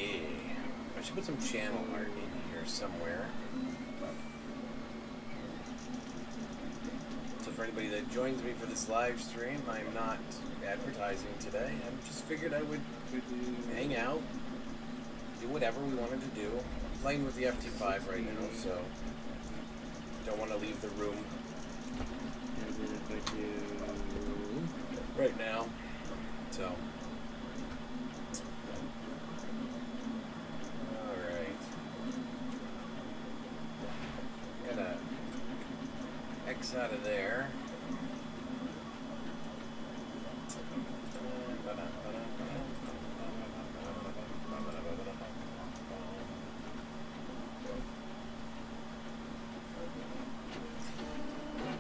see. I should put some channel art in here somewhere. So for anybody that joins me for this live stream, I'm not advertising today. I just figured I would hang out, do whatever we wanted to do. I'm playing with the FT5 right now, so don't want to leave the room right now. So, alright. Gotta X out of there.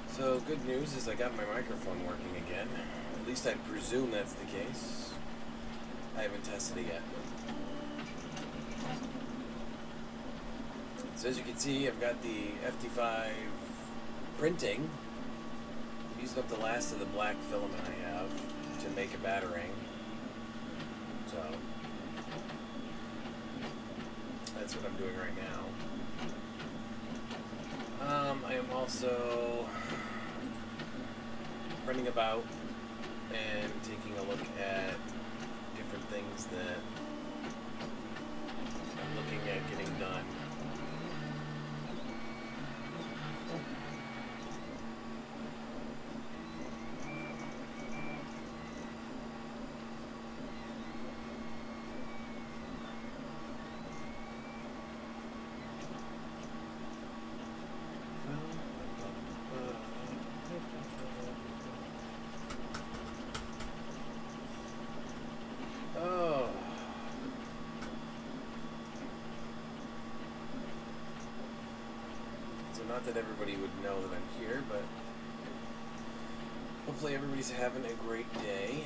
So, good news is I got my microphone working again. At least I presume that's the case. I haven't tested it yet. So as you can see, I've got the FT5 printing. I'm using up the last of the black filament I have to make a batarang. So that's what I'm doing right now. I am also running about and taking a look at different things that I'm looking at getting done. Not that everybody would know that I'm here, but hopefully everybody's having a great day.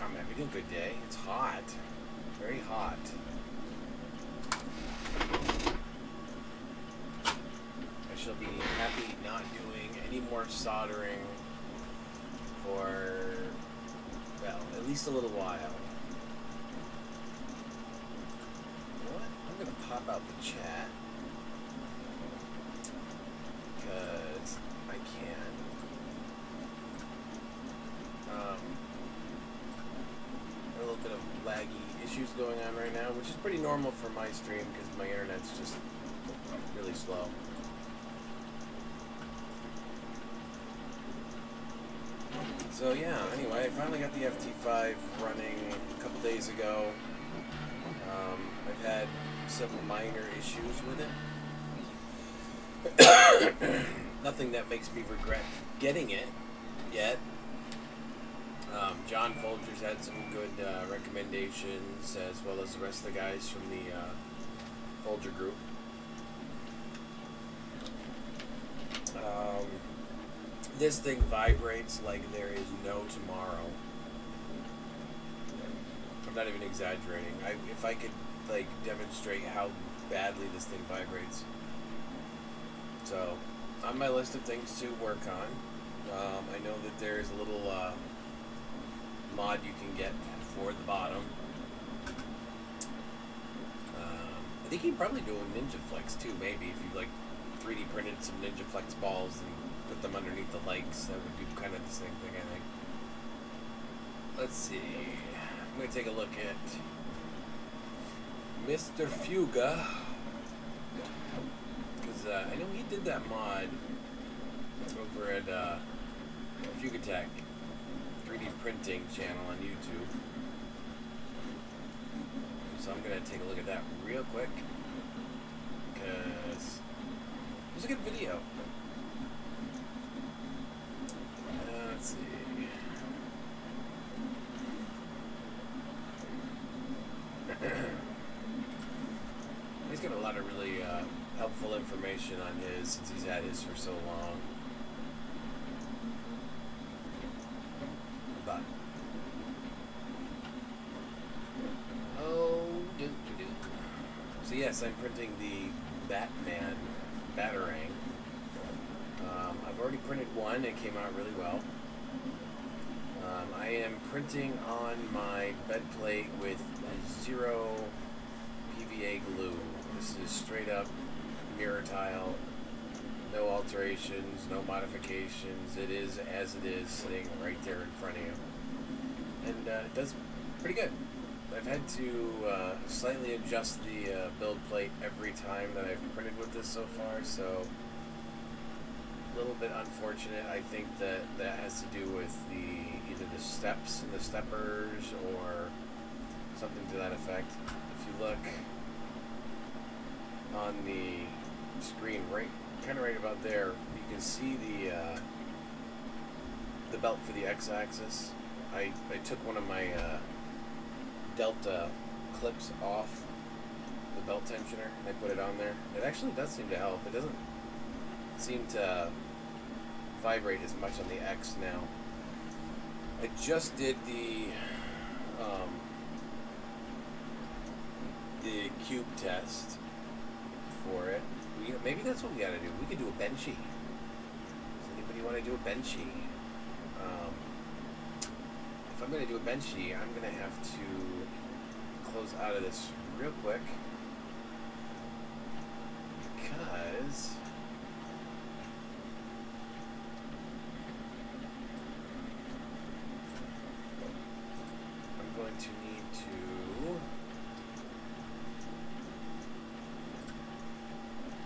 I'm having a good day. It's hot. Very hot. I shall be happy not doing any more soldering for, well, at least a little while. I'm going to pop out the chat because I can. A little bit of laggy issues going on right now, which is pretty normal for my stream because my internet's just really slow. So yeah, anyway, I finally got the FT5 running a couple days ago. I've had some minor issues with it. Nothing that makes me regret getting it yet. John Folger's had some good recommendations, as well as the rest of the guys from the Folger group. This thing vibrates like there is no tomorrow. I'm not even exaggerating. If I could like demonstrate how badly this thing vibrates. So, on my list of things to work on, I know that there's a little mod you can get for the bottom. I think you can probably do a Ninja Flex too, maybe, if you like 3D printed some Ninja Flex balls and put them underneath the legs. That would do kind of the same thing, I think. Let's see. I'm going to take a look at Mr. Fuga, because I know he did that mod over at Fugatech 3D printing channel on YouTube. So I'm going to take a look at that real quick, because it was a good video. Let's see. He's got a lot of really helpful information on his, since he's had his for so long. But so yes, I'm printing the Batman batarang. I've already printed one. It came out really well. I am printing on my bed plate with 0 PVA glue. This is straight up mirror tile, no alterations, no modifications. It is as it is, sitting right there in front of you. And it does pretty good. I've had to slightly adjust the build plate every time that I've printed with this so far, so a little bit unfortunate. I think that has to do with either the steps and the steppers or something to that effect. If you look on the screen, kind of right about there, you can see the belt for the X-axis. I took one of my Delta clips off the belt tensioner and I put it on there. It actually does seem to help. It doesn't seem to vibrate as much on the X now. I just did the cube test for it. Maybe that's what we gotta do. We could do a benchy. Does anybody want to do a benchy? If I'm going to do a benchy, I'm going to have to close out of this real quick because I'm going to need to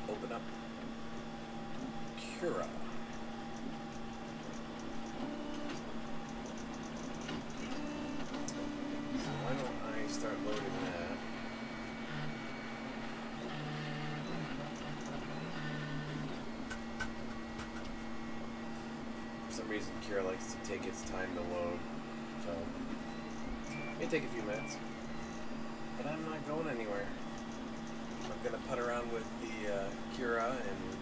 open up Q+A. Start loading that. For some reason, Q+A likes to take its time to load, so it may take a few minutes. But I'm not going anywhere. I'm gonna putt around with the Q+A and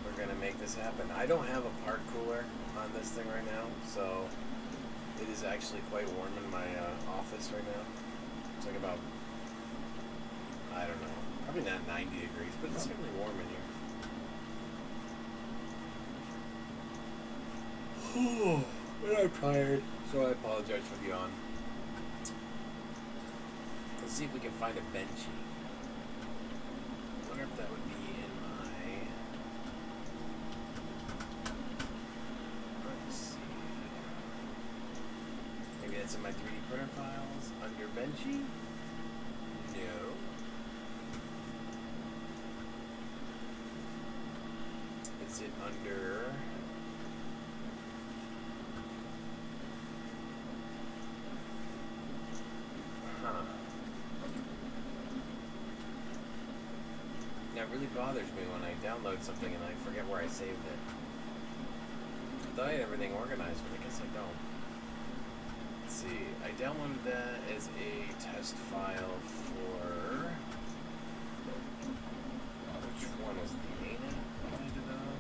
we're gonna make this happen. I don't have a part cooler on this thing right now, so it is actually quite warm in my office right now. It's like about, I don't know, probably not 90 degrees, but it's certainly warm in here. But I'm tired, so I apologize for the yawn. Let's see if we can find a benchy. I wonder if that would be in my... Let's see. Maybe that's in my 3D printer files under benchy? No. Is it under... That really bothers me when I download something and I forget where I saved it. I thought I had everything organized, but I guess I don't. Let's see, I downloaded that as a test file for... Which one was the main app I did on?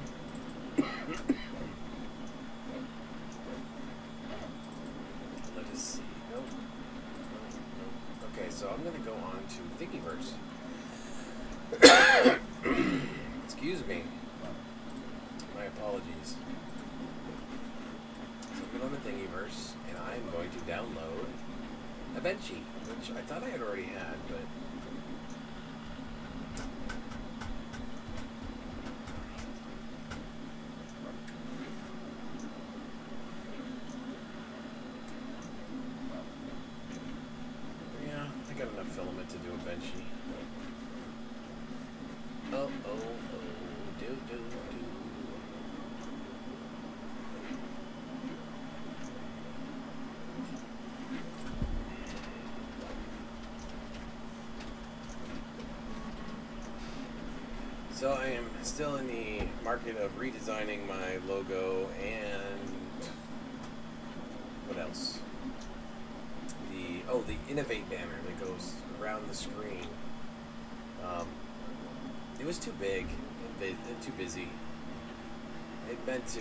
Let us see. Nope. Okay, so I'm going to go on to Thingiverse. Excuse me. My apologies. So I'm going to Thingiverse, and I'm going to download a benchy, which I thought I had already had, but... Yeah, I got enough filament to do a benchy. Oh, do. So I am still in the market of redesigning my logo and what else? The Innovate banner that goes around the screen. It was too big and too busy. It meant to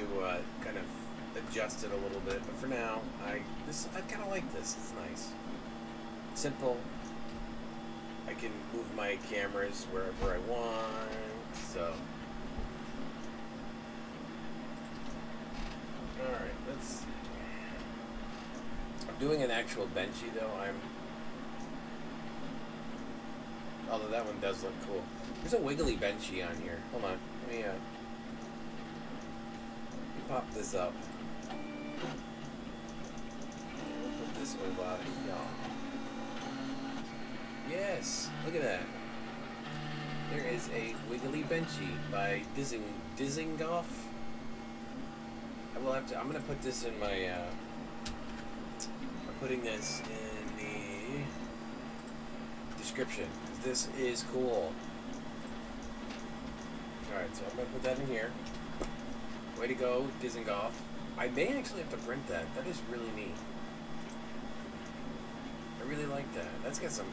kind of adjust it a little bit, but for now, I kind of like this. It's nice, simple. I can move my cameras wherever I want. So, all right, let's see. Doing an actual benchy though, although that one does look cool. There's a wiggly benchy on here. Hold on, let me pop this up. We'll put this over here. Yes, look at that. There is a wiggly benchy by Dizengoff. I will have to. I'm gonna put this in my. I'm putting this in the description. This is cool. All right, so I'm gonna put that in here. Way to go, Dizengoff. I may actually have to print that. That is really neat. I really like that. That's got some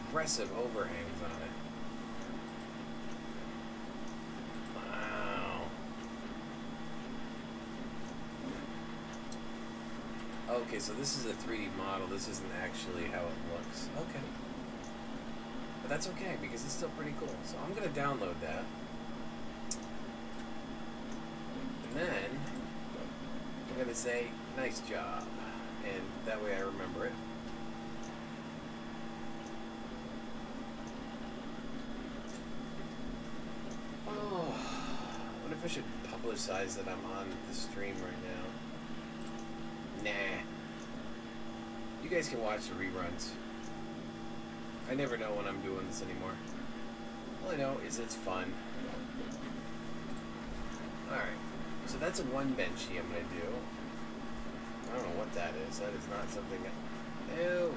aggressive overhangs on it. Wow. Okay, so this is a 3D model. This isn't actually how it looks. Okay. But that's okay, because it's still pretty cool. So I'm going to download that. And then I'm going to say, nice job. And that way I remember it. I should publicize that I'm on the stream right now. Nah. You guys can watch the reruns. I never know when I'm doing this anymore. All I know is it's fun. Alright. So that's a one benchy I'm going to do. I don't know what that is. That is not something that... Ew.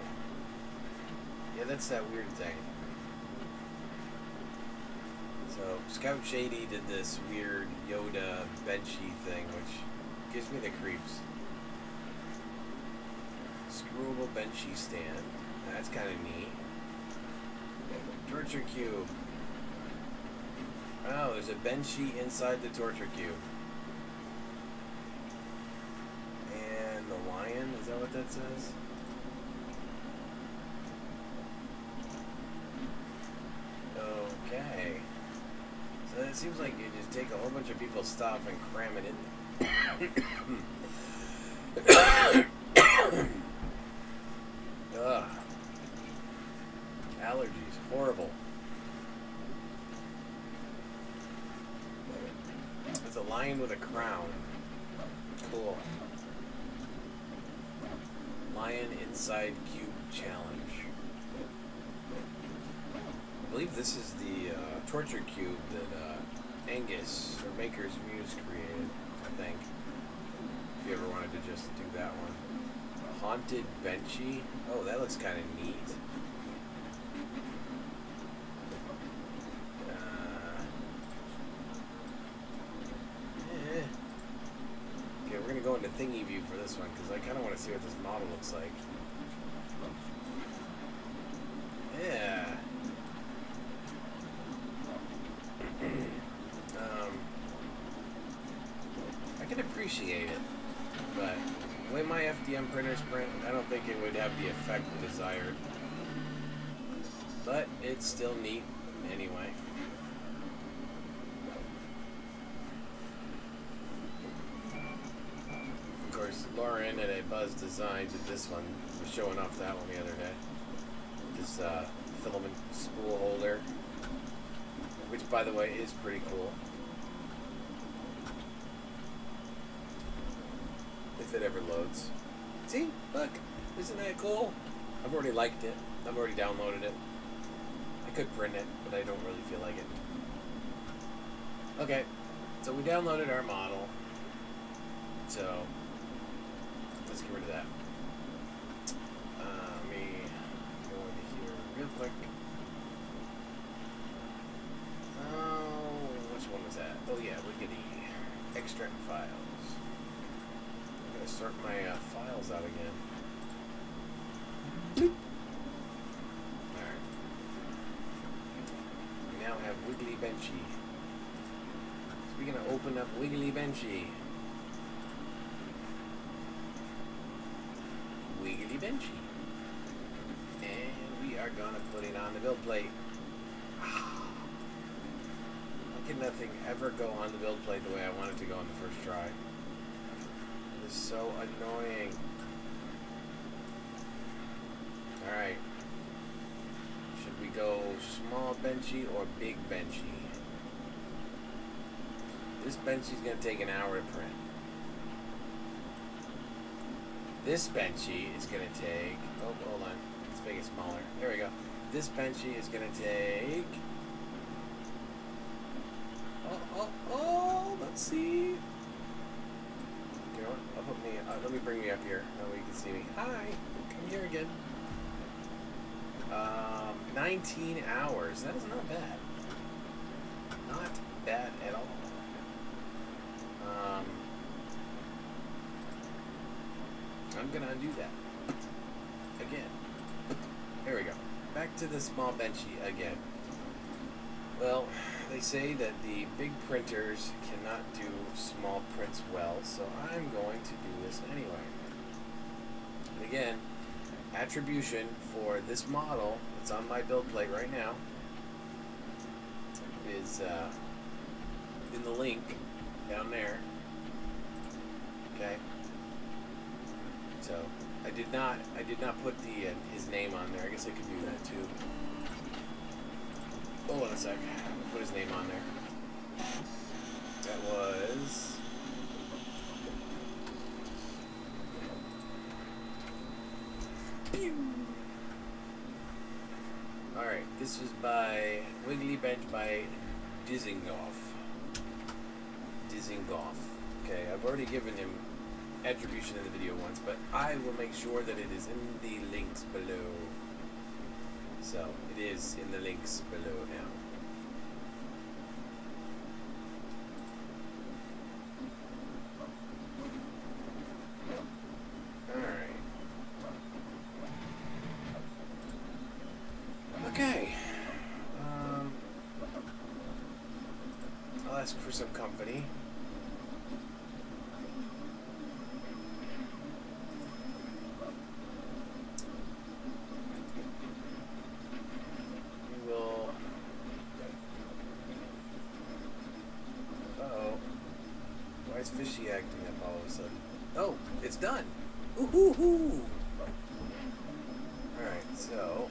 Yeah, that's that weird thing. So, Scout Shady did this weird Yoda benchy thing, which gives me the creeps. Screwable benchy stand. That's kind of neat. Torture cube. Oh, there's a benchy inside the torture cube. And the lion, is that what that says? Okay. So it seems like you just take a whole bunch of people's stuff and cram it in. Ugh. Allergies. Horrible. It's a lion with a crown. Cool. Lion inside cube challenge. I believe this is the torture cube that Angus, or Maker's Muse, created, I think. If you ever wanted to just do that one. Haunted Benchy. Oh, that looks kind of neat. Okay, we're going to go into thingy view for this one, because I kind of want to see what this model looks like. Yeah. I can appreciate it, but the way my FDM printers print, I don't think it would have the effect desired. But it's still neat anyway. Of course, Lauren at A Buzz Design did this one. Was showing off that one the other day. This filament spool holder, which, by the way, is pretty cool. If it ever loads. See? Look. Isn't that cool? I've already liked it. I've already downloaded it. I could print it, but I don't really feel like it. Okay. So we downloaded our model. So let's get rid of that. Let me go into here real quick. Oh, which one was that? Oh yeah, Wiggity. Extract files. I'm gonna sort my files out again. Alright. We now have Wiggly Benchy. So we're gonna open up Wiggly Benchy. Wiggly Benchy. And we are gonna put it on the build plate. How can nothing ever go on the build plate the way I want it to go on the first try? It is so annoying. go small benchy or big benchy. This benchy's gonna take an hour to print. This benchy is gonna take, oh, hold on, let's make it smaller. There we go. This benchy is gonna take, let's see. You know what? Let me bring me up here. That way you can see me. Hi, come here again. 19 hours. That is not bad. Not bad at all. I'm gonna undo that again. There we go. Back to the small benchy again. Well, they say that the big printers cannot do small prints well, so I'm going to do this anyway. And again, attribution for this model that's on my build plate right now is in the link down there. Okay. So I did not put the his name on there. I guess I could do that too. Hold on a sec. I'm gonna put his name on there. That was alright, this was by Wiggly Bench by Dizengoff. Okay, I've already given him attribution in the video once, but I will make sure that it is in the links below. So, it is in the links below now. Alright. Okay. I'll ask for some company. Fishy acting up all of a sudden. Oh, it's done. Ooh-hoo-hoo. Alright, so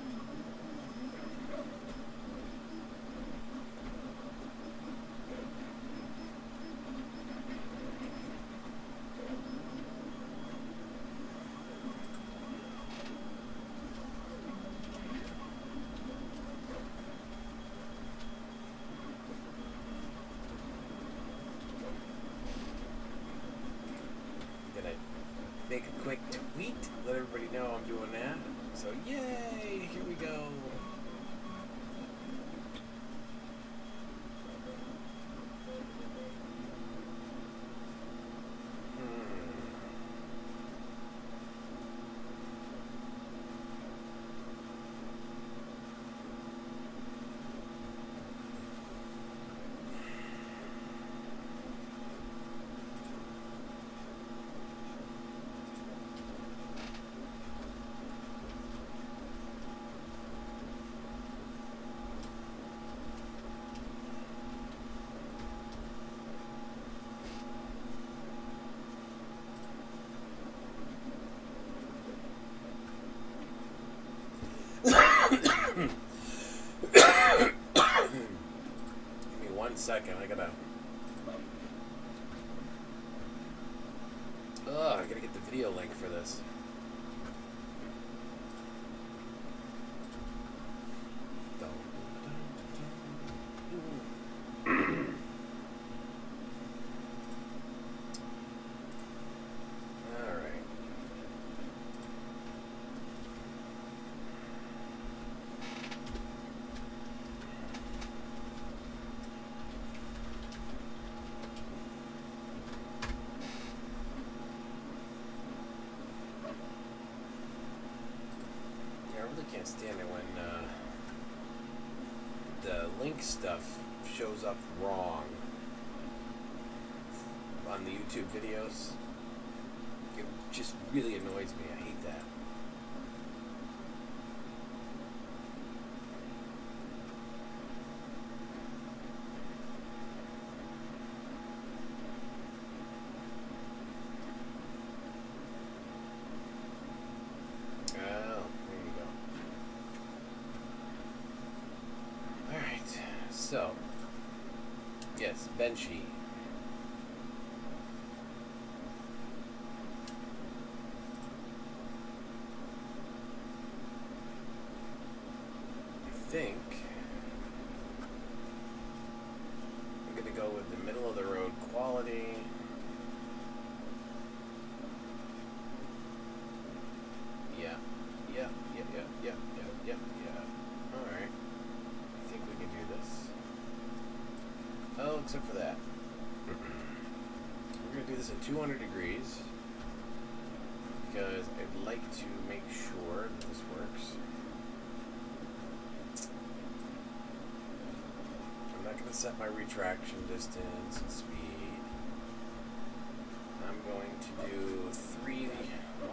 make a quick tweet, let everybody know I'm doing that. So yay, here we go. Give me 1 second, I gotta get the video link for this. Can't stand it when the link stuff shows up wrong on the YouTube videos. It just really annoys me. I hate that. So, yes, benchy. I think I'm going to go with the middle of the road quality. Yeah. Alright. I think we can do this. Oh, except for that. We're going to do this at 200 degrees because I'd like to make sure that this works. I'm not going to set my retraction distance and speed. I'm going to do 3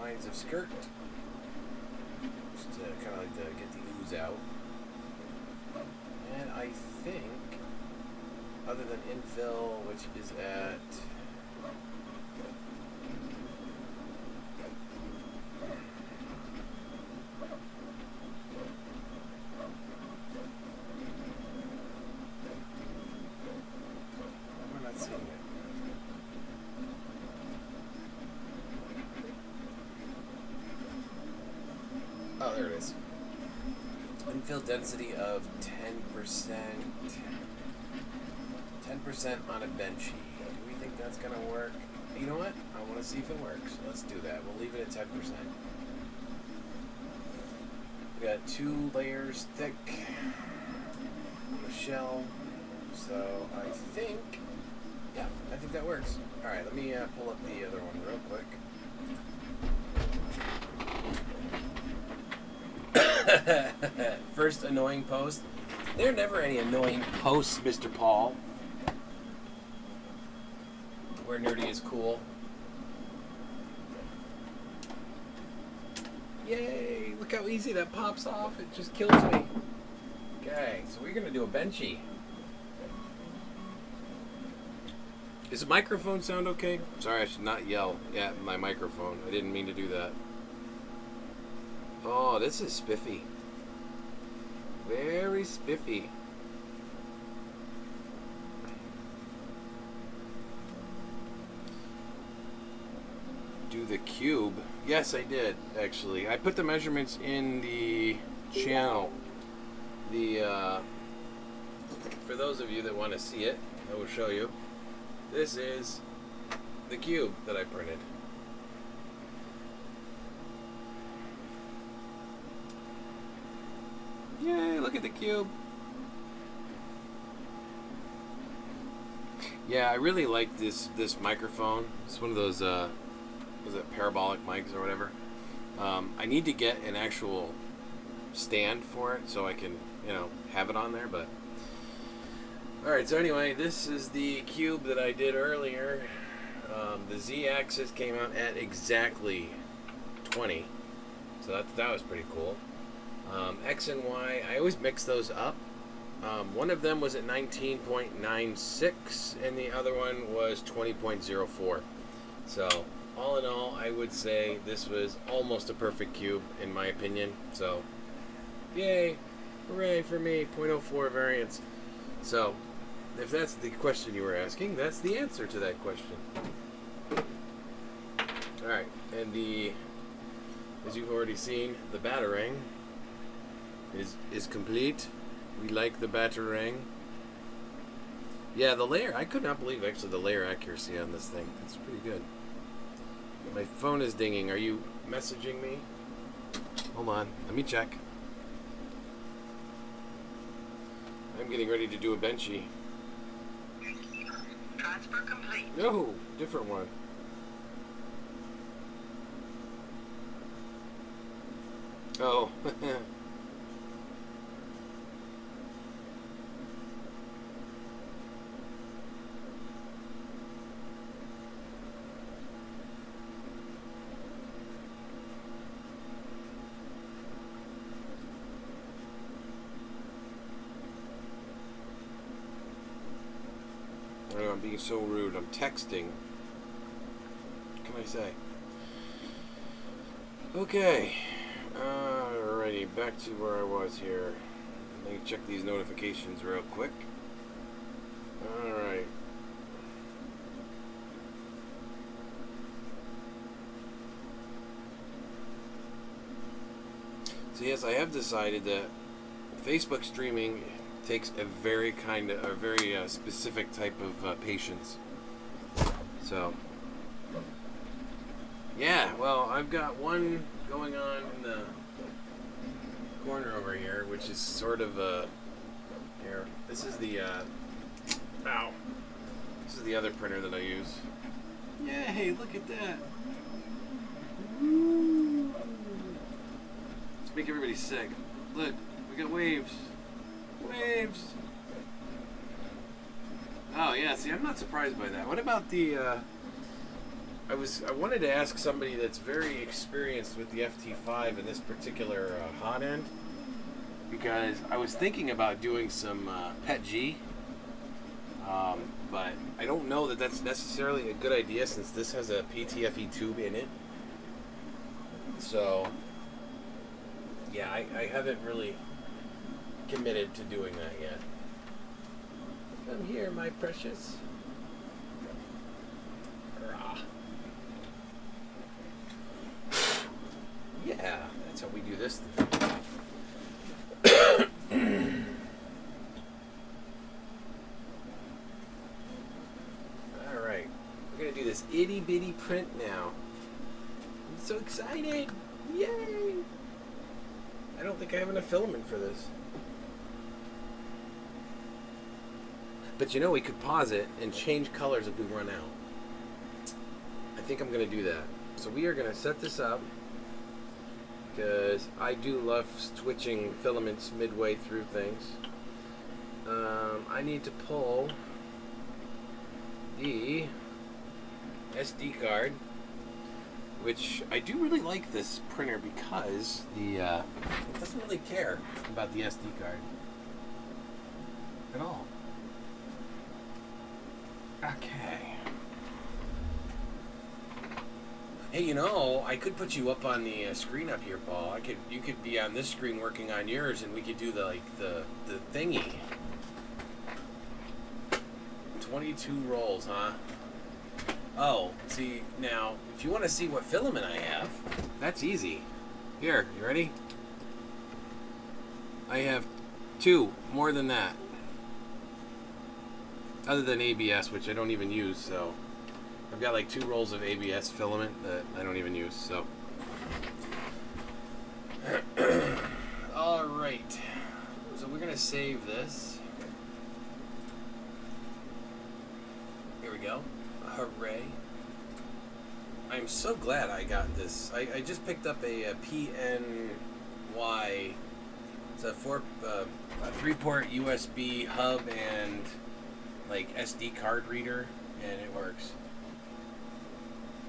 lines of skirt. Just to kind of like to get the ooze out. And I think, other than infill, which is at we're not seeing it. Oh, there it is. Infill density of 10%. 10% on a benchy. Do we think that's going to work? You know what? I want to see if it works. Let's do that. We'll leave it at 10%. We got 2 layers thick on the shell. So I think, yeah, I think that works. Alright, let me pull up the other one real quick. First annoying post. There are never any annoying posts, Mr. Paul. Where nerdy is cool. Yay! Look how easy that pops off. It just kills me. Okay, so we're gonna do a benchy. Does the microphone sound okay? Sorry, I should not yell at my microphone. I didn't mean to do that. Oh, this is spiffy. Very spiffy. Do the cube. Yes, I did, actually. I put the measurements in the channel. For those of you that want to see it, I will show you. This is the cube that I printed. Yay, look at the cube. Yeah, I really like this microphone. It's one of those, was it parabolic mics or whatever. I need to get an actual stand for it so I can, you know, have it on there, but... Alright, so anyway, this is the cube that I did earlier. The Z-axis came out at exactly 20. So that was pretty cool. X and Y, I always mix those up. One of them was at 19.96 and the other one was 20.04. So, all in all, I would say this was almost a perfect cube in my opinion. So, yay, hooray for me, 0.04 variance. So, if that's the question you were asking, that's the answer to that question. Alright, and as you've already seen, the batarang is complete. We like the batarang. Yeah, the layer, I could not believe actually the layer accuracy on this thing. It's pretty good. My phone is dinging. Are you messaging me? Hold on, let me check. I'm getting ready to do a benchy. Transfer complete. No, different one. Oh. I know, I'm being so rude. I'm texting. What can I say? Okay. Alrighty, back to where I was here. Let me check these notifications real quick. Alright. So yes, I have decided that Facebook streaming takes a very specific type of patience. So, yeah, well, I've got one going on in the corner over here, which is sort of here. This is the this is the other printer that I use. Yay! Look at that. Woo. Let's make everybody sick. Look, we got waves. Waves. Oh yeah. See, I'm not surprised by that. What about the? I wanted to ask somebody that's very experienced with the FT5 in this particular hot end, because I was thinking about doing some PET-G, but I don't know that that's necessarily a good idea since this has a PTFE tube in it. So, yeah, I haven't really committed to doing that yet. Come here, my precious. Yeah, that's how we do this thing. Alright, we're going to do this itty bitty print now. I'm so excited! Yay! I don't think I have enough filament for this. But you know, we could pause it and change colors if we run out. I think I'm going to do that. So we are going to set this up, because I do love switching filaments midway through things. I need to pull the SD card, which I do really like this printer because it doesn't really care about the SD card at all. Okay. Hey, you know, I could put you up on the screen up here, Paul. You could be on this screen working on yours, and we could do the thingy. 22 rolls, huh? Oh, see, now, if you want to see what filament I have, that's easy. Here, you ready? I have 2, more than that. Other than ABS, which I don't even use, so I've got like 2 rolls of ABS filament that I don't even use, so. Alright. So we're going to save this. Here we go. Hooray. I'm so glad I got this. I just picked up a PNY. It's a 3-port USB hub and like SD card reader, and it works.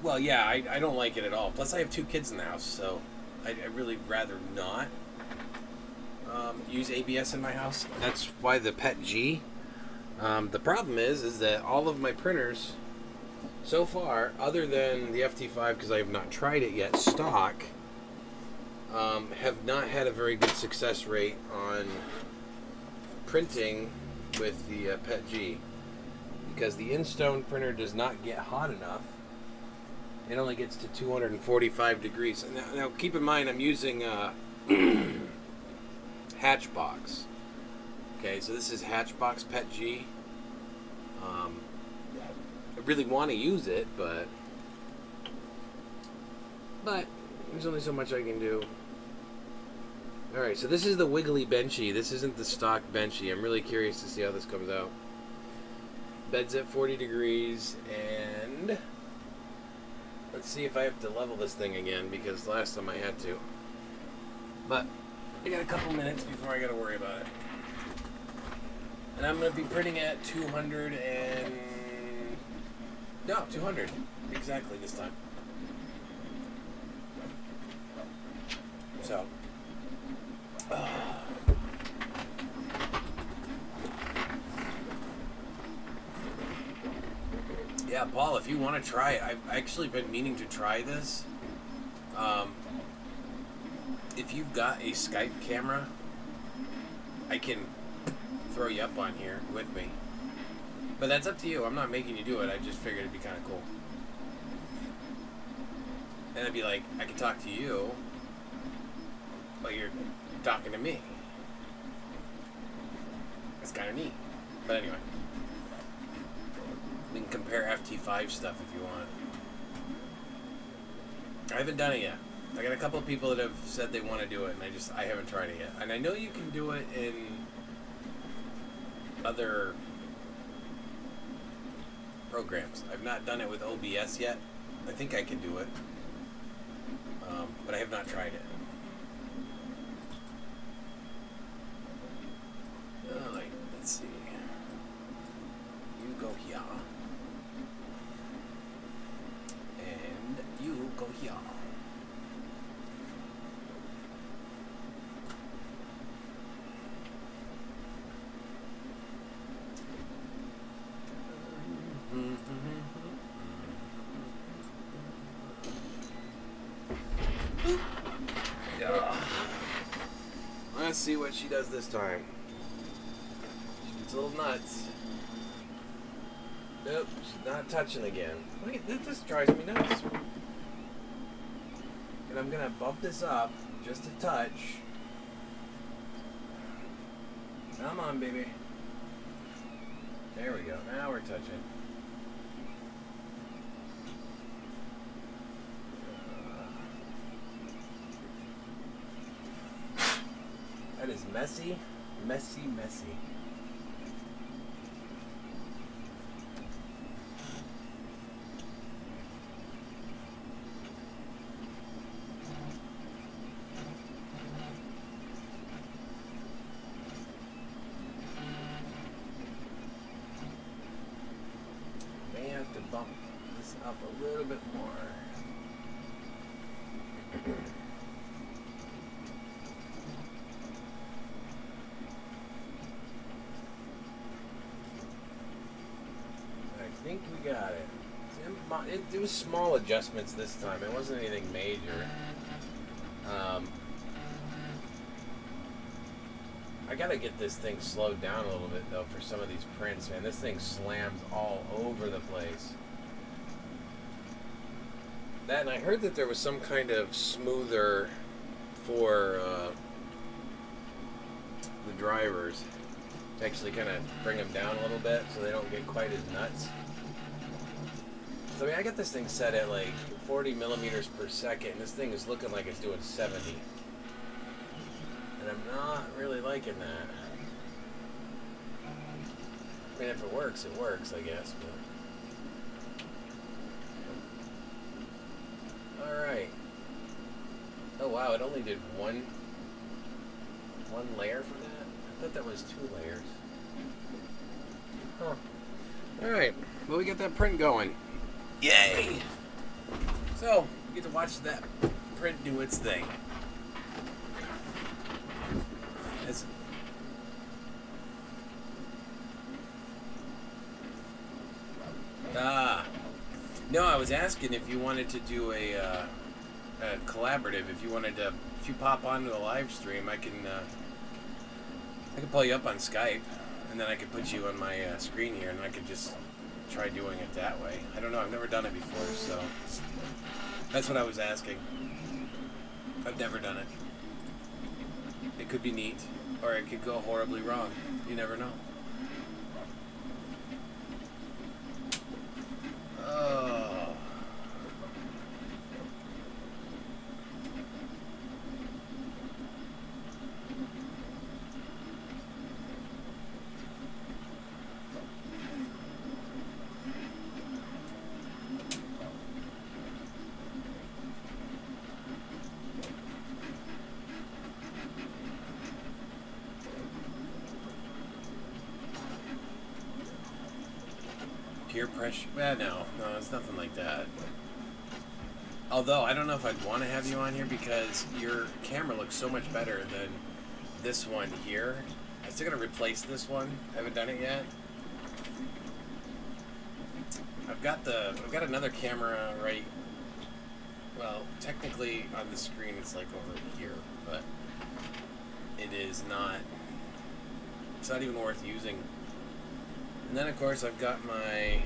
Well, yeah, I don't like it at all. Plus, I have 2 kids in the house, so I'd really rather not use ABS in my house. That's why the PET-G. The problem is that all of my printers, so far, other than the FT5, because I have not tried it yet, stock, have not had a very good success rate on printing with the PET-G, because the Instone printer does not get hot enough. It only gets to 245 degrees. Now keep in mind, I'm using Hatchbox. Okay, so this is Hatchbox PET-G. I really want to use it, but there's only so much I can do. Alright, so this is the Wiggly Benchy. This isn't the stock Benchy. I'm really curious to see how this comes out. Bed's at 40 degrees, and let's see if I have to level this thing again, because last time I had to. But I got a couple minutes before I got to worry about it. And I'm going to be printing at 200 exactly this time. So, yeah, Paul, if you want to try it, I've actually been meaning to try this. If you've got a Skype camera, I can throw you up on here with me. But that's up to you. I'm not making you do it. I just figured it'd be kind of cool. And I'd be like, I could talk to you, but you're talking to me. It's kind of neat. But anyway, we can compare FT5 stuff if you want. I haven't done it yet. I got a couple of people that have said they want to do it, and I haven't tried it yet. And I know you can do it in other programs. I've not done it with OBS yet. I think I can do it, but I have not tried it. Alright, let's see. You go here. And you go here. Yeah. Let's see what she does this time. She gets a little nuts. Nope, she's not touching again. Wait, this drives me nuts. And I'm gonna bump this up just a touch. Come on, baby. There we go. Now we're touching. That is messy, messy, messy. May have to bump this up a little bit more. I think we got it. It was small adjustments this time. It wasn't anything major. I gotta get this thing slowed down a little bit though for some of these prints, man. This thing slams all over the place. That, and I heard that there was some kind of smoother for the drivers to actually kind of bring them down a little bit so they don't get quite as nuts. So I mean, I got this thing set at like 40 millimeters per second, and this thing is looking like it's doing 70. And I'm not really liking that. I mean, if it works, I guess. But alright. Oh wow, it only did one layer for that? I thought that was 2 layers. Huh. Alright, well, we got that print going. Yay! So, you get to watch that print do its thing. No, I was asking if you wanted to do a collaborative. If you pop onto a live stream, I can pull you up on Skype, and then I could put you on my screen here, and I could just try doing it that way. I don't know. I've never done it before, so that's what I was asking. I've never done it. It could be neat, or it could go horribly wrong. You never know. Oh. Peer pressure? No, it's nothing like that. Although, I don't know if I'd want to have you on here because your camera looks so much better than this one here. I'm still going to replace this one. I haven't done it yet. I've got another camera right, well, technically on the screen it's like over here, but it's not even worth using And then, of course, I've got my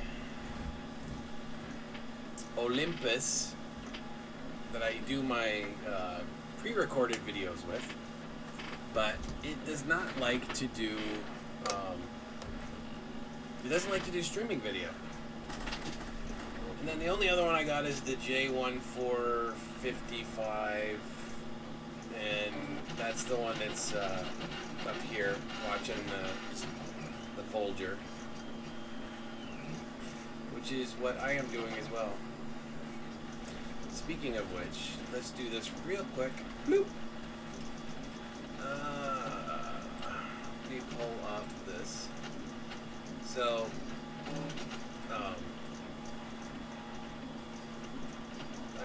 Olympus that I do my pre-recorded videos with, but it does not like to do it doesn't like to do streaming video. And then the only other one I got is the J1455, and that's the one that's up here watching the Folger, which is what I am doing as well. Speaking of which, let's do this real quick. Bloop. Let me pull up this. So, I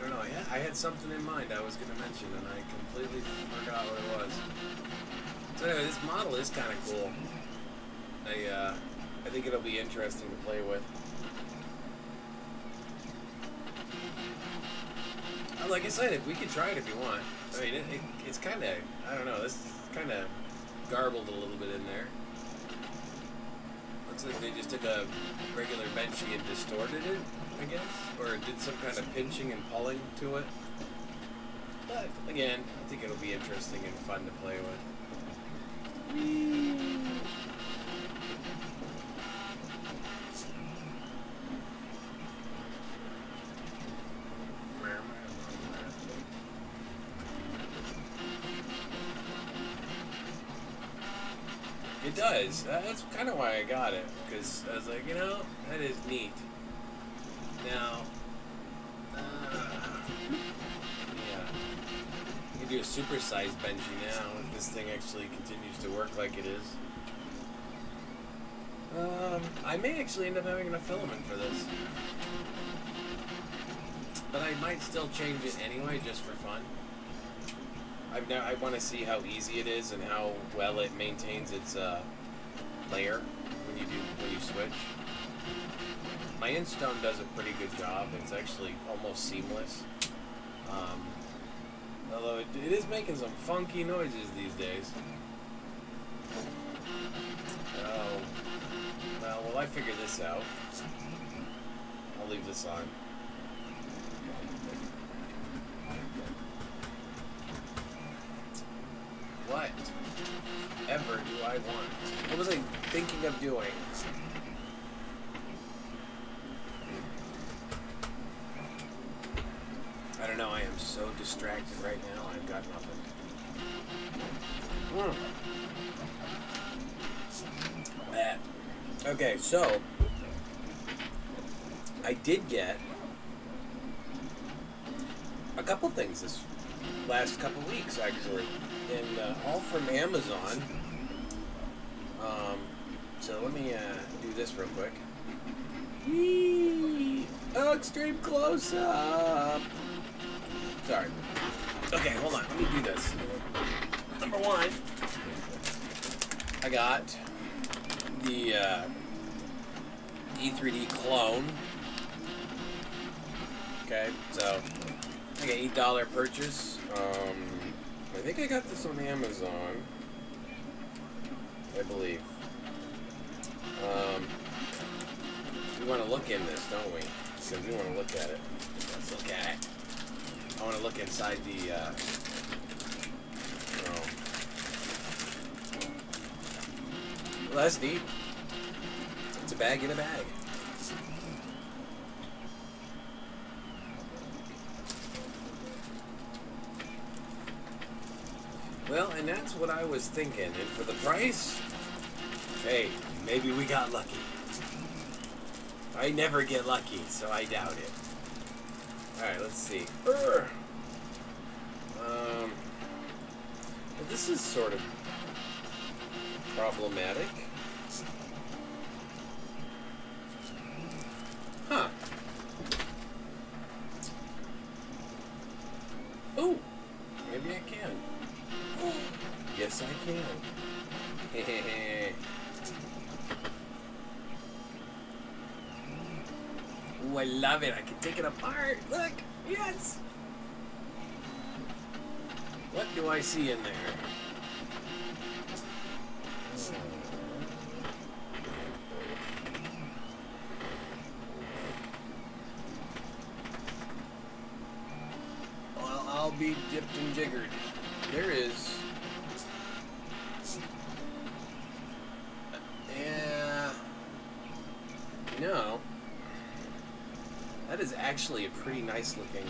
don't know. I had something in mind I was going to mention, and I completely forgot what it was. So anyway, this model is kind of cool. I think it'll be interesting to play with. Like I said, if we could try it if you want. I mean, it's kind of, I don't know, this is kind of garbled a little bit in there. Looks like they just took a regular benchy and distorted it, I guess, or did some kind of pinching and pulling to it. But again, I think it'll be interesting and fun to play with. Whee! It does. That's kind of why I got it, because I was like, you know, that is neat. Now, yeah, you can do a supersized benchy now if this thing actually continues to work like it is. I may actually end up having enough filament for this, but I might still change it anyway, just for fun. I want to see how easy it is and how well it maintains its layer when you switch. My Instone does a pretty good job. It's actually almost seamless. Although it is making some funky noises these days. Oh, well, while I figure this out, I'll leave this on. What ever do I want? What was I thinking of doing? I don't know, I am so distracted right now, I've got nothing. That. Okay, so I did get a couple things this last couple weeks, actually, and all from Amazon. So let me do this real quick. Whee! Oh, extreme close-up. Sorry. Okay, hold on. Let me do this. Number one, I got the E3D clone. Okay, so I got $8 purchase. I think I got this on Amazon, I believe. We want to look in this, don't we? So we want to look at it. Let's look at it. I want to look inside the, well, that's neat. It's a bag in a bag. Well, and that's what I was thinking. And for the price, hey, maybe we got lucky. I never get lucky, so I doubt it. Alright, let's see. Well, this is sort of problematic. Huh. Oh, maybe I can. Oh, yes, I can. Ooh, I love it. I can take it apart. Look. Yes. What do I see in there? be dipped and jiggered. There is. Yeah. No. That is actually a pretty nice looking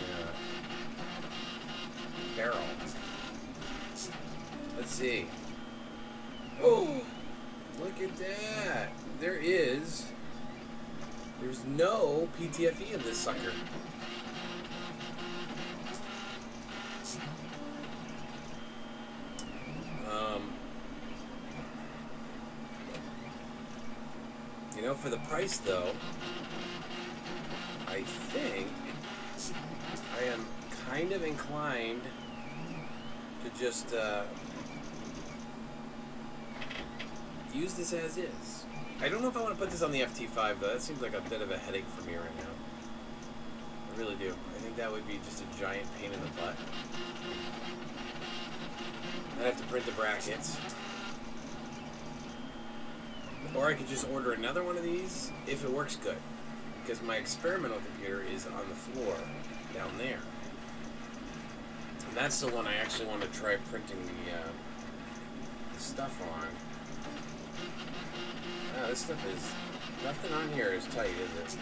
barrel. Let's see. Oh, look at that. There's no PTFE in this sucker. You know, for the price though, I think I am kind of inclined to just use this as is. I don't know if I want to put this on the FT5 though. That seems like a bit of a headache for me right now. I really do. I think that would be just a giant pain in the butt. I'd have to print the brackets. Or I could just order another one of these if it works good. Because my experimental computer is on the floor down there. And that's the one I actually want to try printing the stuff on. Oh, this stuff is... Nothing on here is tight, is it?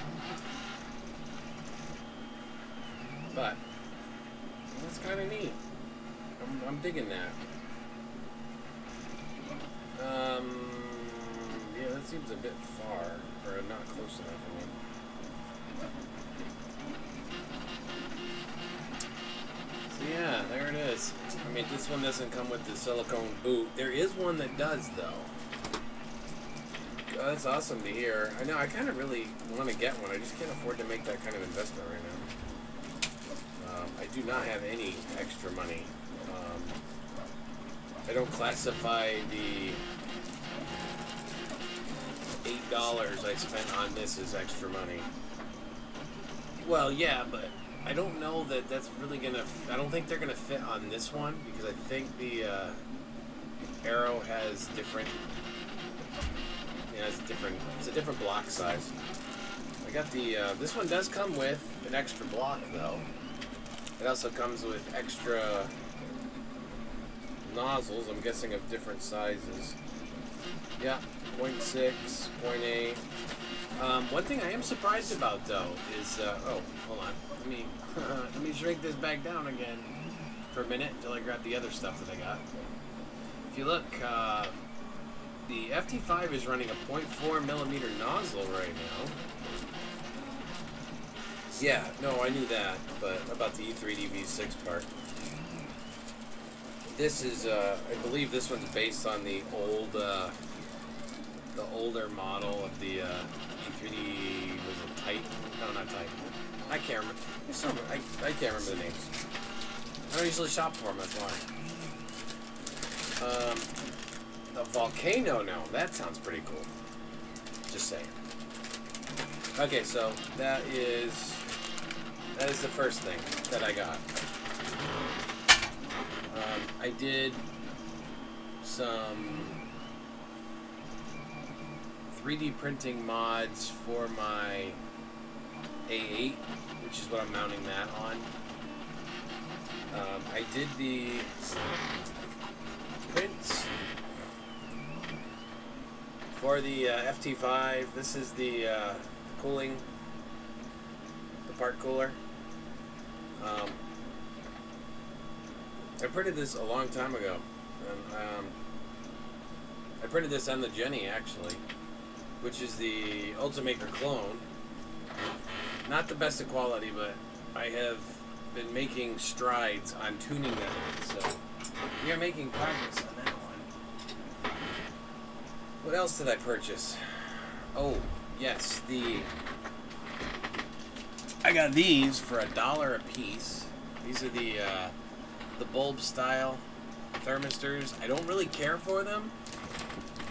But that's kind of neat. I'm digging that. Yeah, that seems a bit far, or not close enough for me. So yeah, there it is. I mean, this one doesn't come with the silicone boot. There is one that does, though. Oh, that's awesome to hear. I know, I kind of really want to get one. I just can't afford to make that kind of investment right now. I do not have any extra money. I don't classify the $8 I spent on this as extra money. Well, yeah, but I don't know that that's really gonna... I don't think they're gonna fit on this one, because I think the Arrow has different... Yeah, it's a different block size. I got the... this one does come with an extra block, though. It also comes with extra nozzles, I'm guessing of different sizes. Yeah, 0.6, 0.8. One thing I am surprised about, though, is... oh, hold on. Let me shrink this back down again for a minute until I grab the other stuff that I got. If you look, the FT5 is running a 0.4 millimeter nozzle right now. Yeah, no, I knew that, but about the E3D V6 part. This is, I believe this one's based on the old, the older model of the E3D, was it Titan? No, not Titan. I can't remember. I can't remember the names. I don't usually shop for them, that's why. A Volcano, no, that sounds pretty cool. Just saying. Okay, so that is the first thing that I got. I did some 3D printing mods for my A8, which is what I'm mounting that on. I did the prints for the FT5. This is the cooling, the part cooler. I printed this a long time ago. And, I printed this on the Jenny, actually, which is the Ultimaker clone. Not the best of quality, but I have been making strides on tuning that one, so we are making progress on that one. What else did I purchase? Oh, yes, I got these for $1 a piece. These are the bulb style thermistors. I don't really care for them,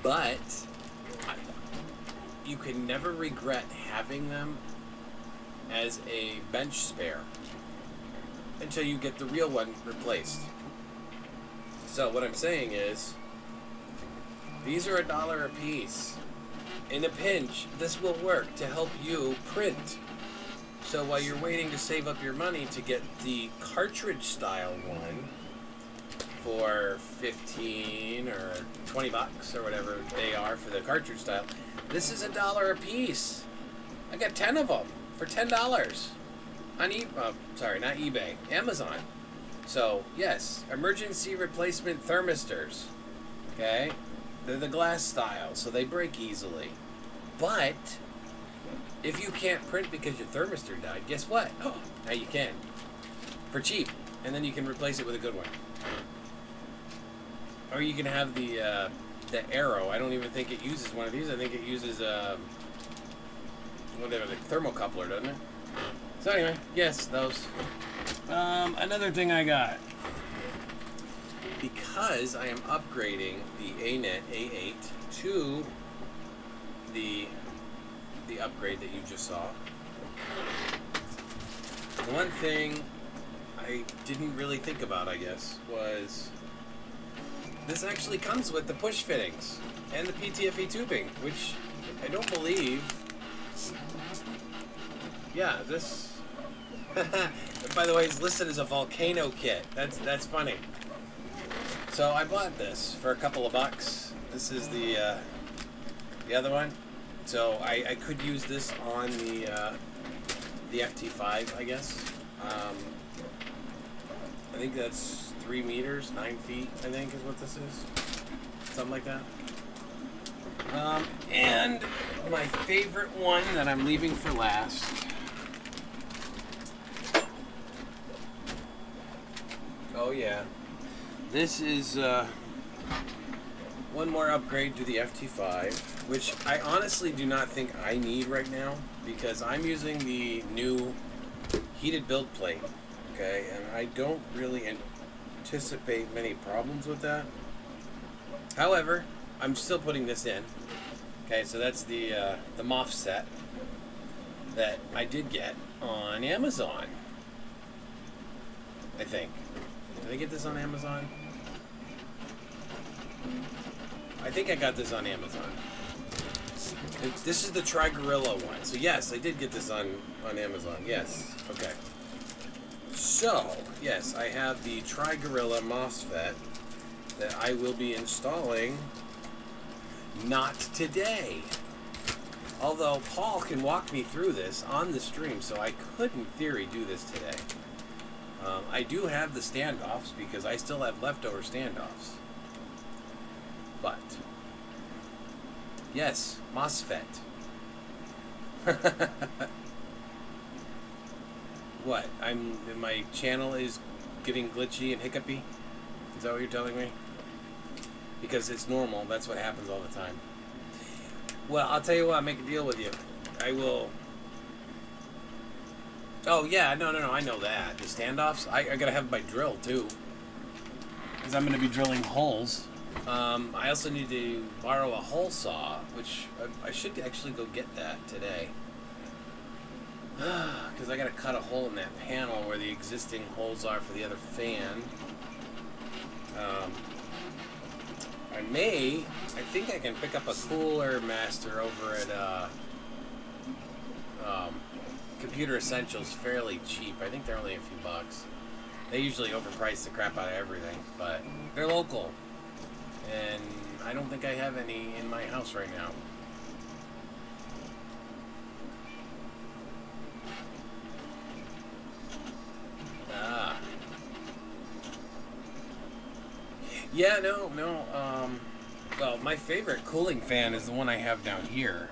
but you can never regret having them as a bench spare until you get the real one replaced. So what I'm saying is, these are $1 a piece. In a pinch, this will work to help you print. So while you're waiting to save up your money to get the cartridge style one for 15 or 20 bucks or whatever they are for the cartridge style, this is $1 a piece. I got 10 of them for $10 on sorry, not eBay, Amazon. So yes, emergency replacement thermistors. Okay, they're the glass style, so they break easily. But if you can't print because your thermistor died, guess what? Oh, now you can for cheap, and then you can replace it with a good one. Or you can have the Arrow. I don't even think it uses one of these. I think it uses whatever, the thermocoupler, doesn't it? So anyway, yes, those. Another thing I got, because I am upgrading the ANET A8 to the upgrade that you just saw. The one thing I didn't really think about, I guess, was this actually comes with the push fittings and the PTFE tubing, which I don't believe. Yeah, this. By the way, it's listed as a volcano kit. That's funny. So I bought this for a couple of bucks. This is the other one. So I could use this on the FT5, I guess. I think that's 3 meters, 9 feet. I think is what this is. Something like that. And my favorite one that I'm leaving for last. Oh yeah, this is one more upgrade to the FT5, which I honestly do not think I need right now because I'm using the new heated build plate, okay, and I don't really anticipate many problems with that. However, I'm still putting this in. Okay, so that's the MOF set that I did get on Amazon, I think. Did I get this on Amazon? I think I got this on Amazon. This is the Tri-Gorilla one. So yes, I did get this on Amazon. Yes. Okay. So, yes, I have the Tri-Gorilla MOSFET that I will be installing not today. Although Paul can walk me through this on the stream, so I could in theory do this today. I do have the standoffs because I still have leftover standoffs. But, yes, MOSFET. What? My channel is getting glitchy and hiccupy? Is that what you're telling me? Because it's normal. That's what happens all the time. Well, I'll tell you what. I'll make a deal with you. I will. Oh yeah, no, I know that. The standoffs. I gotta have my drill too, because I'm gonna be drilling holes. I also need to borrow a hole saw, which I should actually go get that today. Because I gotta cut a hole in that panel where the existing holes are for the other fan. I think I can pick up a Cooler Master over at Computer Essentials fairly cheap. I think they're only a few bucks. They usually overprice the crap out of everything, but they're local. And I don't think I have any in my house right now. Yeah, no. Well, my favorite cooling fan is the one I have down here.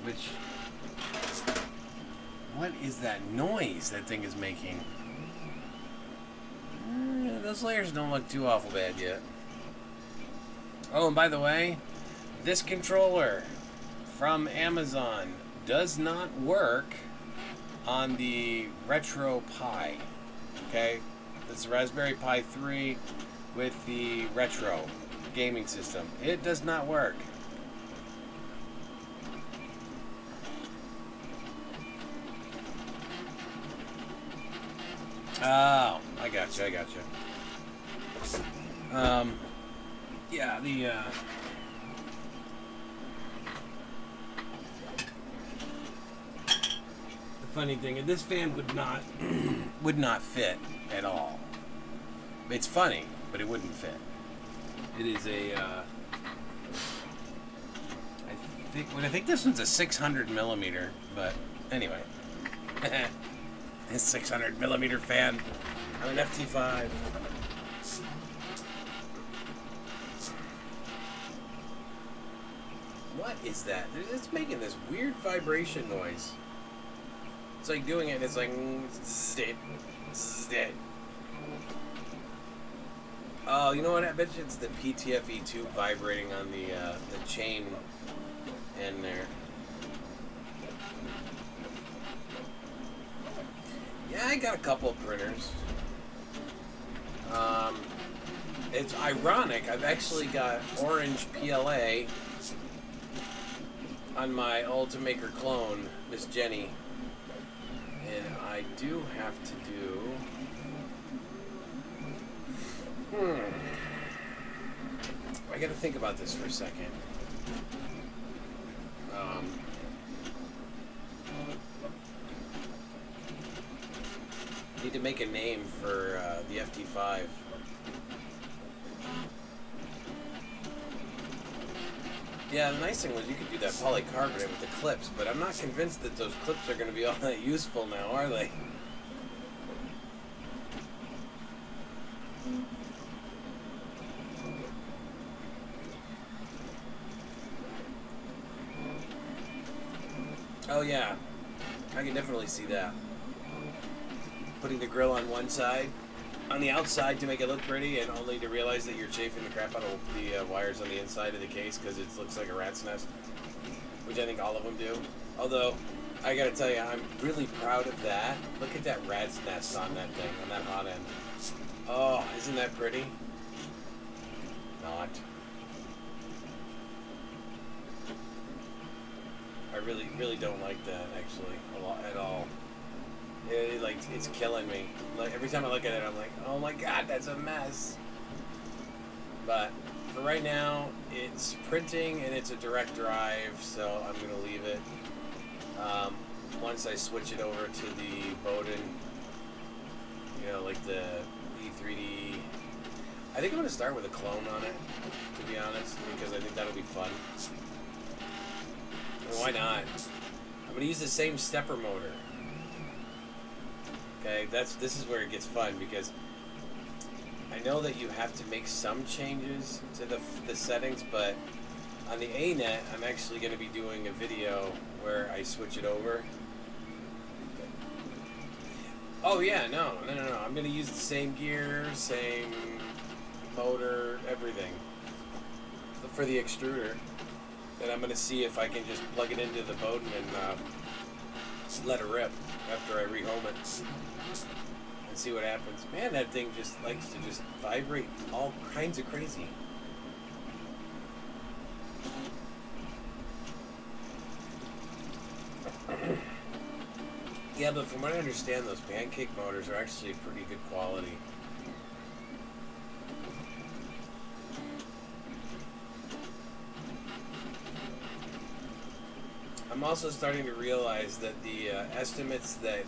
Which... What is that noise that thing is making? Those layers don't look too awful bad yet. Oh, and by the way, this controller from Amazon does not work on the Retro Pi. Okay? It's a Raspberry Pi 3 with the Retro gaming system. It does not work. Oh, I got you. Yeah, funny thing, and this fan would not would not fit at all. It's funny, but it wouldn't fit. It is a I think this one's a 600 millimeter, but anyway, this 600 millimeter fan on an FT5. What is that? It's making this weird vibration noise. It's like doing it, and it's like dead. Oh, you know what? I bet you it's the PTFE tube vibrating on the chain in there. Yeah, I got a couple of printers. It's ironic. I've actually got orange PLA on my Ultimaker clone, Miss Jenny, and I do have to do. I got to think about this for a second. Need to make a name for the FT5. Yeah, the nice thing was you could do that polycarbonate with the clips, but I'm not convinced that those clips are going to be all that useful now, are they? Oh yeah, I can definitely see that. Putting the grill on one side, on the outside to make it look pretty, and only to realize that you're chafing the crap out of the wires on the inside of the case because it looks like a rat's nest, which I think all of them do. Although, I gotta tell you, I'm really proud of that. Look at that rat's nest on that thing, on that hot end. Oh, isn't that pretty? Not. I really don't like that, actually, at all. It's killing me. Like, every time I look at it, I'm like, oh my god, that's a mess. But for right now, it's printing and it's a direct drive, so I'm gonna leave it. Once I switch it over to the Bowden, you know, like the E3D, I think I'm gonna start with a clone on it, to be honest, because I think that'll be fun. And why not? I'm gonna use the same stepper motor. Okay, this is where it gets fun, because I know that you have to make some changes to the settings, but on the ANET, I'm actually going to be doing a video where I switch it over. Oh yeah, no. I'm going to use the same gear, same motor, everything for the extruder. And I'm going to see if I can just plug it into the Bowden and let it rip after I rehome it. And see what happens. Man, that thing just likes to just vibrate all kinds of crazy. Yeah, but from what I understand, those pancake motors are actually pretty good quality. I'm also starting to realize that the estimates that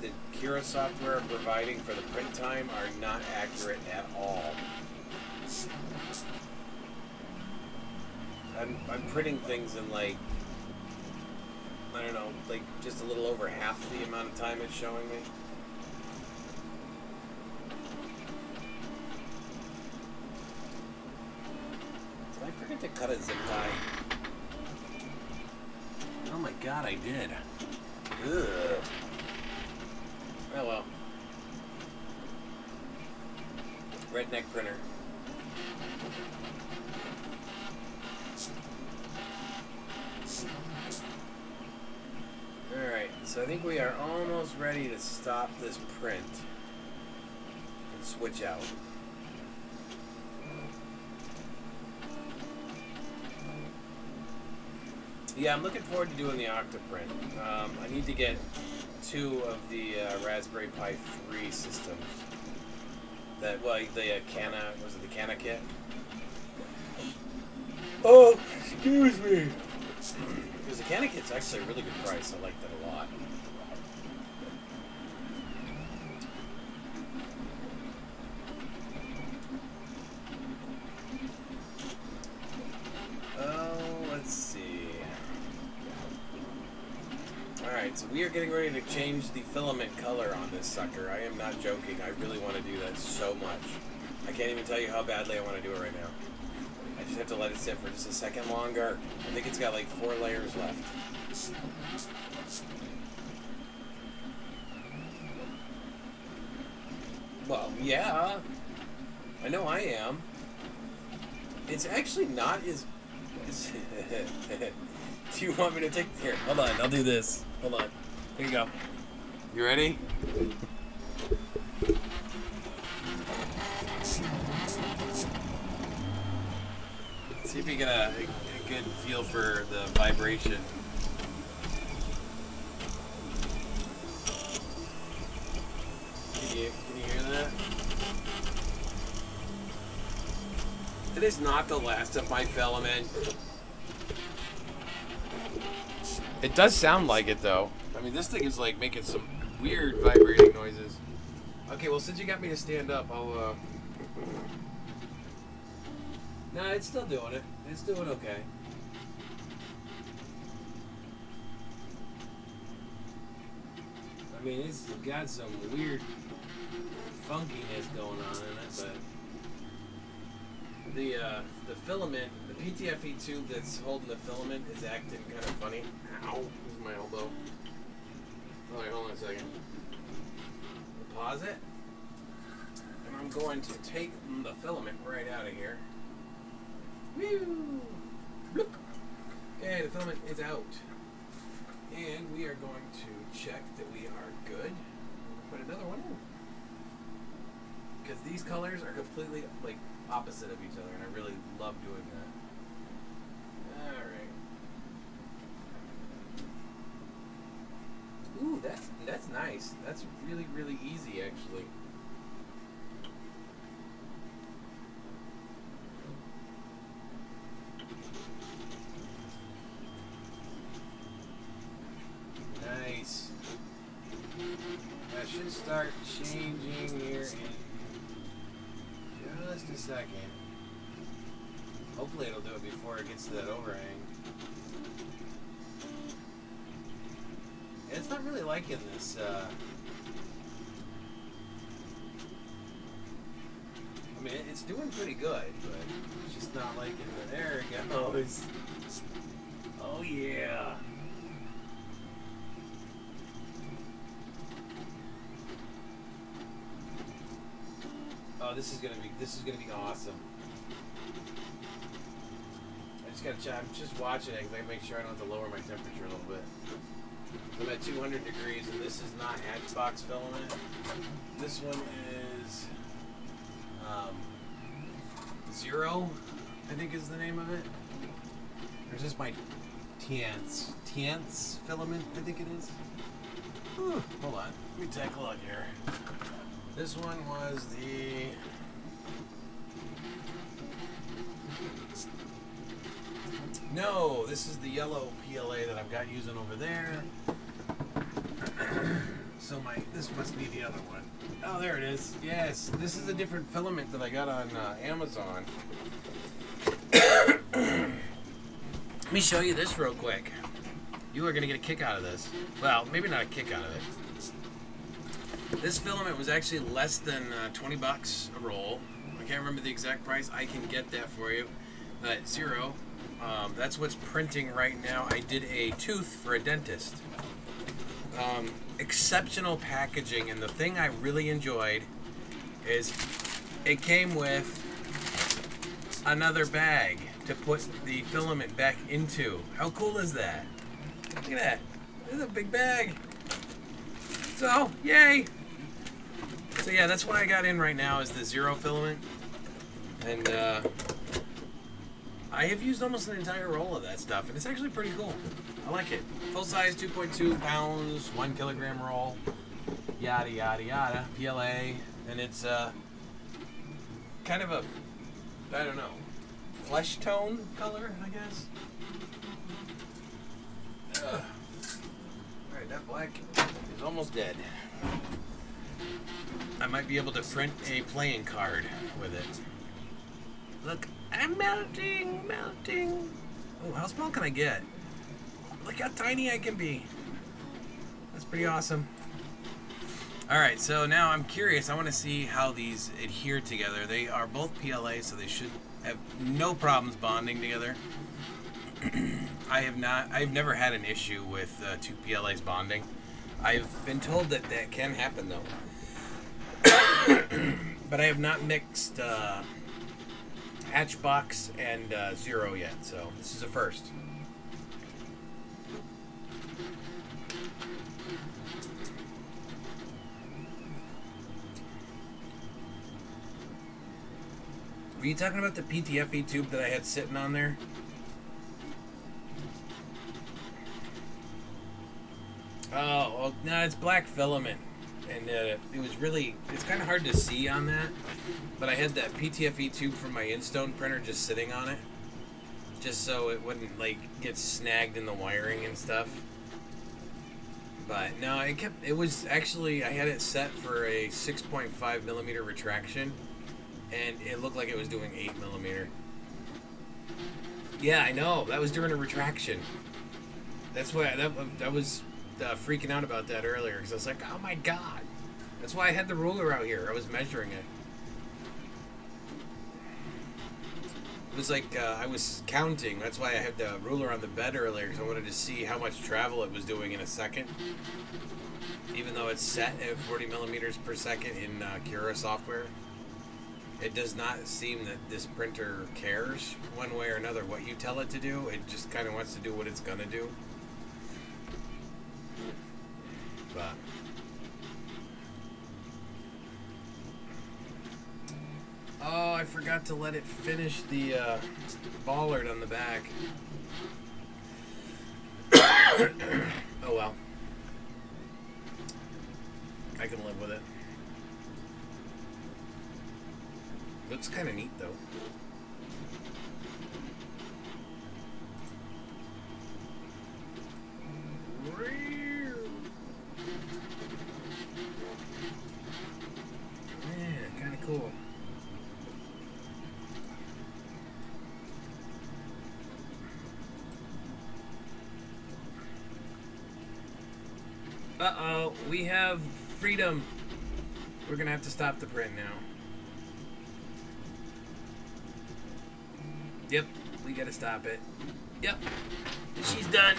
the Cura software are providing for the print time are not accurate at all. I'm printing things in, like, I don't know, like just a little over half the amount of time it's showing me. Did I forget to cut a zip tie? Oh my god, I did. Ugh. Oh well. Redneck printer. Alright, so I think we are almost ready to stop this print and switch out. Yeah, I'm looking forward to doing the Octoprint. I need to get 2 of the Raspberry Pi 3 systems. That, well, the Cana, was it the Cana kit? Oh, excuse me. Because the Cana kit's actually a really good price. I like that a lot. So we are getting ready to change the filament color on this sucker. I am not joking. I really want to do that so much. I can't even tell you how badly I want to do it right now. I just have to let it sit for just a second longer. I think it's got like 4 layers left. Well, yeah. I know I am. It's actually not as... Do you want me to take... Here, hold on. I'll do this. Hold on. Here you go. You ready? See if you get a good feel for the vibration. Can you hear that? It is not the last of my filament. It does sound like it though. I mean, this thing is like making some weird vibrating noises. Okay, well, since you got me to stand up, I'll Nah, it's still doing it. It's doing okay. I mean, it's got some weird funkiness going on in it, but the filament, the PTFE tube that's holding the filament is acting kind of funny. Ow, this is my elbow. Alright, hold on a second. I'll pause it. And I'm going to take the filament right out of here. Woo! Bloop. Okay, the filament is out. And we are going to check that we are good. Put another one in. Because these colors are completely like opposite of each other, and I really love doing that. Alright. Ooh, that's nice. That's really, really easy actually. Nice. That should start changing here in just a second. Hopefully it'll do it before it gets to that overhang. Yeah, it's not really liking this. I mean, it's doing pretty good, but it's just not liking it. There it goes. Oh yeah. Oh, this is gonna be awesome. I just gotta check. I'm just watching it because I make sure I don't have to lower my temperature a little bit. I'm at 200 degrees, and this is not Hatchbox filament. This one is Zero, I think is the name of it. Or is this my Tiance filament? I think it is. Whew, hold on, let me take a look here. This one was the no, this is the yellow PLA that I've got using over there. So this must be the other one. Oh, there it is. Yes, this is a different filament that I got on Amazon. Let me show you this real quick. You are gonna get a kick out of this. Well, maybe not a kick out of it. This filament was actually less than 20 bucks a roll. I can't remember the exact price. I can get that for you. But Zero, that's what's printing right now. I did a tooth for a dentist. Exceptional packaging, and the thing I really enjoyed is it came with another bag to put the filament back into. How cool is that? Look at that. There's a big bag. So, yay! So yeah, that's what I got in right now is the Zero filament. And I have used almost an entire roll of that stuff, and it's actually pretty cool. I like it. Full size, 2.2 pounds, 1 kilogram roll, yada yada yada, PLA, and it's kind of a, I don't know, flesh tone color, I guess. Alright, that black is almost dead. I might be able to print a playing card with it. Look, I'm melting, melting. Oh, how small can I get? Look how tiny I can be. That's pretty awesome. Alright, so now I'm curious. I want to see how these adhere together. They are both PLA, so they should have no problems bonding together. I've never had an issue with two PLAs bonding. I've been told that that can happen, though. But I have not mixed Hatchbox and Zero yet, so this is a first. Were you talking about the PTFE tube that I had sitting on there? Oh, well, no, it's black filament. And it was really, it's kind of hard to see on that. But I had that PTFE tube from my InStone printer just sitting on it. Just so it wouldn't, like, get snagged in the wiring and stuff. But, no, it was actually, I had it set for a 6.5 millimeter retraction. And it looked like it was doing 8 millimeter. Yeah, I know. That was during a retraction. That's why that was freaking out about that earlier, because I was like, oh my god. That's why I had the ruler out here. I was measuring it. It was like I was counting. That's why I had the ruler on the bed earlier, because I wanted to see how much travel it was doing in a second. Even though it's set at 40 millimeters per second in Cura software. It does not seem that this printer cares one way or another what you tell it to do. It just kind of wants to do what it's going to do. But oh, I forgot to let it finish the bollard on the back. Oh well. I can live with it. Looks kind of neat, though. Yeah, kind of cool. Uh-oh, we have freedom. We're gonna have to stop the print now. Yep, we gotta stop it. Yep, she's done.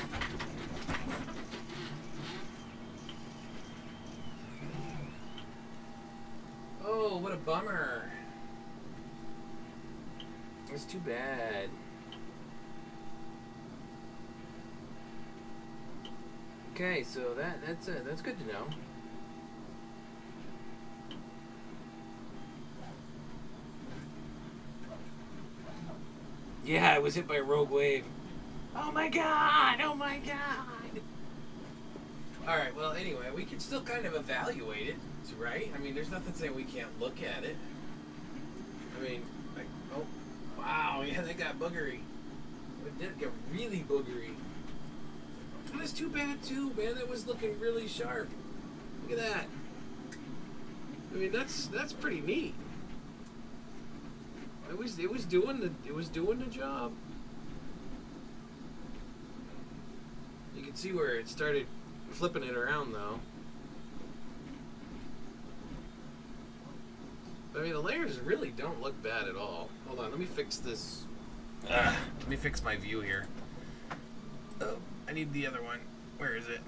Oh, what a bummer. That's too bad. Okay, so that's good to know. Yeah, I was hit by a rogue wave. Oh my god! Oh my god! Alright, well, anyway, we can still kind of evaluate it, right? I mean, there's nothing saying we can't look at it. I mean, like, oh, wow, yeah, that got boogery. It did get really boogery. That's too bad, too, man. That was looking really sharp. Look at that. I mean, that's pretty neat. It was doing the job. You can see where it started flipping it around though. But, I mean, the layers really don't look bad at all. Hold on, let me fix this. Let me fix my view here. Oh, I need the other one. Where is it?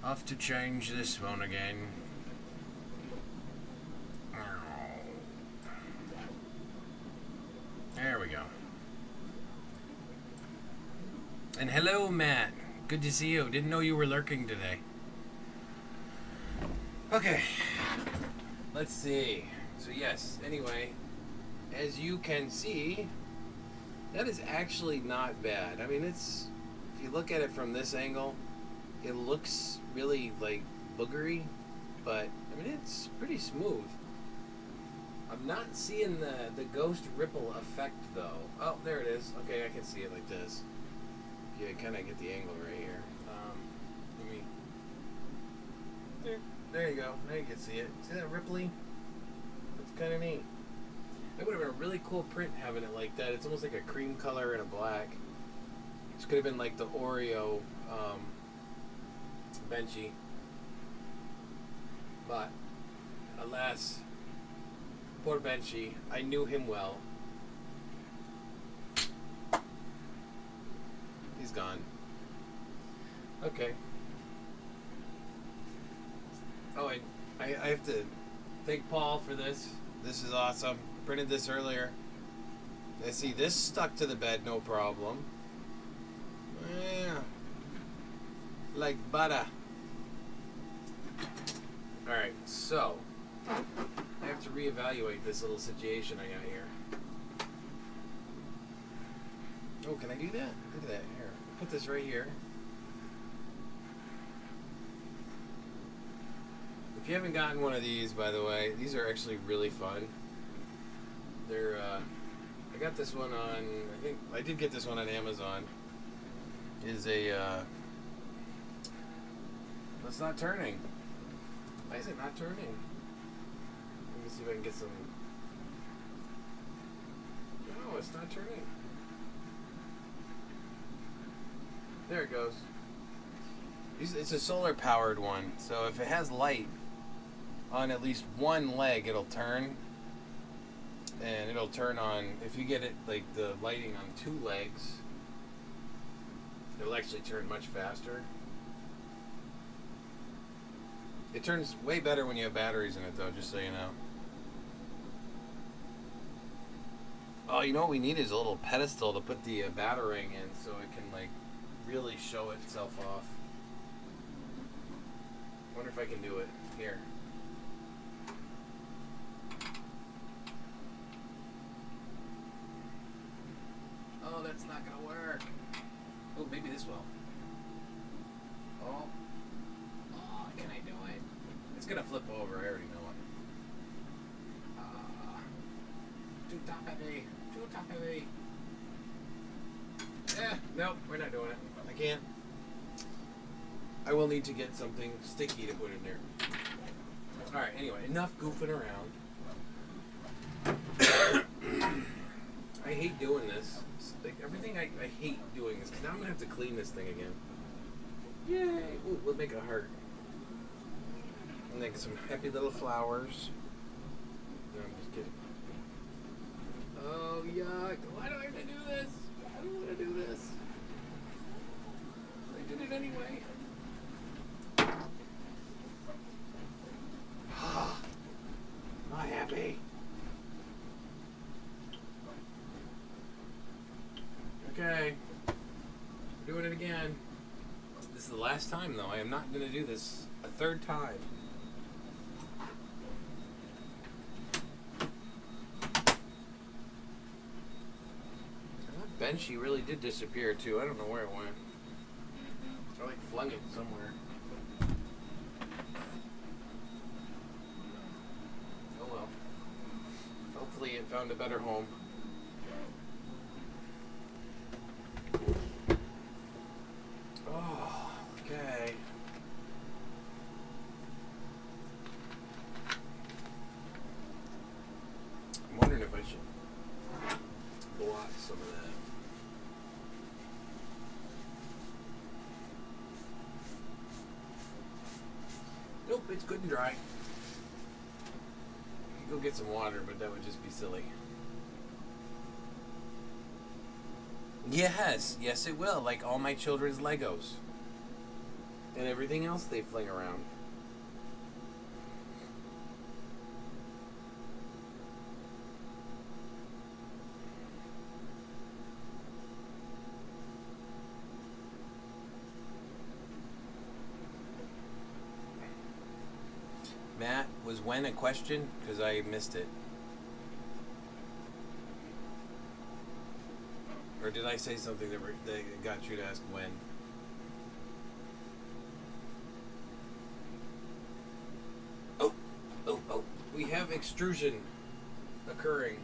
Off to change this one again. There we go. And hello, Matt. Good to see you. Didn't know you were lurking today. Okay. Let's see. So yes, anyway, as you can see, that is actually not bad. I mean, it's, if you look at it from this angle, it looks really like boogery, but I mean, it's pretty smooth. I'm not seeing the ghost ripple effect though. Oh, there it is. Okay, I can see it like this. You kind of get the angle right here. Let me. There you go. Now you can see it. See that ripply? It's kind of neat. It would have been a really cool print having it like that. It's almost like a cream color and a black. This could have been like the Oreo Benchy. But, alas, poor Benchy. I knew him well. He's gone. Okay. Oh, I have to thank Paul for this. This is awesome. Printed this earlier. I see this stuck to the bed, no problem. Yeah. Like butter. Alright, so I have to reevaluate this little situation I got here. Oh, can I do that? Look at that. Here. Put this right here. If you haven't gotten one of these, by the way, these are actually really fun. They're, I got this one on, I think, I did get this one on Amazon. Is a, it's not turning. Why is it not turning? Let me see if I can get some, no, it's not turning. There it goes. It's a solar powered one, so if it has light on at least one leg, it'll turn. And it'll turn on, if you get it like the lighting on two legs, it'll actually turn much faster. It turns way better when you have batteries in it though, just so you know. Oh, you know what we need is a little pedestal to put the batarang in so it can like really show itself off. I wonder if I can do it here. Oh, that's not gonna work. Oh, maybe this will. Oh. Oh, can I do it? It's gonna flip over, I already know it. Too top heavy. Too top heavy. Nope, we're not doing it. I can't. I will need to get something sticky to put in there. Alright, anyway, enough goofing around. I hate doing this. Like, everything I hate doing is, because now I'm going to have to clean this thing again. Yay! Ooh, we'll make a heart. And make some happy little flowers. No, I'm just kidding. Oh, yuck. Why do I have to do this? I don't want to do this. I did it anyway. Not happy. Okay. We're doing it again. This is the last time, though. I am not going to do this a third time. That Benchy really did disappear, too. I don't know where it went. I like flung it somewhere. Oh well. Hopefully it found a better home. Oh, okay. I'm wondering if I should blot some of that. Nope, it's good and dry. I could go get some water, but that would just be silly. Yes, yes it will, like all my children's Legos. And everything else they fling around. Matt, was when a question? Because I missed it. Or did I say something that got you to ask when? Oh, oh, oh. We have extrusion occurring.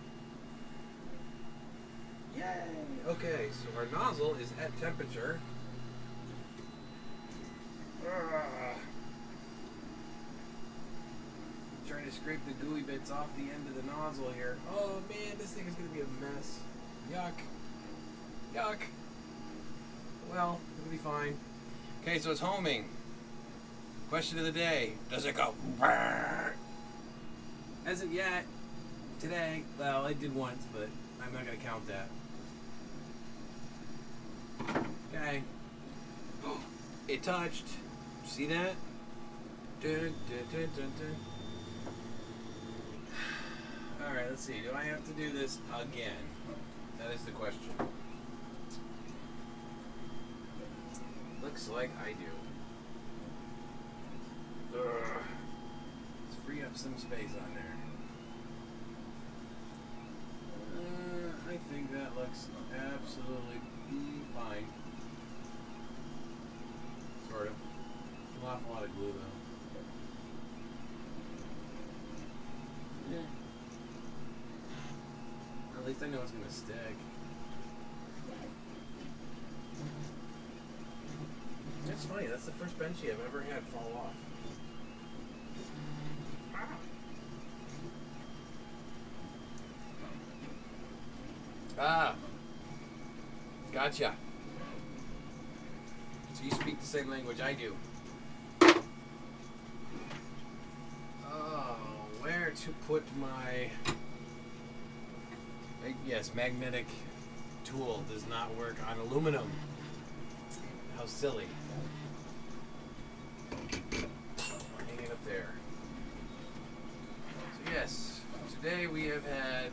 Yay! Okay, so our nozzle is at temperature. Trying to scrape the gooey bits off the end of the nozzle here. Oh man, this thing is going to be a mess. Yuck. Yuck. well, it'll be fine. Okay, so it's homing. Question of the day. Does it go? As of yet, today, well, it did once, but I'm not going to count that. Okay. It touched. See that? Dun, dun, dun, dun, dun. Alright, let's see. Do I have to do this again? That is the question. Looks like I do. Ugh. Let's free up some space on there. I think that looks absolutely fine. Sort of. An awful lot of glue though. Yeah. At least I know it's gonna stick. That's funny, that's the first benchy I've ever had fall off. Ah! Gotcha. So you speak the same language I do. Oh, where to put my... Yes, magnetic tool does not work on aluminum. How silly. Hang it up there. So yes, today we have had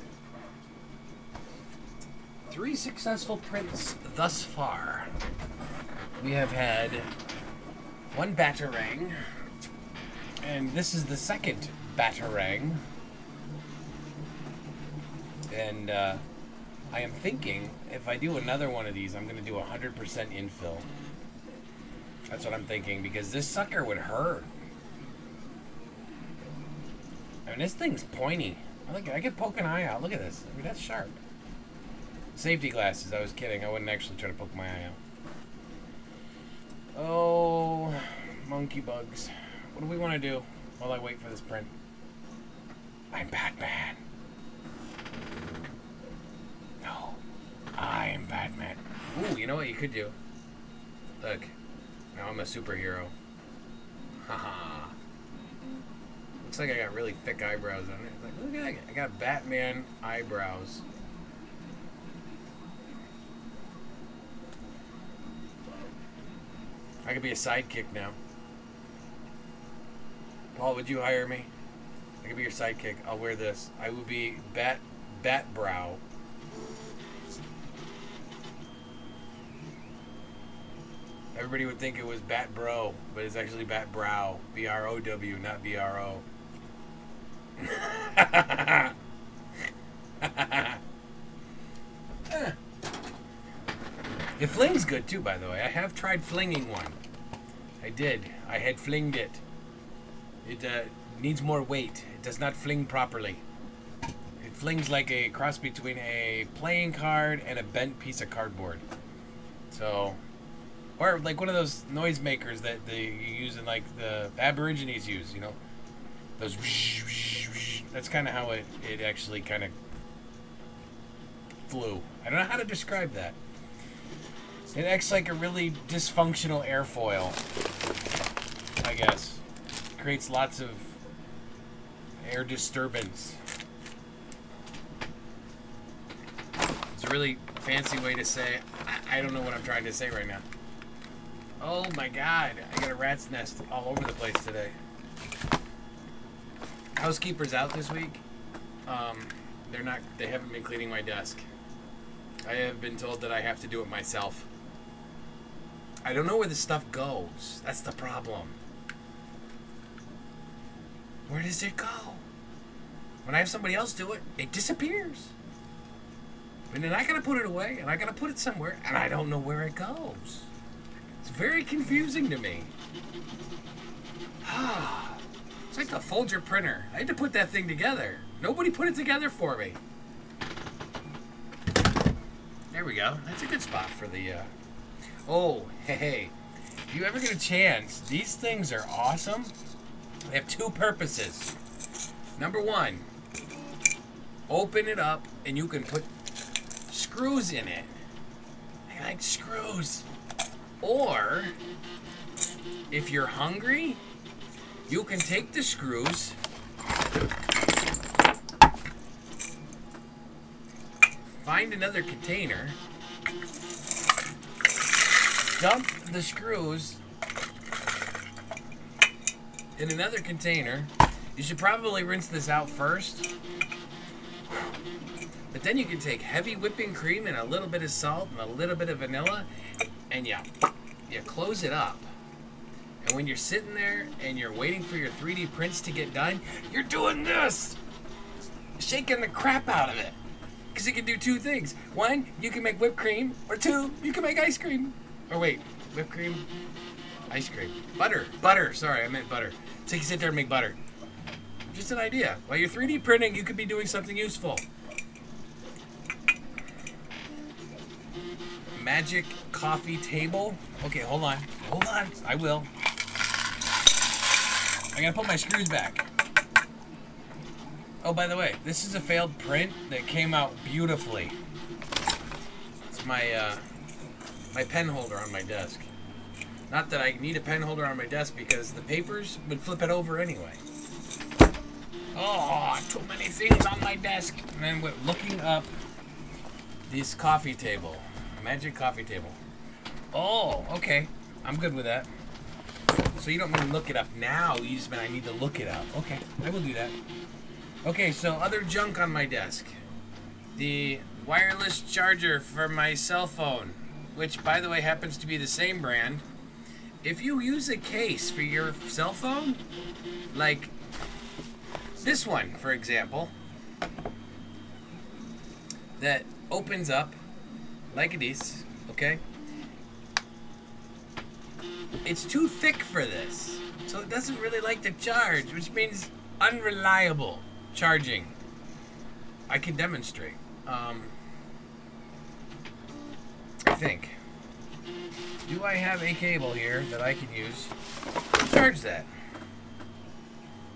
3 successful prints thus far. We have had 1 batarang, and this is the second batarang. And I am thinking if I do another one of these, I'm going to do 100% infill. That's what I'm thinking, because this sucker would hurt. I mean, this thing's pointy. Look, I could poke an eye out. Look at this. I mean, that's sharp. Safety glasses. I was kidding. I wouldn't actually try to poke my eye out. Oh, monkey bugs. What do we want to do while I wait for this print? I'm Batman. No, I am Batman. Ooh, you know what you could do? Look, now I'm a superhero. Haha. Looks like I got really thick eyebrows on it. Like, look at that. I got Batman eyebrows. I could be a sidekick now. Paul, would you hire me? I could be your sidekick. I'll wear this. I would be Bat Brow. Everybody would think it was Bat Bro, but it's actually Bat Brow. B-R-O-W, not B-R-O. It flings good too, by the way. I have tried flinging one. I did. I had flinged it. It needs more weight. It does not fling properly. It flings like a cross between a playing card and a bent piece of cardboard. So, or like one of those noise makers that you use in like the Aborigines use, you know? Those that's kind of how it actually kind of flew. I don't know how to describe that. It acts like a really dysfunctional airfoil, I guess. Creates lots of air disturbance. It's a really fancy way to say, I don't know what I'm trying to say right now. Oh my god, I got a rat's nest all over the place today. Housekeeper's out this week. They haven't been cleaning my desk. I have been told that I have to do it myself. I don't know where this stuff goes. That's the problem. Where does it go? When I have somebody else do it, it disappears. And then I gotta put it away, and I gotta put it somewhere, and I don't know where it goes. It's very confusing to me. It's like the Folger printer. I had to put that thing together. Nobody put it together for me. There we go. That's a good spot for the... Oh, hey. If you ever get a chance, these things are awesome. They have 2 purposes. Number 1, open it up and you can put screws in it. I like screws. Or, if you're hungry, you can take the screws, find another container, dump the screws in another container. You should probably rinse this out first. But then you can take heavy whipping cream and a little bit of salt and a little bit of vanilla, and you close it up. And when you're sitting there and you're waiting for your 3D prints to get done, you're doing this, shaking the crap out of it. Because it can do two things. One, you can make whipped cream, or two, you can make ice cream. Or wait, whipped cream, ice cream, butter, sorry, I meant butter. So you can sit there and make butter. Just an idea. While you're 3D printing, you could be doing something useful. Magic coffee table. Okay, hold on, I will. I gotta put my screws back. Oh, by the way, this is a failed print that came out beautifully. It's my my pen holder on my desk. Not that I need a pen holder on my desk because the papers would flip it over anyway. Oh, too many things on my desk. And then we're looking up this coffee table. Magic coffee table. Oh, okay. I'm good with that. So you don't mean look it up now, you just mean I need to look it up. Okay, I will do that. Okay, so other junk on my desk. The wireless charger for my cell phone, which by the way happens to be the same brand. If you use a case for your cell phone, like this one, for example, that opens up like this, okay? It's too thick for this, so it doesn't really like to charge, which means unreliable charging. I can demonstrate. I think. Do I have a cable here that I can use to charge that?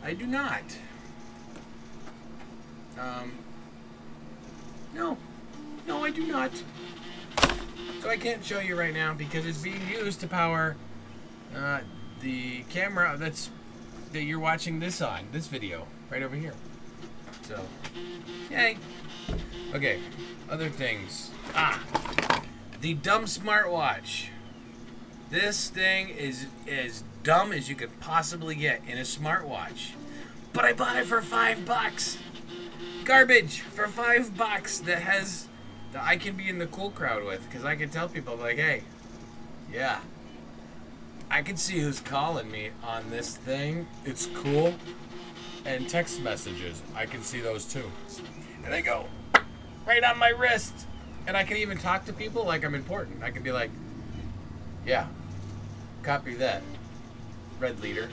I do not. No, I do not. So I can't show you right now because it's being used to power the camera that you're watching this on, this video, right over here. So, yay. Okay, other things. The dumb smartwatch. This thing is as dumb as you could possibly get in a smartwatch. But I bought it for $5. Garbage for $5 that I can be in the cool crowd with, because I can tell people like, hey, yeah, I can see who's calling me on this thing. It's cool. And text messages, I can see those too. And they go right on my wrist. And I can even talk to people like I'm important. I can be like, yeah, copy that, red leader.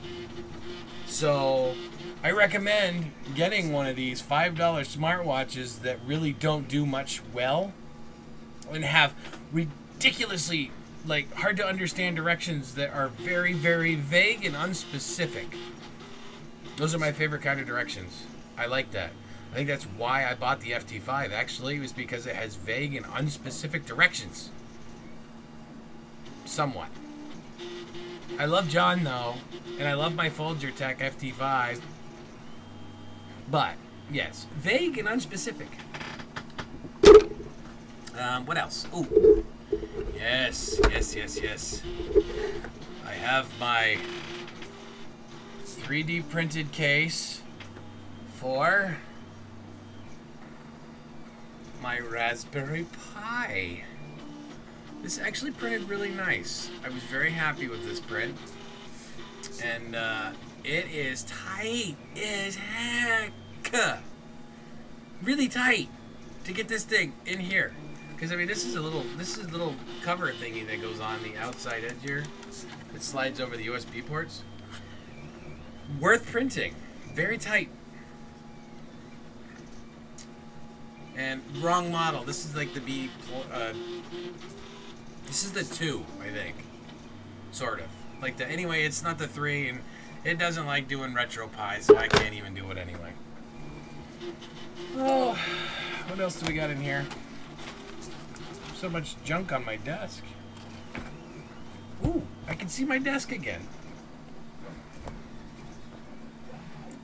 So I recommend getting one of these $5 smartwatches that really don't do much well and have ridiculously hard to understand directions that are very, very vague and unspecific. Those are my favorite kind of directions. I like that. I think that's why I bought the FT5 actually, was because it has vague and unspecific directions. Somewhat. I love John though, and I love my Folger Tech FT5. But, yes, vague and unspecific. What else? Ooh. Yes. I have my 3D printed case for my Raspberry Pi. This actually printed really nice. I was very happy with this print. And it is tight as heck. Really tight to get this thing in here. Because I mean this is a little cover thingy that goes on the outside edge here. It slides over the USB ports. Worth printing. Very tight. And wrong model. This is like the B. This is the 2, I think. Sort of. Like the. Anyway, it's not the 3, and it doesn't like doing RetroPie, so I can't even do it anyway. Oh, what else do we got in here? So much junk on my desk. Ooh, I can see my desk again.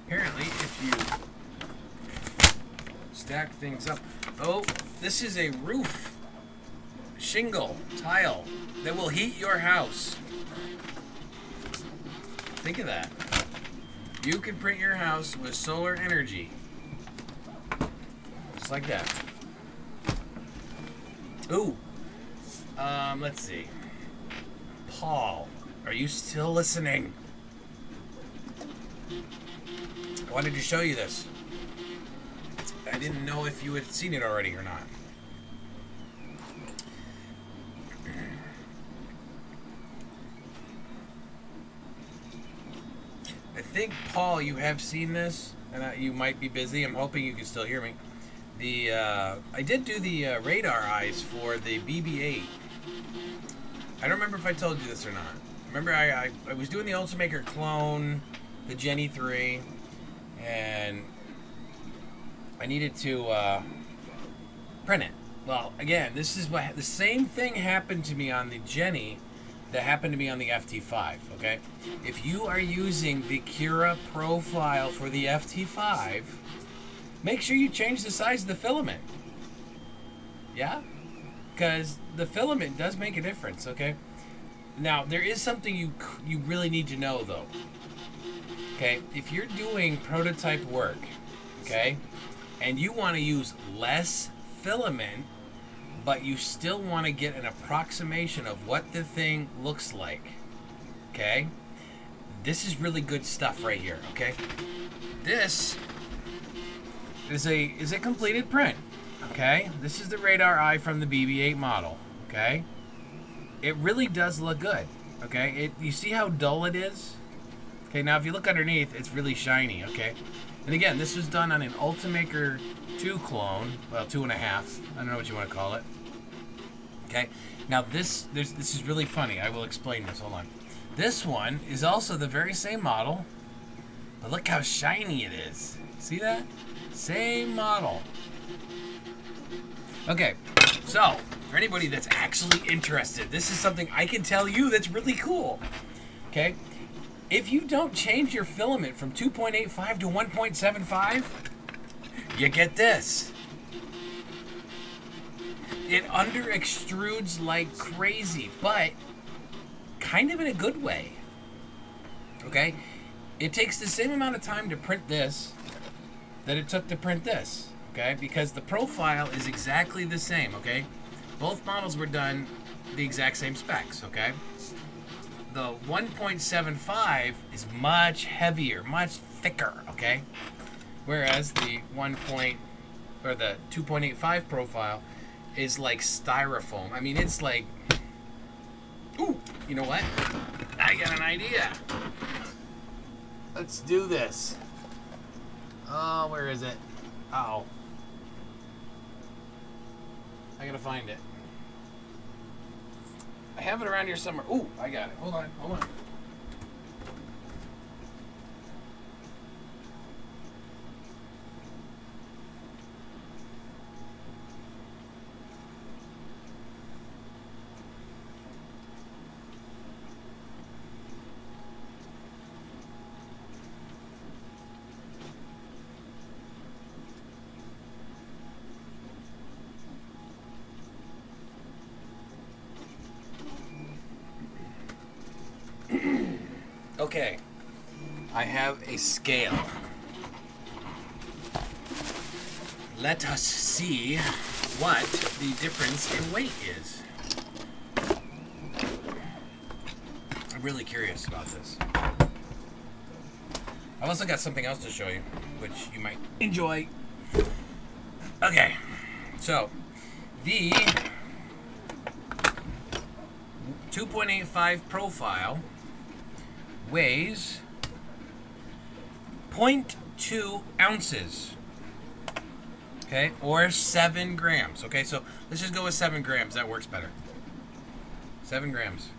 Apparently, if you stack things up... Oh, this is a roof shingle tile that will heat your house. Think of that. You can print your house with solar energy. Just like that. Ooh. Let's see. Paul, are you still listening? I wanted to show you this. I didn't know if you had seen it already or not. I think, Paul, you have seen this, and you might be busy. I'm hoping you can still hear me. I did do the radar eyes for the BB-8. I don't remember if I told you this or not. Remember, I was doing the Ultimaker clone, the Jenny 3, and I needed to print it. Well, again, this is what the same thing happened to me on the Jenny that happened to me on the FT5. Okay, if you are using the Cura profile for the FT5, make sure you change the size of the filament. Yeah, because the filament does make a difference. Okay, now there is something you really need to know though. Okay, if you're doing prototype work, okay, and you want to use less filament, but you still want to get an approximation of what the thing looks like, okay, this is really good stuff right here. Okay, this is a completed print. Okay, this is the radar eye from the BB-8 model. Okay, it really does look good. Okay, you see how dull it is? Okay, now if you look underneath, it's really shiny. Okay, and again, this was done on an Ultimaker 2 clone, well, 2.5. I don't know what you want to call it. Okay, now this is really funny. I will explain this. Hold on. This one is also the very same model, but look how shiny it is. See that? Same model. Okay, so for anybody that's actually interested, this is something I can tell you that's really cool. Okay, if you don't change your filament from 2.85 to 1.75, you get this. It under extrudes like crazy, but kind of in a good way. Okay, it takes the same amount of time to print this that it took to print this. Okay, because the profile is exactly the same. Okay, both models were done the exact same specs. Okay, the 1.75 is much heavier, much thicker. Okay, whereas the the 2.85 profile is like styrofoam. I mean, it's like, ooh, you know what? I got an idea. Let's do this. Oh, where is it? Oh. I gotta find it. I have it around here somewhere. Ooh, I got it. Hold on, hold on. Okay, I have a scale. Let us see what the difference in weight is. I'm really curious about this. I've also got something else to show you, which you might enjoy. Okay, so the 2.85 profile weighs 0.2 ounces, okay, or 7 grams. Okay, so let's just go with 7 grams. That works better. 7 grams.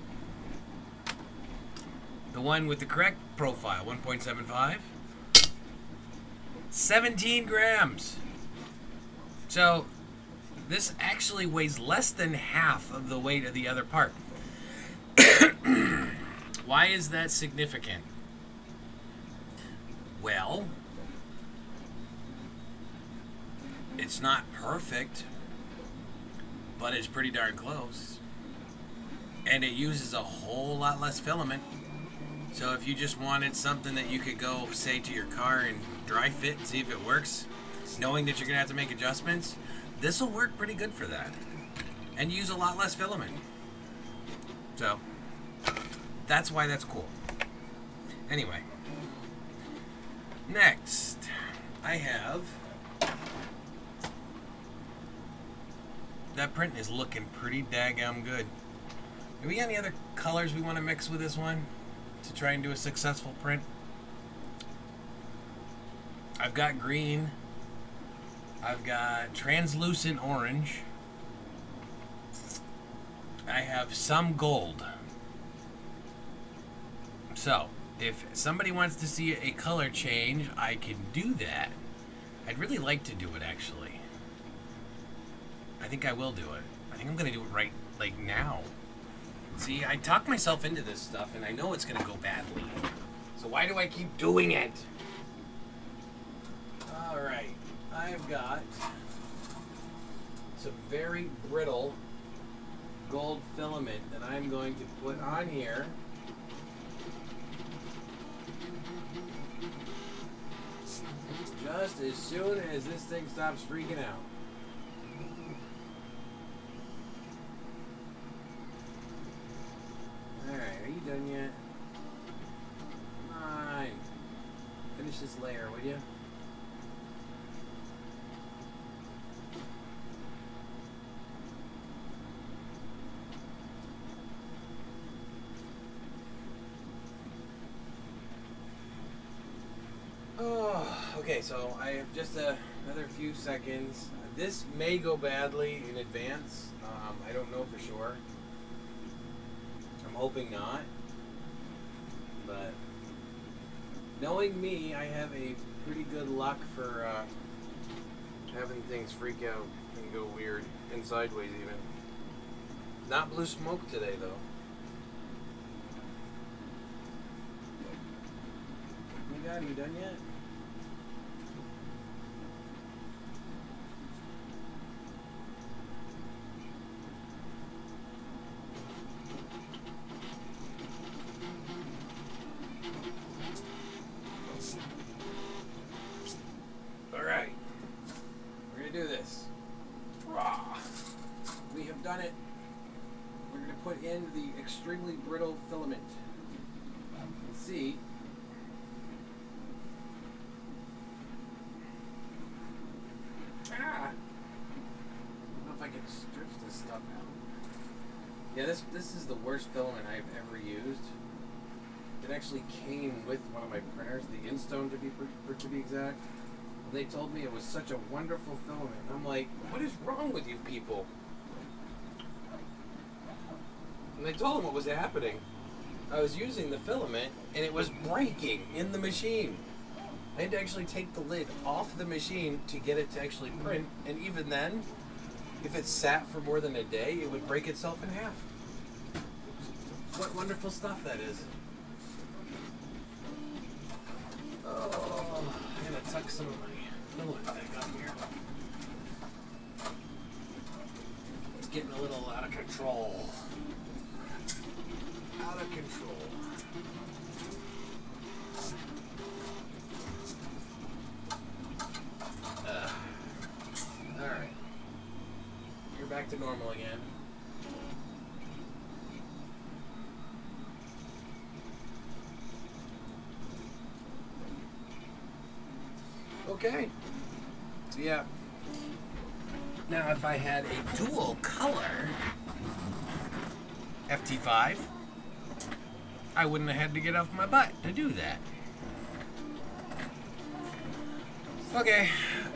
The one with the correct profile, 1.75, 17 grams. So this actually weighs less than half of the weight of the other part. Why is that significant? Well, it's not perfect, but it's pretty darn close. And it uses a whole lot less filament. So if you just wanted something that you could go, say, to your car and dry fit and see if it works, knowing that you're going to have to make adjustments, this will work pretty good for that. And use a lot less filament. So, that's why that's cool. Anyway. Next, I have... That print is looking pretty daggum good. Do we got any other colors we want to mix with this one to try and do a successful print? I've got green. I've got translucent orange. I have some gold. So, if somebody wants to see a color change, I can do that. I'd really like to do it, actually. I think I will do it. I think I'm going to do it right, like, now. See, I talk myself into this stuff, and I know it's going to go badly. So why do I keep doing it? Alright. I've got some very brittle gold filament that I'm going to put on here. Just as soon as this thing stops freaking out. Alright, are you done yet? Come on. Finish this layer, would you? Okay, so I have just another few seconds. This may go badly in advance. I don't know for sure. I'm hoping not. But knowing me, I have a pretty good luck for having things freak out and go weird and sideways even. Not blue smoke today though. Oh my God, are you done yet? Do this. We have done it. We're going to put in the extremely brittle filament. And see. I don't know if I can stretch this stuff out. Yeah, this is the worst filament I've ever used. It actually came with one of my printers, the InStone to be exact. They told me it was such a wonderful filament. I'm like, what is wrong with you people? And I told them what was happening. I was using the filament, and it was breaking in the machine. I had to actually take the lid off the machine to get it to actually print, and even then, if it sat for more than a day, it would break itself in half. What wonderful stuff that is. Oh, I'm gonna tuck some of my filament back up here. It's getting a little out of control. Out of control. Alright. You're back to normal again. Okay. So yeah. Now if I had a dual color FT5, I wouldn't have had to get off my butt to do that. Okay.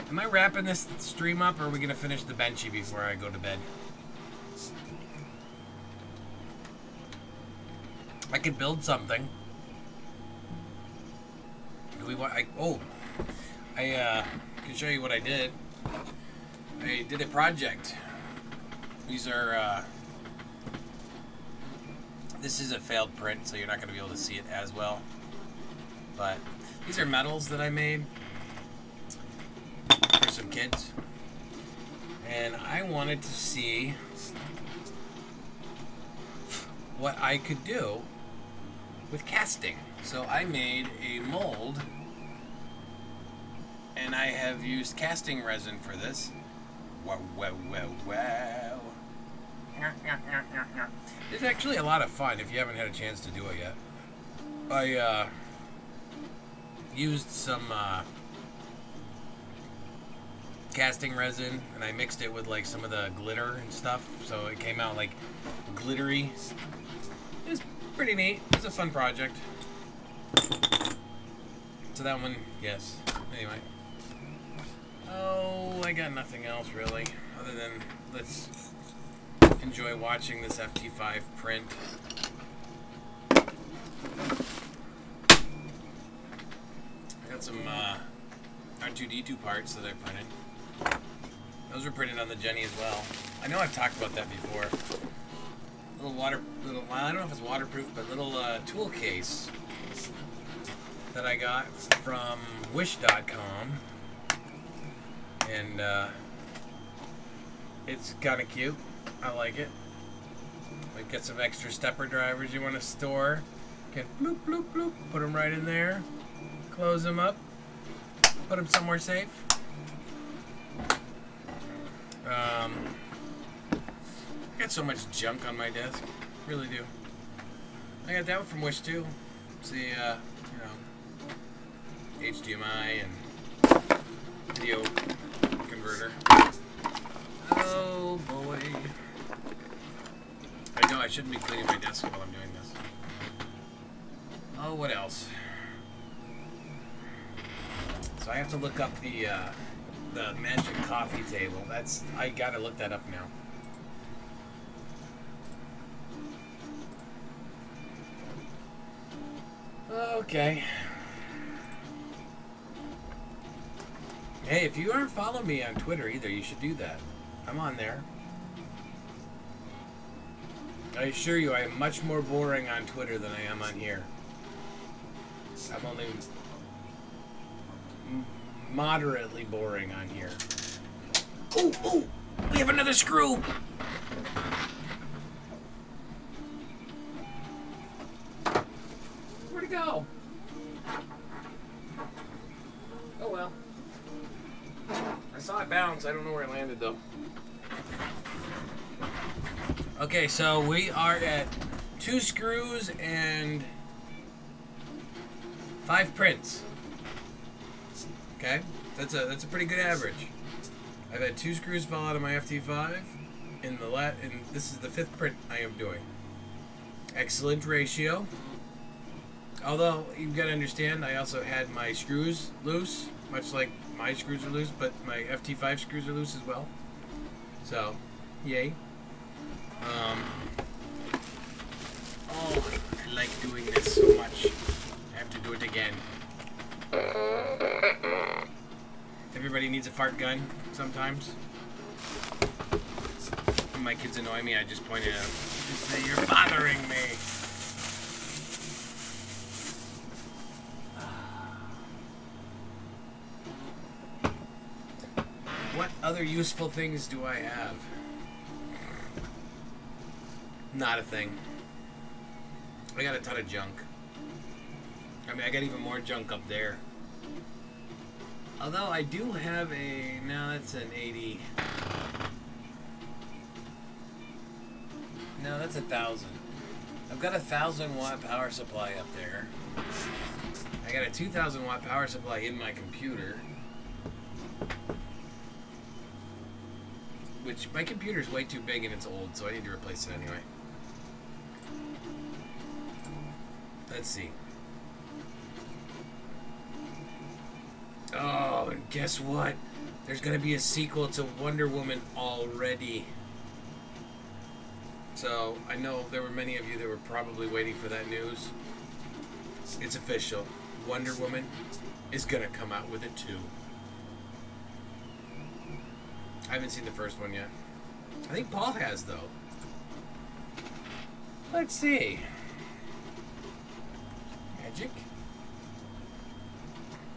Am I wrapping this stream up, or are we going to finish the benchy before I go to bed? I could build something. Do we want... I can show you what I did. I did a project. These are This is a failed print, so you're not going to be able to see it as well. But these are medals that I made for some kids. And I wanted to see what I could do with casting. So I made a mold, and I have used casting resin for this. Wow, wow, wow, wow. It's actually a lot of fun if you haven't had a chance to do it yet. I used some casting resin, and I mixed it with like some of the glitter and stuff, so it came out like glittery. It was pretty neat. It was a fun project. So that one, yes. Anyway. Oh, I got nothing else really, other than let's enjoy watching this FT5 print. I got some R2-D2 parts that I printed. Those were printed on the Jenny as well. I know I've talked about that before. I don't know if it's waterproof, but little tool case that I got from wish.com. And it's kind of cute. I like it. Like, get some extra stepper drivers you want to store. Can bloop, bloop, bloop. Put them right in there. Close them up. Put them somewhere safe. I got so much junk on my desk. Really do. I got that one from Wish too. See, you know, HDMI and video converter. Oh boy. I know I shouldn't be cleaning my desk while I'm doing this. Oh, what else? So I have to look up the magic coffee table. I gotta look that up now. Okay. Hey, if you aren't following me on Twitter either, you should do that. I'm on there. I assure you, I am much more boring on Twitter than I am on here. I'm only moderately boring on here. Ooh, ooh! We have another screw! Where'd it go? Oh well. I saw it bounce. I don't know where it landed though. Okay, so we are at 2 screws and 5 prints. Okay, that's a pretty good average. I've had 2 screws fall out of my FT5, and this is the 5th print I am doing. Excellent ratio. Although you've got to understand, I also had my screws loose, much like my screws are loose, but my FT5 screws are loose as well. So, yay. Oh, I like doing this so much. I have to do it again. Everybody needs a fart gun sometimes. When my kids annoy me, I just point it out. Just say, "You're bothering me." What other useful things do I have? Not a thing. I got a ton of junk. I mean, I got even more junk up there. Although I do have a... No, that's an 80. No, that's 1,000. I've got a 1,000-watt power supply up there. I got a 2,000-watt power supply in my computer. Which, my computer's way too big and it's old, so I need to replace it anyway. Let's see. Oh, and guess what? There's going to be a sequel to Wonder Woman already. So, I know there were many of you that were probably waiting for that news. It's official. Wonder Woman is going to come out with it too. I haven't seen the first one yet. I think Paul has, though. Let's see. Magic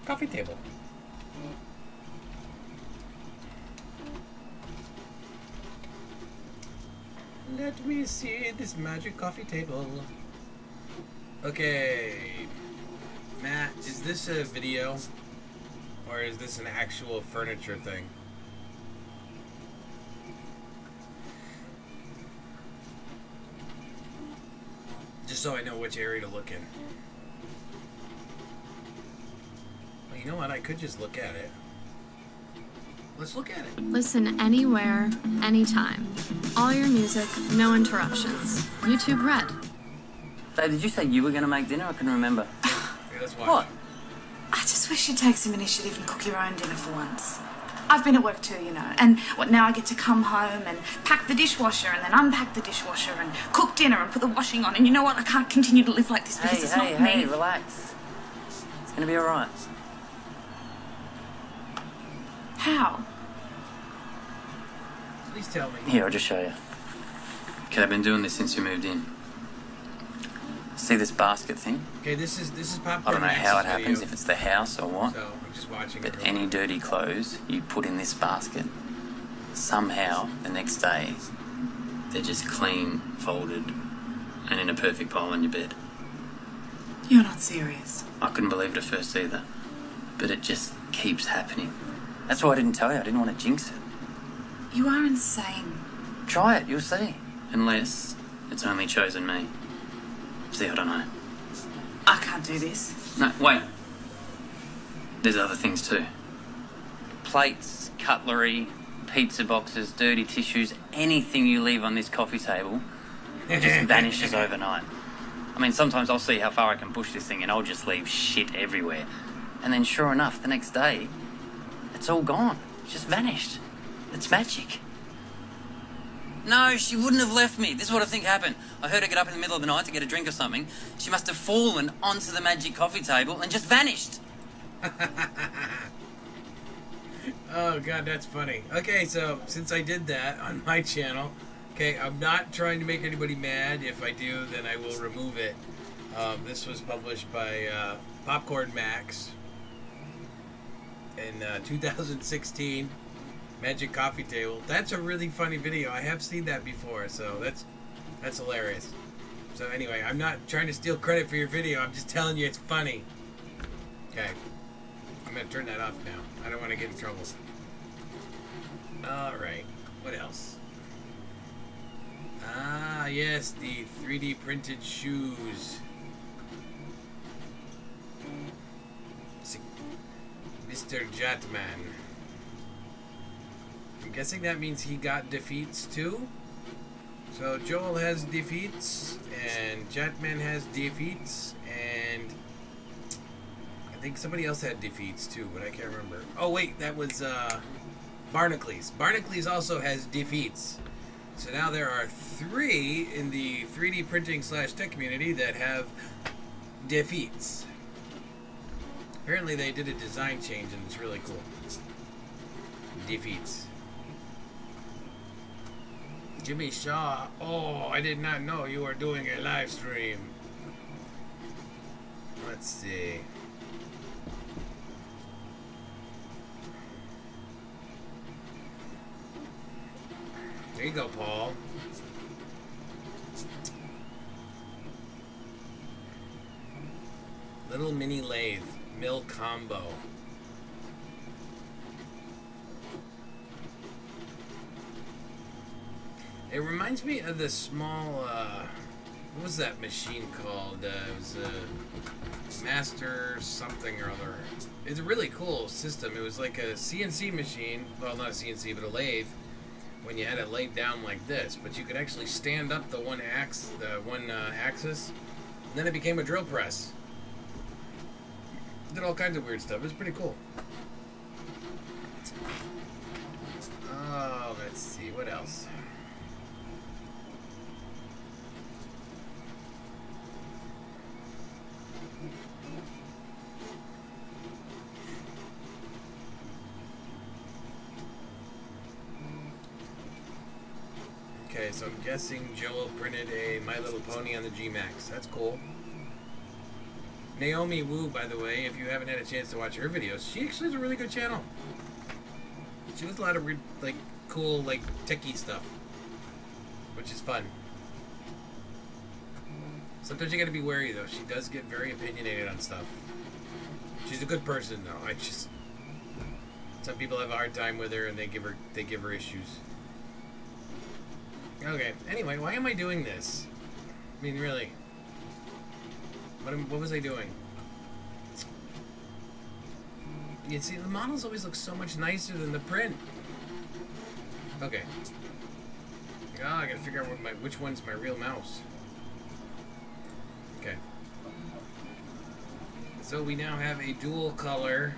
coffee table. Let me see this magic coffee table. Okay, Matt, is this a video or is this an actual furniture thing? Just so I know which area to look in. Well, you know what? I could just look at it. Let's look at it. Listen anywhere, anytime. All your music, no interruptions. YouTube Red. So did you say you were going to make dinner? I couldn't remember. Yeah, let's watch What? it. I just wish you'd take some initiative and cook your own dinner for once. I've been at work too, you know, and now I get to come home and pack the dishwasher and then unpack the dishwasher and cook dinner and put the washing on. And you know what? I can't continue to live like this because it's not me. Hey, relax. It's going to be all right. How? Please tell me. Here, I'll just show you. Okay, I've been doing this since we moved in. See this basket thing? Okay, this is popcorn. I don't know how it Max's happens, video. if it's the house or what. So I'm just watching But it. any dirty clothes you put in this basket, somehow the next day they're just clean, folded, and in a perfect pile on your bed. You're not serious. I couldn't believe it at first either, but it just keeps happening. That's why I didn't tell you. I didn't want to jinx it. You are insane. Try it, you'll see. Unless it's only chosen me. See, I don't know. I can't do this. No, wait. There's other things too. Plates, cutlery, pizza boxes, dirty tissues, anything you leave on this coffee table just vanishes overnight. I mean, sometimes I'll see how far I can push this thing and I'll just leave shit everywhere. And then sure enough, the next day, it's all gone. It's just vanished. It's magic. No, she wouldn't have left me. This is what I think happened. I heard her get up in the middle of the night to get a drink or something. She must have fallen onto the magic coffee table and just vanished. Oh god, that's funny. Okay, so since I did that on my channel, okay, I'm not trying to make anybody mad. If I do, then I will remove it. This was published by Popcorn Max in 2016. Magic coffee table. That's a really funny video. I have seen that before, so that's hilarious. So anyway, I'm not trying to steal credit for your video. I'm just telling you it's funny. Okay. I'm gonna turn that off now. I don't want to get in trouble. Alright. What else? Ah, yes, the 3D printed shoes. Mr. Jetman. I'm guessing that means he got defeats too. So Joel has defeats, and Jetman has defeats, and I think somebody else had defeats too, but I can't remember. Oh wait, that was Barnacles. Barnacles also has defeats. So now there are 3 in the 3D printing / tech community that have defeats. Apparently they did a design change and it's really cool. Defeats. Jimmy Shaw. Oh, I did not know you were doing a live stream. Let's see. There you go, Paul. Little mini lathe, mill combo. It reminds me of the small, what was that machine called? It was a Master something or other. It's a really cool system. It was like a CNC machine. Well, not a CNC, but a lathe. When you had it laid down like this, but you could actually stand up the one axis, and then it became a drill press. Did all kinds of weird stuff. It was pretty cool. Oh, let's see, what else? Okay, Okay, so I'm guessing Joel printed a My Little Pony on the G-Max. That's cool. Naomi Wu, by the way, if you haven't had a chance to watch her videos, she actually has a really good channel. She does a lot of like cool, like techie stuff, which is fun. Sometimes you gotta be wary though. She does get very opinionated on stuff. She's a good person though. Some people have a hard time with her and they give her issues. Okay. Anyway, why am I doing this? I mean, really. What was I doing? You see, the models always look so much nicer than the print. Okay. Oh, I gotta figure out which one's my real mouse. Okay. So we now have a dual color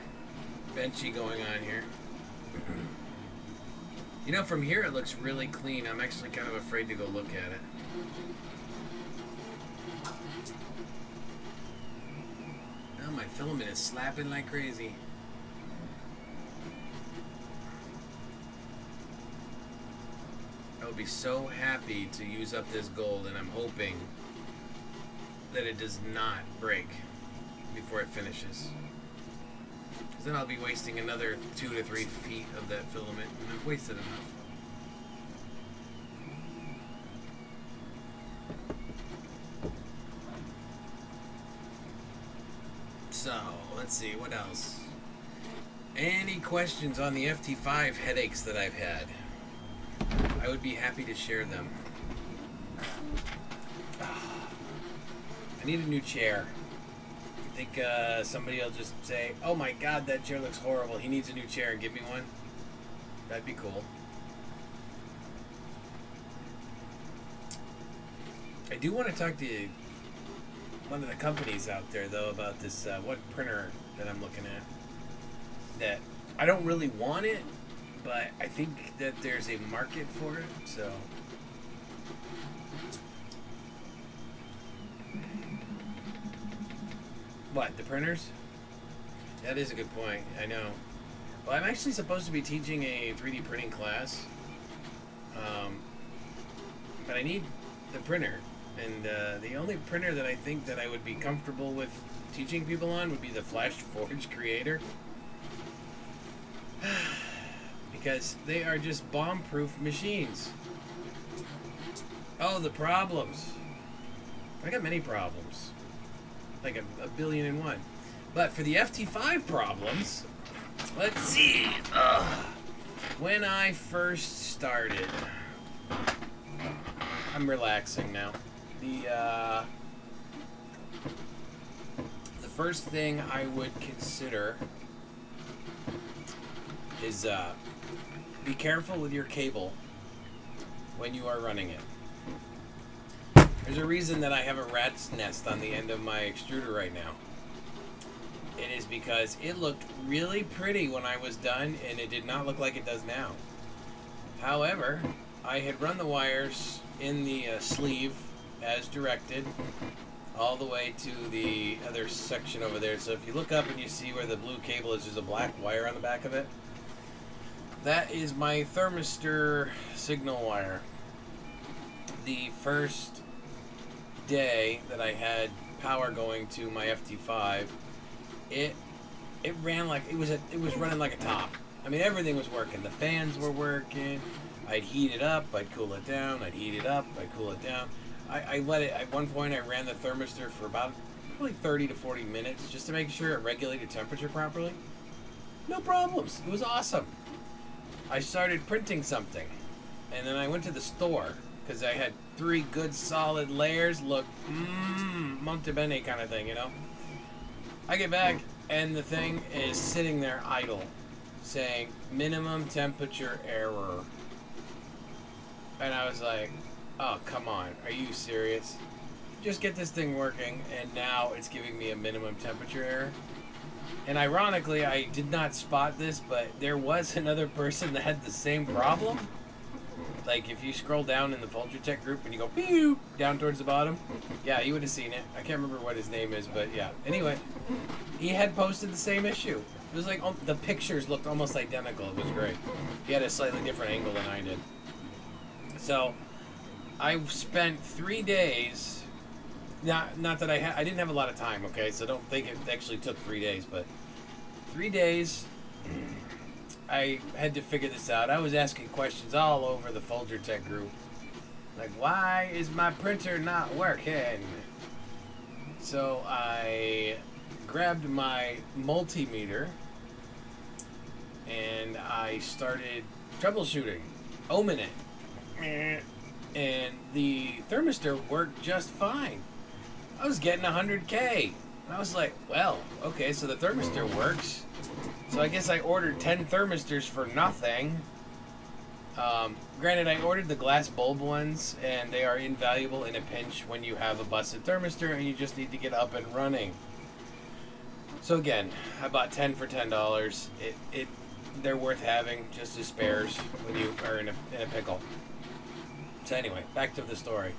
benchy going on here. You know, from here it looks really clean. I'm actually kind of afraid to go look at it. Oh, my filament is slapping like crazy. I would be so happy to use up this gold, and I'm hoping that it does not break before it finishes. Because then I'll be wasting another 2 to 3 feet of that filament, and I've wasted enough. So, let's see, what else? Any questions on the FT5 headaches that I've had? I would be happy to share them. I need a new chair. I think somebody will just say, oh my god, that chair looks horrible. He needs a new chair and give me one. That'd be cool. I do want to talk to one of the companies out there, though, about this one printer that I'm looking at. That I don't really want it, but I think that there's a market for it, so... What, the printers? That is a good point, I know. Well, I'm actually supposed to be teaching a 3D printing class. But I need the printer. And the only printer that I think that I would be comfortable with teaching people on would be the Flash Forge Creator. Because they are just bomb-proof machines. Oh, the problems. I got many problems. Like a billion and one. But for the FT5 problems, let's see. When I first started, I'm relaxing now. The first thing I would consider is be careful with your cable when you are running it. There's a reason that I have a rat's nest on the end of my extruder right now. It is because it looked really pretty when I was done, and it did not look like it does now. However, I had run the wires in the sleeve as directed all the way to the other section over there. So if you look up and you see where the blue cable is, there's a black wire on the back of it. That is my thermistor signal wire. The first day that I had power going to my FT5, it ran like it was running like a top. I mean, everything was working. The fans were working. I'd heat it up, I'd cool it down. I'd heat it up, I'd cool it down. I let it, at one point I ran the thermistor for about probably 30 to 40 minutes just to make sure it regulated temperature properly. No problems. It was awesome. I started printing something, and then I went to the store because I had 3 good solid layers. Look, Monte Bene kind of thing, you know. I get back, and the thing is sitting there idle, saying minimum temperature error. And I was like, oh, come on, are you serious? Just get this thing working, and now it's giving me a minimum temperature error. And ironically, I did not spot this, but there was another person that had the same problem. Like, if you scroll down in the Vulture group and you go, pew, down towards the bottom, yeah, you would have seen it. I can't remember what his name is, but yeah. Anyway, he had posted the same issue. It was like, the pictures looked almost identical. It was great. He had a slightly different angle than I did. So, I spent 3 days. Not that I didn't have a lot of time. Okay, so don't think it actually took 3 days, but 3 days. I had to figure this out. I was asking questions all over the Folger Tech group. Like, why is my printer not working? So I grabbed my multimeter and I started troubleshooting, ohming it. And the thermistor worked just fine. I was getting 100K. And I was like, well, okay, so the thermistor works. So I guess I ordered 10 thermistors for nothing. Granted, I ordered the glass bulb ones, and they are invaluable in a pinch when you have a busted thermistor and you just need to get up and running. So again, I bought 10 for $10. They're worth having just as spares when you are in a pickle. So anyway, back to the story.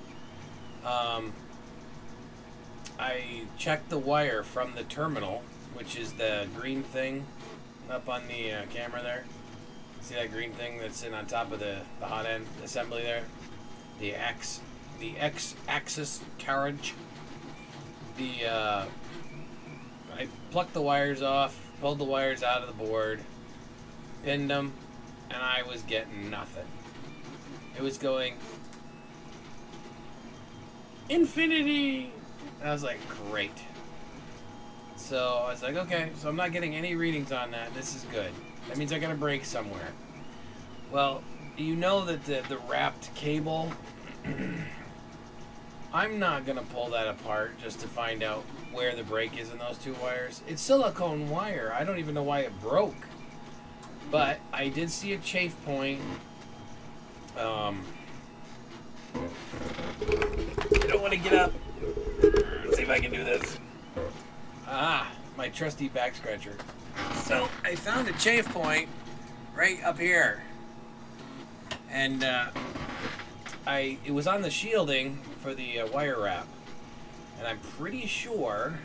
I checked the wire from the terminal, which is the green thing up on the camera there. See that green thing that's in on top of the hot end assembly there? The X-axis carriage. I plucked the wires off, pulled the wires out of the board, pinned them, and I was getting nothing. It was going infinity. And I was like, great. So I was like, okay, so I'm not getting any readings on that. This is good. That means I got a break somewhere. Well, you know that the wrapped cable, I'm not going to pull that apart just to find out where the break is in those two wires. It's silicone wire. I don't even know why it broke. But I did see a chafe point. I don't want to get up. Let's see if I can do this. Ah, my trusty back scratcher. So I found a chafe point right up here, and it was on the shielding for the wire wrap, and I'm pretty sure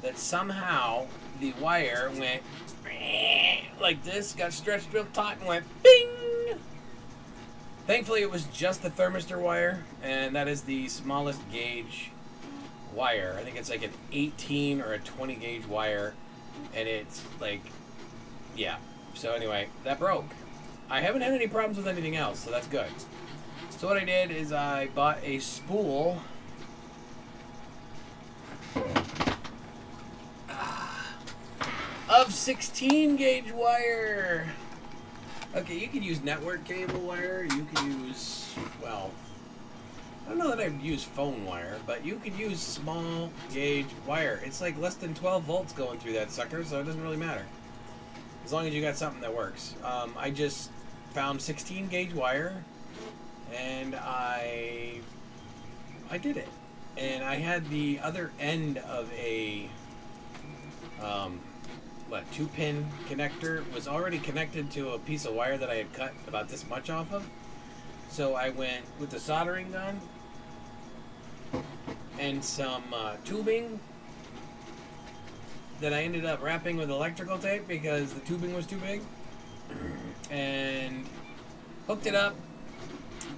that somehow the wire went like this, got stretched real taut, and went bing. Thankfully, it was just the thermistor wire, and that is the smallest gauge wire. I think it's like an 18 or a 20 gauge wire, and it's like, yeah. So anyway, that broke. I haven't had any problems with anything else, so that's good. So what I did is I bought a spool of 16 gauge wire. Okay, you can use network cable wire, you can use, well, I don't know that I'd use phone wire, but you could use small gauge wire. It's like less than 12 volts going through that sucker, so it doesn't really matter. As long as you got something that works. I just found 16 gauge wire, and I did it. And I had the other end of a, 2-pin connector was already connected to a piece of wire that I had cut about this much off of. So I went with the soldering gun and some tubing that I ended up wrapping with electrical tape because the tubing was too big, and hooked it up,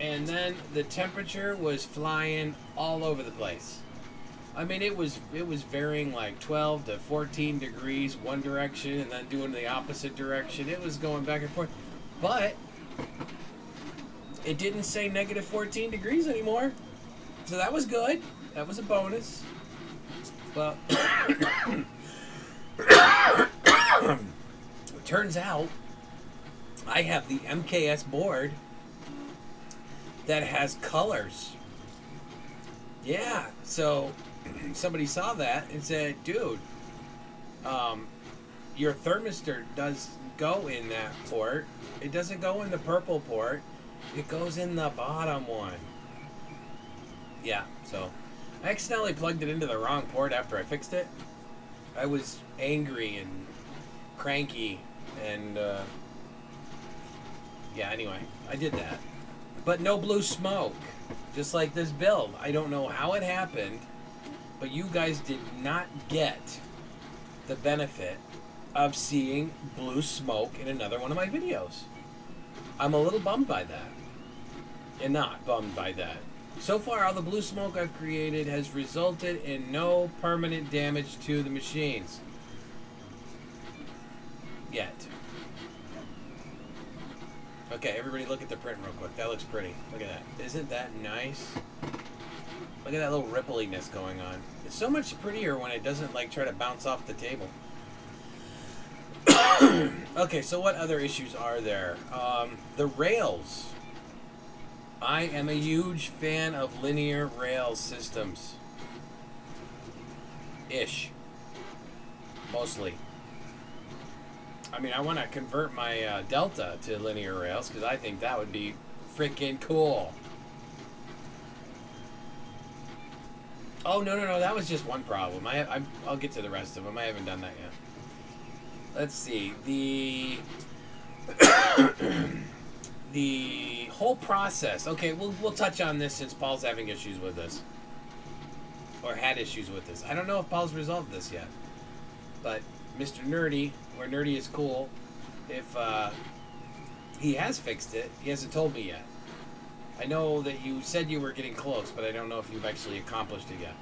and then the temperature was flying all over the place. I mean, it was varying like 12 to 14 degrees one direction and then doing the opposite direction. It was going back and forth, but it didn't say negative 14 degrees anymore, so that was good. That was a bonus. Well, it turns out I have the MKS board that has colors. Yeah, so somebody saw that and said, dude, your thermistor does go in that port. It doesn't go in the purple port. It goes in the bottom one. Yeah, so I accidentally plugged it into the wrong port after I fixed it. I was angry and cranky, and yeah, anyway, I did that. But no blue smoke, just like this build. I don't know how it happened, but you guys did not get the benefit of seeing blue smoke in another one of my videos. I'm a little bummed by that. and not bummed by that. So far, all the blue smoke I've created has resulted in no permanent damage to the machines. Yet. Okay, everybody look at the print real quick. That looks pretty. Look at that. Isn't that nice? Look at that little rippliness going on. It's so much prettier when it doesn't like try to bounce off the table. Okay, so what other issues are there? The rails. I am a huge fan of linear rail systems. Ish. Mostly. I mean, I want to convert my Delta to linear rails because I think that would be freaking cool. Oh, no, that was just one problem. I'll get to the rest of them. I haven't done that yet. Let's see. The whole process. Okay, we'll touch on this since Paul's having issues with this. Or had issues with this. I don't know if Paul's resolved this yet. But Mr. Nerdy, where Nerdy is cool, if he has fixed it, he hasn't told me yet. I know that you said you were getting close, but I don't know if you've actually accomplished it yet.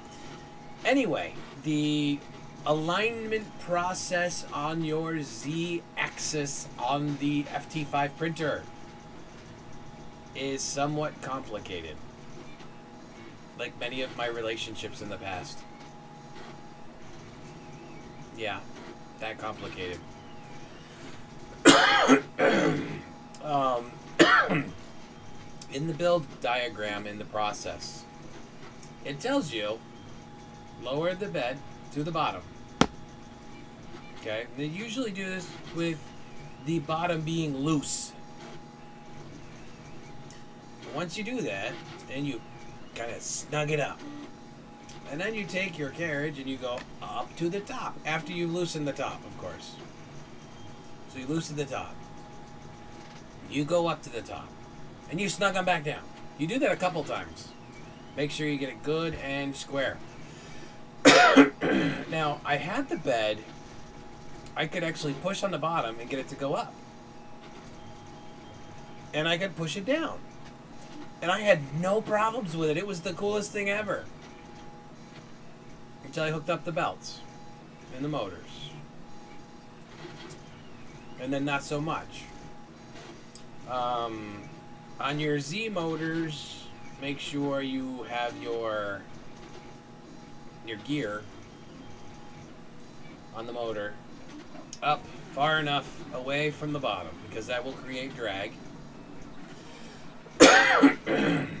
Anyway, the alignment process on your Z-axis on the FT5 printer is somewhat complicated. Like many of my relationships in the past. Yeah, that complicated. In the build diagram in the process, it tells you lower the bed to the bottom. Okay, they usually do this with the bottom being loose. Once you do that, then you kind of snug it up. And then you take your carriage and you go up to the top. After you loosen the top, of course. So you loosen the top. You go up to the top. And you snug them back down. You do that a couple times. Make sure you get it good and square. Now, I had the bed. I could actually push on the bottom and get it to go up. And I could push it down. And I had no problems with it. It was the coolest thing ever. Until I hooked up the belts and the motors. And then not so much. On your Z motors, make sure you have your gear on the motor up far enough away from the bottom, because that will create drag.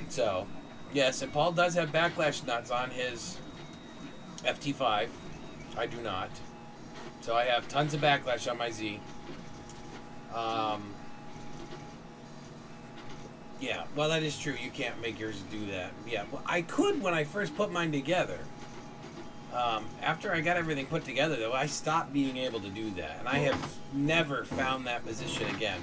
So, yes, and Paul does have backlash nuts on his FT5. I do not. So I have tons of backlash on my Z. Yeah, well, that is true. You can't make yours do that. Yeah, well, I could when I first put mine together. After I got everything put together, though, I stopped being able to do that. And I have never found that position again.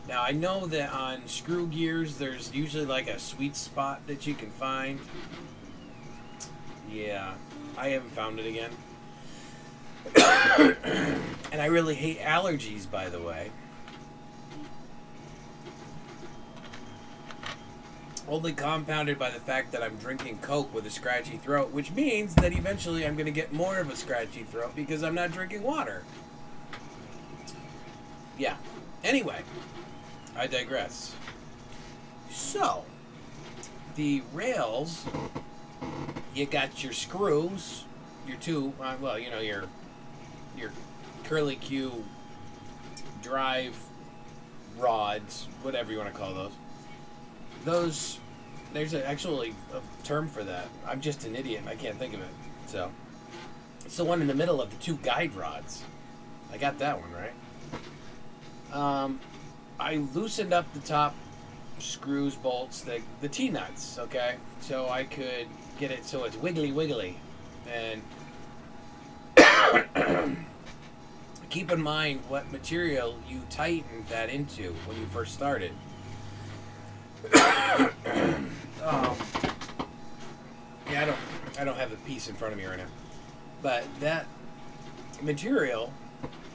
Now, I know that on screw gears, there's usually like a sweet spot that you can find. Yeah, I haven't found it again. And I really hate allergies, by the way. Only compounded by the fact that I'm drinking Coke with a scratchy throat, which means that eventually I'm going to get more of a scratchy throat because I'm not drinking water. Yeah. Anyway, I digress. So, the rails, you got your screws, your two, well, you know, your curly Q drive rods, whatever you want to call those. Those, there's actually a term for that. I'm just an idiot and I can't think of it. So, it's the one in the middle of the two guide rods. I got that one, right? I loosened up the top screws, bolts, the T-nuts, okay? So I could get it so it's wiggly. And keep in mind what material you tightened that into when you first started. Yeah, I don't have the piece in front of me right now. But that material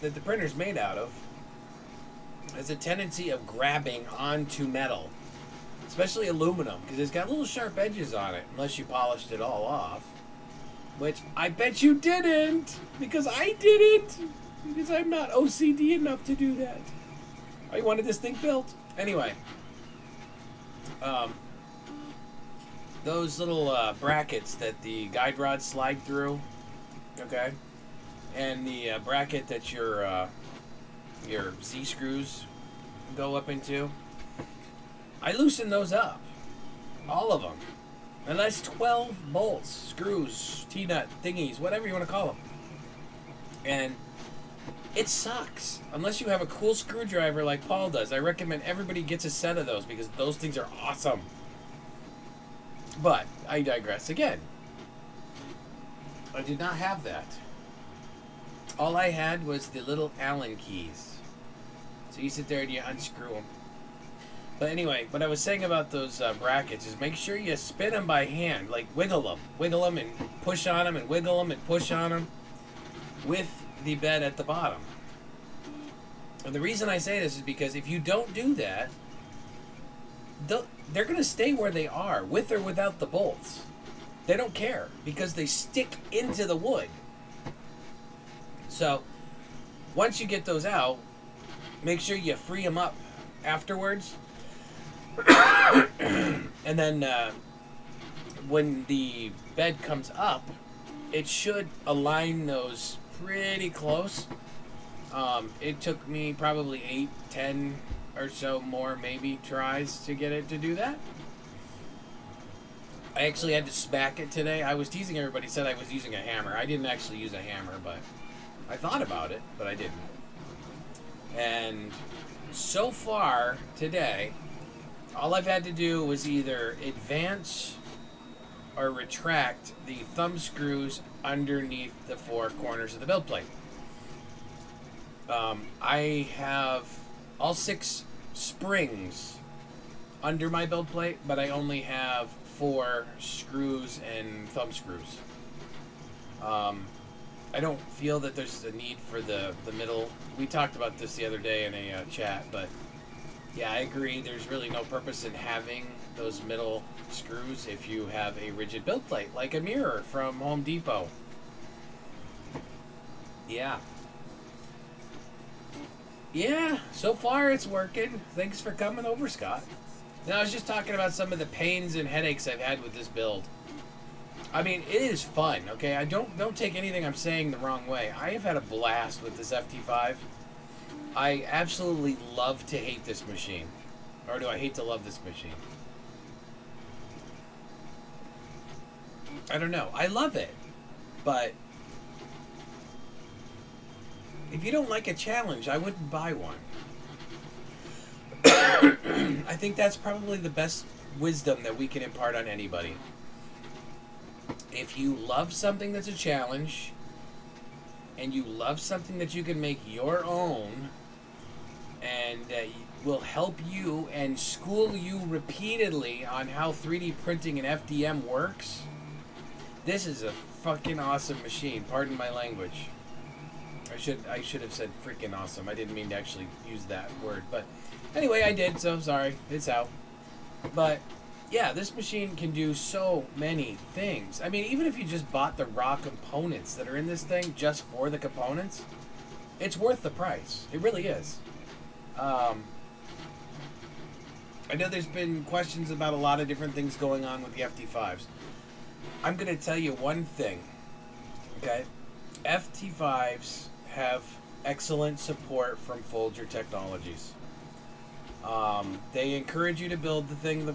that the printer's made out of has a tendency of grabbing onto metal. especially aluminum, because it's got little sharp edges on it, unless you polished it all off. Which I bet you didn't, because I didn't, because I'm not OCD enough to do that. I wanted this thing built. Anyway, those little brackets that the guide rods slide through, okay, and the bracket that your Z-screws go up into, I loosened those up, all of them. And that's 12 bolts, screws, T-nut, thingies, whatever you want to call them. And it sucks. Unless you have a cool screwdriver like Paul does. I recommend everybody gets a set of those because those things are awesome. But I digress again. I did not have that. All I had was the little Allen keys. So you sit there and you unscrew them. But anyway, what I was saying about those brackets is make sure you spin them by hand, like wiggle them and push on them and wiggle them and push on them with the bed at the bottom. And the reason I say this is because if you don't do that, they're going to stay where they are, with or without the bolts. They don't care because they stick into the wood. So once you get those out, make sure you free them up afterwards. And then when the bed comes up, it should align those pretty close. It took me probably 8, 10 or so more maybe tries to get it to do that. I actually had to smack it today. I was teasing everybody, said I was using a hammer. I didn't actually use a hammer, but I thought about it, but I didn't. And so far today, all I've had to do was either advance or retract the thumb screws underneath the 4 corners of the build plate. I have all 6 springs under my build plate, but I only have 4 screws and thumb screws. I don't feel that there's a need for the middle. We talked about this the other day in a chat, but yeah, I agree. There's really no purpose in having those middle screws if you have a rigid build plate, like a mirror from Home Depot. Yeah. Yeah, so far it's working. Thanks for coming over, Scott. Now, I was just talking about some of the pains and headaches I've had with this build. I mean, it is fun, okay? I don't take anything I'm saying the wrong way. I have had a blast with this FT5. I absolutely love to hate this machine. Or do I hate to love this machine? I don't know. I love it. But if you don't like a challenge, I wouldn't buy one. I think that's probably the best wisdom that we can impart on anybody. If you love something that's a challenge, and you love something that you can make your own, and will help you and school you repeatedly on how 3D printing and FDM works, this is a fucking awesome machine. Pardon my language. I should have said freaking awesome. I didn't mean to actually use that word, but anyway, I did, so sorry. It's out. But yeah, this machine can do so many things. I mean, even if you just bought the raw components that are in this thing just for the components, it's worth the price. It really is. I know there's been questions about a lot of different things going on with the FT5s. I'm going to tell you one thing, okay? FT5s have excellent support from Folger Technologies. They encourage you to build the thing well,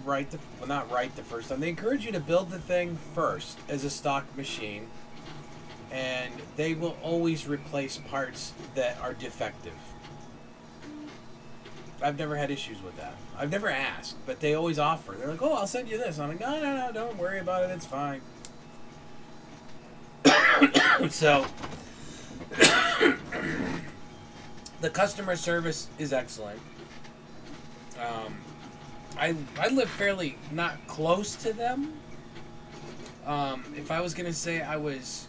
not right the first time. They encourage you to build the thing first as a stock machine, and they will always replace parts that are defective. I've never had issues with that. I've never asked, but they always offer. They're like, oh, I'll send you this. I'm like, no, don't worry about it. It's fine. So, the customer service is excellent. I live fairly not close to them. If I was going to say I was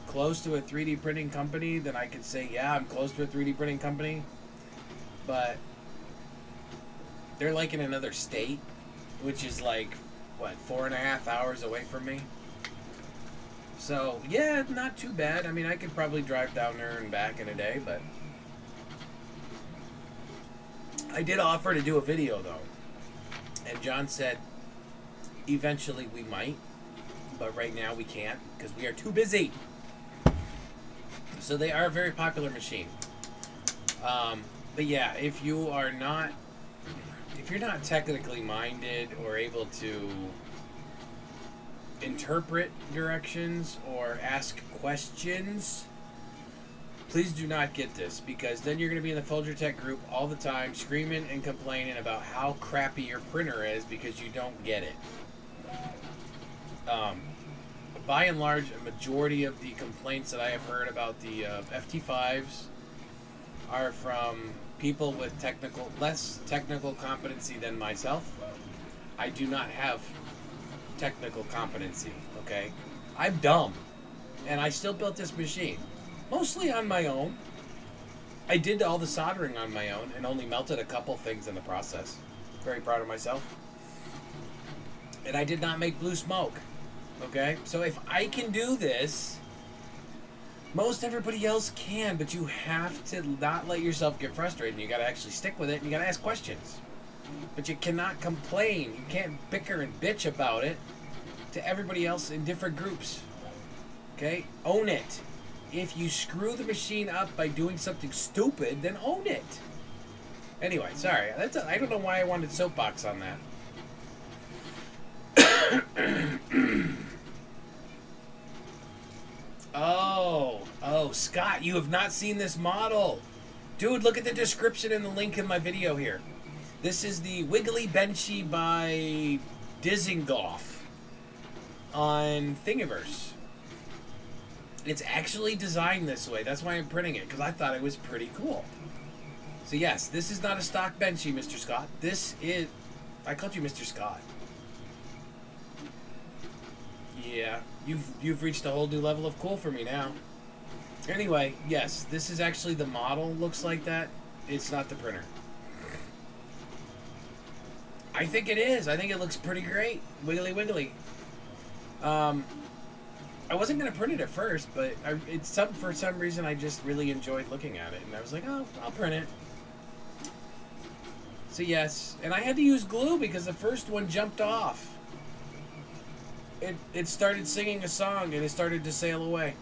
close to a 3D printing company, then I could say, yeah, I'm close to a 3D printing company. But they're like in another state. which is like, what, 4.5 hours away from me. So, yeah, not too bad. I mean, I could probably drive down there and back in a day, but I did offer to do a video, though. And John said, eventually we might, but right now we can't because we are too busy. So they are a very popular machine. But yeah, if you're not technically minded or able to interpret directions or ask questions, please do not get this, because then you're going to be in the Folger Tech group all the time screaming and complaining about how crappy your printer is because you don't get it. By and large, a majority of the complaints that I have heard about the FT5s are from people with less technical competency than myself. I do not have technical competency, okay? I'm dumb, and I still built this machine, mostly on my own. I did all the soldering on my own and only melted a couple things in the process. Very proud of myself. And I did not make blue smoke, okay? So if I can do this, most everybody else can, but you have to not let yourself get frustrated, and you gotta actually stick with it, and you gotta ask questions. But you cannot complain. You can't bicker and bitch about it to everybody else in different groups. Okay? Own it. If you screw the machine up by doing something stupid, then own it. Anyway, sorry. I don't know why I wanted soapbox on that. Oh, Scott, you have not seen this model. Dude, look at the description and the link in my video here. This is the Wiggly Benchy by Dizengoff on Thingiverse. It's actually designed this way. That's why I'm printing it, because I thought it was pretty cool. So yes, this is not a stock Benchy, Mr. Scott. This is... I called you Mr. Scott. Yeah, you've reached a whole new level of cool for me now. Anyway, yes, this is actually the model. Looks like that. It's not the printer. I think it is. I think it looks pretty great. Wiggly wiggly. I wasn't going to print it at first, but for some reason I just really enjoyed looking at it. And I was like, oh, I'll print it. So yes. And I had to use glue because the first one jumped off. It started singing a song and it started to sail away.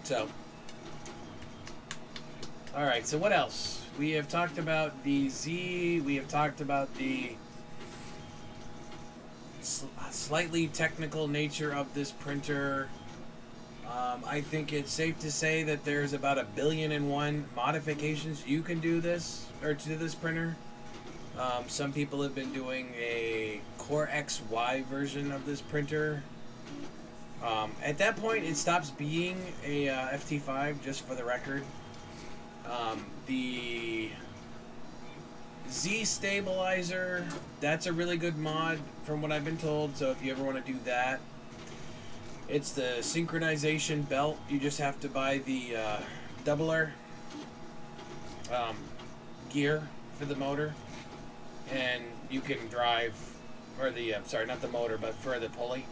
So. Alright, so what else? We have talked about the Z. We have talked about the slightly technical nature of this printer. I think it's safe to say that there's about 1,000,000,001 modifications you can do this, or to this printer. Some people have been doing a Core XY version of this printer. At that point, it stops being a FT5, just for the record. The Z stabilizer, that's a really good mod from what I've been told, so if you ever want to do that. It's the synchronization belt. You just have to buy the doubler gear for the motor, and you can drive, or the, sorry, not the motor, but for the pulley.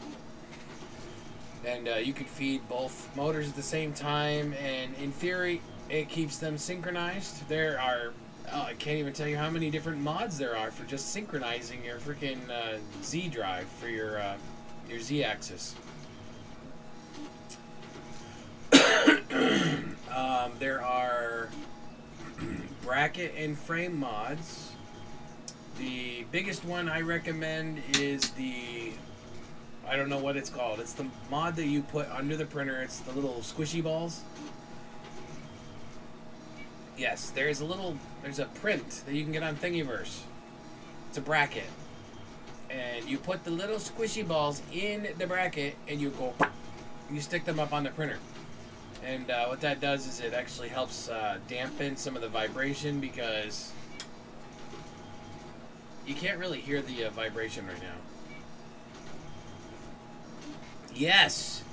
And you can feed both motors at the same time, and in theory, it keeps them synchronized. There are, I can't even tell you how many different mods there are for just synchronizing your freaking Z drive for your Z axis. There are bracket and frame mods. The biggest one I recommend is the, I don't know what it's called. It's the mod that you put under the printer. It's the little squishy balls. Yes, there's a print that you can get on Thingiverse. It's a bracket. And you put the little squishy balls in the bracket and you stick them up on the printer. And what that does is it actually helps dampen some of the vibration, because you can't really hear the vibration right now. Yes,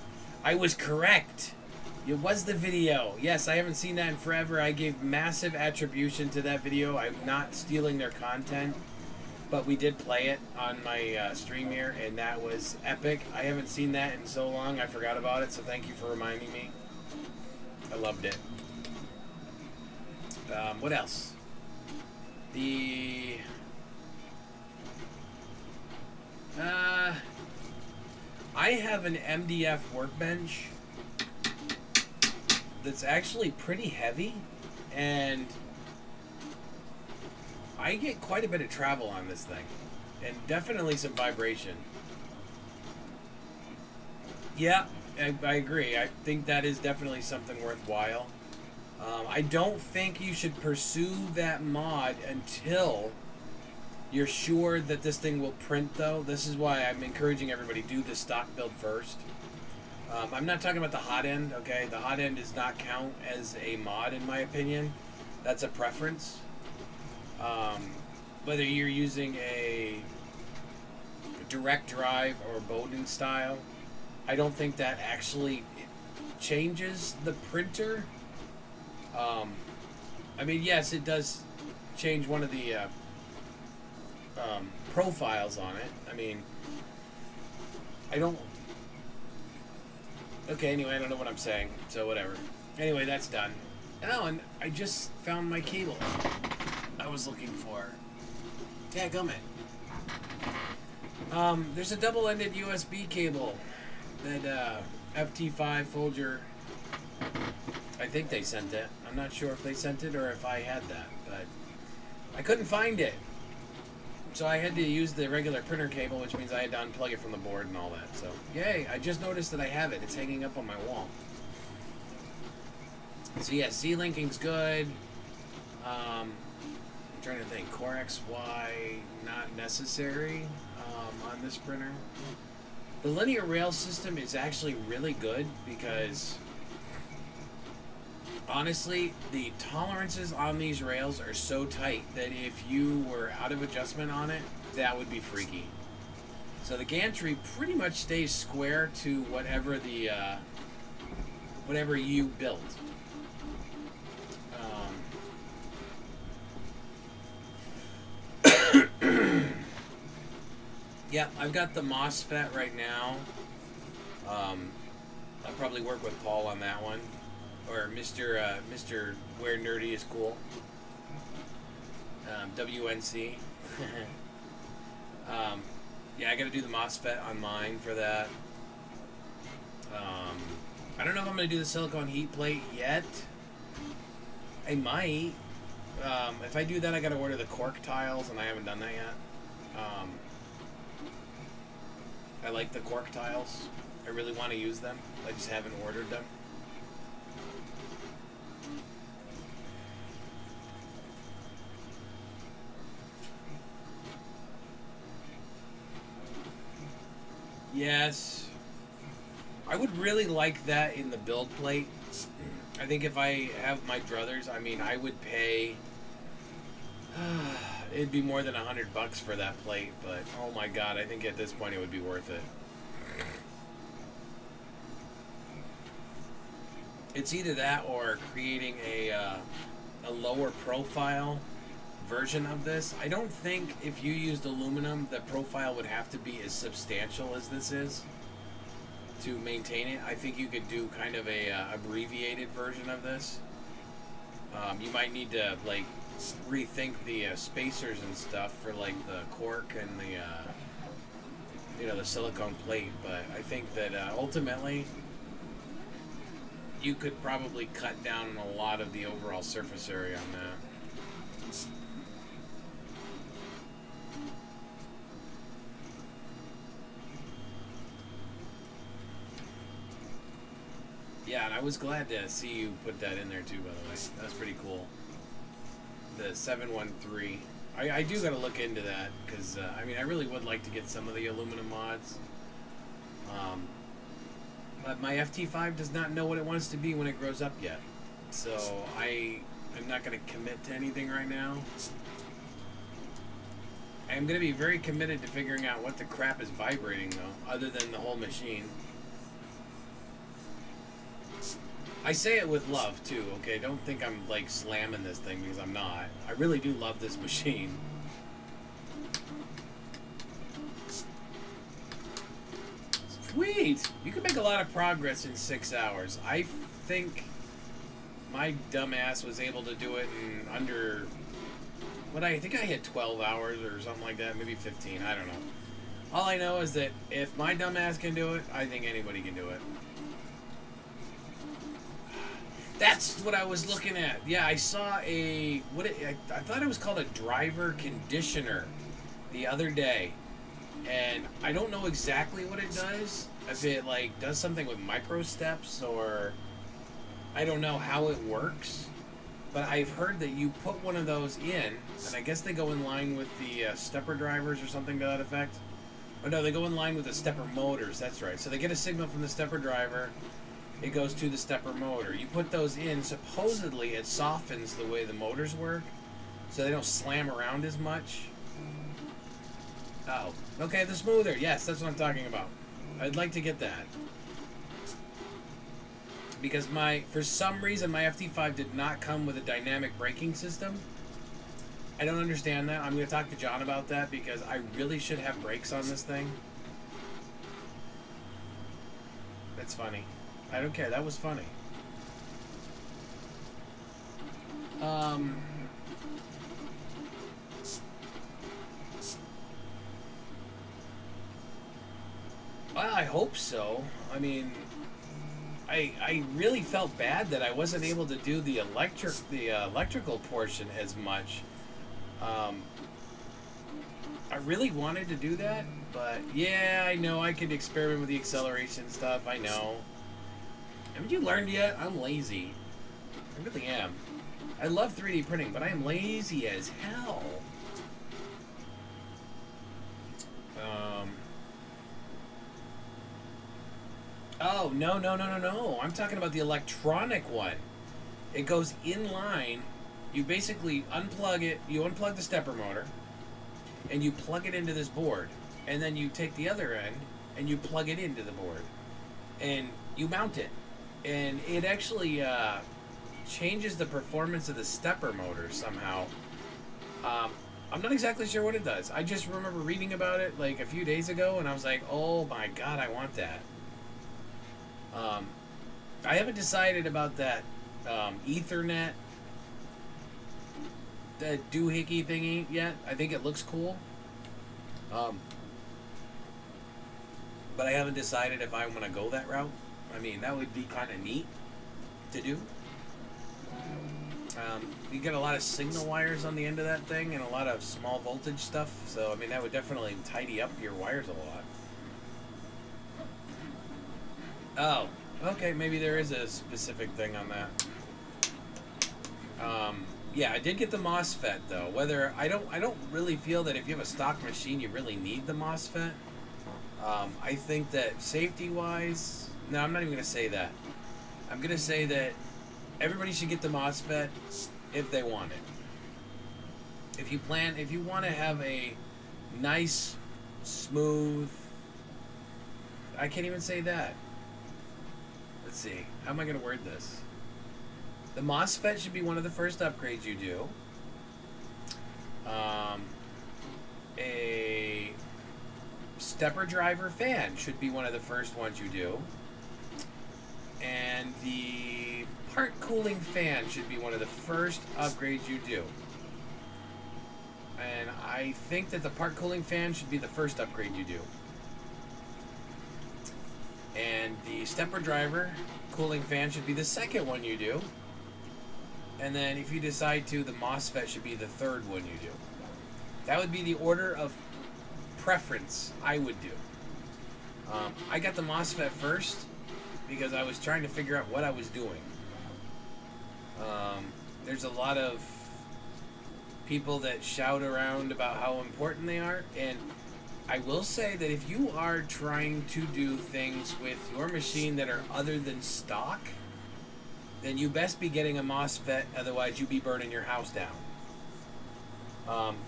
I was correct. It was the video. Yes, I haven't seen that in forever. I gave massive attribution to that video. I'm not stealing their content. but we did play it on my stream here, and that was epic. I haven't seen that in so long, I forgot about it, so thank you for reminding me. I loved it. What else? I have an MDF workbench that's actually pretty heavy, and I get quite a bit of travel on this thing, and definitely some vibration. Yeah, I agree. I think that is definitely something worthwhile. I don't think you should pursue that mod until you're sure that this thing will print, though. This is why I'm encouraging everybody to do the stock build first. I'm not talking about the hot end, okay? The hot end does not count as a mod, in my opinion. That's a preference. Whether you're using a direct drive or Bowden style, I don't think that actually changes the printer. I mean, yes, it does change one of the profiles on it. I mean, I don't... Okay, anyway, I don't know what I'm saying, so whatever. Anyway, that's done. Oh, and I just found my cable I was looking for. Dadgummit. There's a double-ended USB cable that FT5 Folger, I think they sent it. I'm not sure if they sent it or if I had that, but I couldn't find it. So I had to use the regular printer cable, which means I had to unplug it from the board and all that. So, yay, I just noticed that I have it. It's hanging up on my wall. So yeah, Z-linking's good. I'm trying to think. Core XY, not necessary on this printer. The linear rail system is actually really good because, honestly, the tolerances on these rails are so tight that if you were out of adjustment on it, that would be freaky. So the gantry pretty much stays square to whatever the whatever you built. Yeah, I've got the MOSFET right now. I'll probably work with Paul on that one. Or Mr. Where Nerdy is Cool. WNC. Yeah, I gotta do the MOSFET on mine for that. I don't know if I'm gonna do the silicone heat plate yet. I might. If I do that, I gotta order the cork tiles, and I haven't done that yet. I like the cork tiles. I really want to use them. I just haven't ordered them. Yes. I would really like that in the build plate. I think if I have my druthers, I mean, I would pay... it'd be more than $100 for that plate, but oh my god, I think at this point it would be worth it. It's either that or creating a lower profile version of this. I don't think if you used aluminum, the profile would have to be as substantial as this is to maintain it. I think you could do kind of a abbreviated version of this. You might need to like rethink the spacers and stuff for like the cork and the you know, the silicone plate, but I think that ultimately you could probably cut down a lot of the overall surface area on that. Yeah, and I was glad to see you put that in there too, by the way. That's pretty cool. The 713. I do got to look into that, because, I mean, I really would like to get some of the aluminum mods. But my FT5 does not know what it wants to be when it grows up yet. So I'm not going to commit to anything right now. I'm going to be very committed to figuring out what the crap is vibrating, though, other than the whole machine. I say it with love, too, okay? Don't think I'm, like, slamming this thing, because I'm not. I really do love this machine. Sweet! You can make a lot of progress in 6 hours. I think my dumbass was able to do it in under... I think I hit 12 hours or something like that. Maybe 15. I don't know. All I know is that if my dumbass can do it, I think anybody can do it. That's what I was looking at. Yeah, I saw a... I thought it was called a driver conditioner the other day. And I don't know exactly what it does. If it, like, does something with micro steps or... I don't know how it works. But I've heard that you put one of those in, and I guess they go in line with the stepper drivers or something to that effect. Oh, no, they go in line with the stepper motors. That's right. So they get a signal from the stepper driver. It goes to the stepper motor. You put those in, supposedly it softens the way the motors work, so they don't slam around as much. Oh, okay, the smoother. Yes, that's what I'm talking about. I'd like to get that. Because for some reason, my FT5 did not come with a dynamic braking system. I don't understand that. I'm going to talk to John about that because I really should have brakes on this thing. That's funny. I don't care. That was funny. Well, I hope so. I mean, I really felt bad that I wasn't able to do the electrical portion as much. I really wanted to do that, but yeah, I know I could experiment with the acceleration stuff. I know. Haven't you learned yet? I'm lazy. I really am. I love 3D printing, but I am lazy as hell. Oh, no. I'm talking about the electronic one. It goes in line. You basically unplug it. You unplug the stepper motor, and you plug it into this board. And then you take the other end, and you plug it into the board. And you mount it. And it actually changes the performance of the stepper motor somehow. I'm not exactly sure what it does. I just remember reading about it like a few days ago, and I was like, oh my god, I want that. I haven't decided about that Ethernet, the doohickey thingy yet. I think it looks cool. But I haven't decided if I want to go that route. I mean, that would be kind of neat to do. You get a lot of signal wires on the end of that thing and a lot of small voltage stuff. So, I mean, that would definitely tidy up your wires a lot. Oh, okay. Maybe there is a specific thing on that. Yeah, I did get the MOSFET though. Whether I don't really feel that if you have a stock machine, you really need the MOSFET. I think that safety-wise, no, I'm not even gonna say that. I'm gonna say that everybody should get the MOSFET if they want it. If you want to have a nice, smooth, I can't even say that. Let's see, how am I gonna word this? The MOSFET should be one of the first upgrades you do. A stepper driver fan should be one of the first ones you do. And the part cooling fan should be one of the first upgrades you do. And I think that the part cooling fan should be the first upgrade you do. And the stepper driver cooling fan should be the second one you do. And then if you decide to, the MOSFET should be the third one you do. That would be the order of preference I would do. I got the MOSFET first because I was trying to figure out what I was doing. There's a lot of people that shout around about how important they are, and I will say that if you are trying to do things with your machine that are other than stock, then you best be getting a MOSFET, otherwise you'll be burning your house down.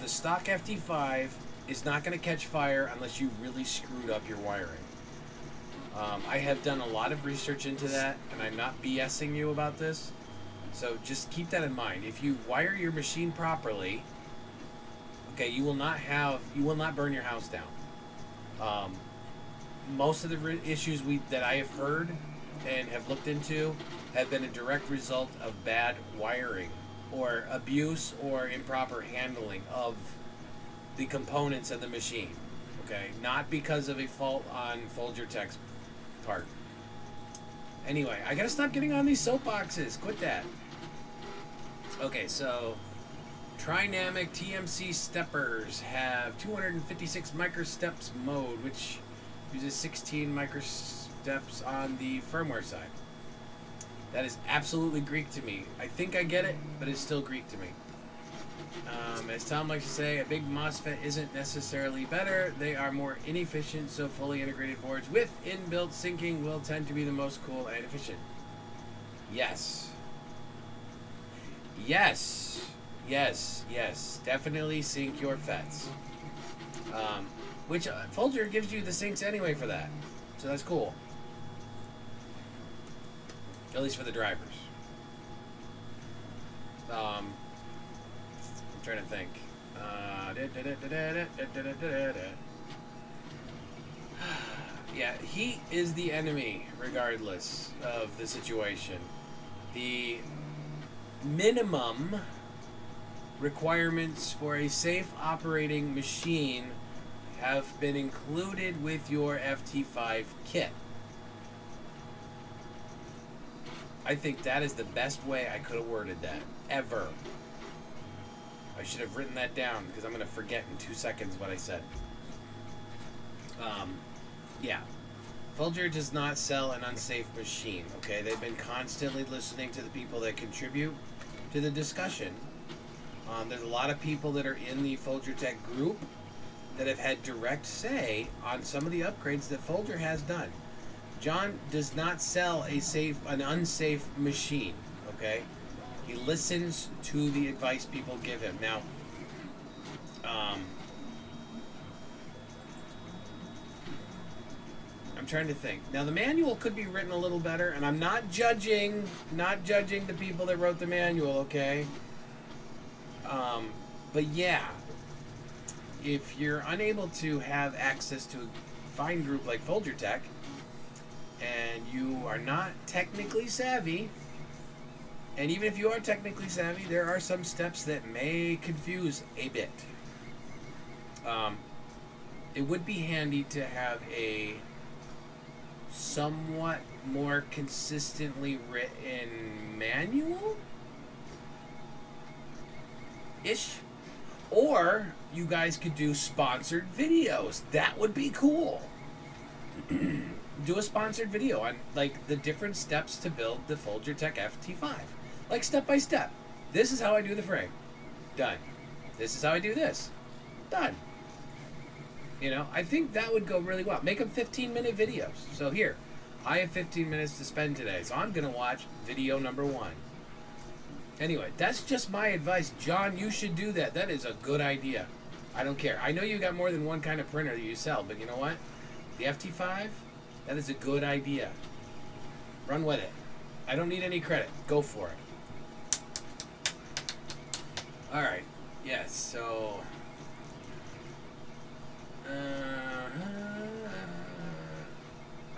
The stock FT5 is not going to catch fire unless you really screwed up your wiring. I have done a lot of research into that, and I'm not BSing you about this. So just keep that in mind. If you wire your machine properly, okay, you will not burn your house down. most of the issues that I have heard and have looked into have been a direct result of bad wiring or abuse or improper handling of the components of the machine. Okay, not because of a fault on Folgertech's part. Anyway, I gotta stop getting on these soapboxes. Quit that. Okay, so Trinamic TMC steppers have 256 microsteps mode, which uses 16 microsteps on the firmware side. That is absolutely Greek to me. I think I get it, but it's still Greek to me. As Tom likes to say, a big MOSFET isn't necessarily better. They are more inefficient, so fully integrated boards with inbuilt syncing will tend to be the most cool and efficient. Yes. Yes. Yes. Yes. Definitely sync your FETs. Which Folger gives you the syncs anyway for that. So that's cool. At least for the drivers. I'm trying to think. Yeah, heat is the enemy, regardless of the situation. The minimum requirements for a safe operating machine have been included with your FT5 kit. I think that is the best way I could have worded that, ever. I should have written that down, because I'm going to forget in 2 seconds what I said. Yeah. Folger does not sell an unsafe machine, okay? They've been constantly listening to the people that contribute to the discussion. There's a lot of people that are in the Folgertech group that have had direct say on some of the upgrades that Folger has done. John does not sell an unsafe machine, okay? He listens to the advice people give him. Now, I'm trying to think. Now, the manual could be written a little better, and I'm not judging the people that wrote the manual, okay? But yeah, if you're unable to have access to a fine group like Folgertech, and you are not technically savvy, and even if you are technically savvy, there are some steps that may confuse a bit. It would be handy to have a somewhat more consistently written manual-ish. Or you guys could do sponsored videos. That would be cool. Do a sponsored video on like the different steps to build the Folgertech FT5. Like step by step. This is how I do the frame. Done. This is how I do this. Done. You know, I think that would go really well. Make them 15-minute videos. So here, I have 15 minutes to spend today, so I'm going to watch video number 1. Anyway, that's just my advice. John, you should do that. That is a good idea. I don't care. I know you got more than one kind of printer that you sell, but you know what? The FT5, that is a good idea. Run with it. I don't need any credit. Go for it. Alright. Yes, so...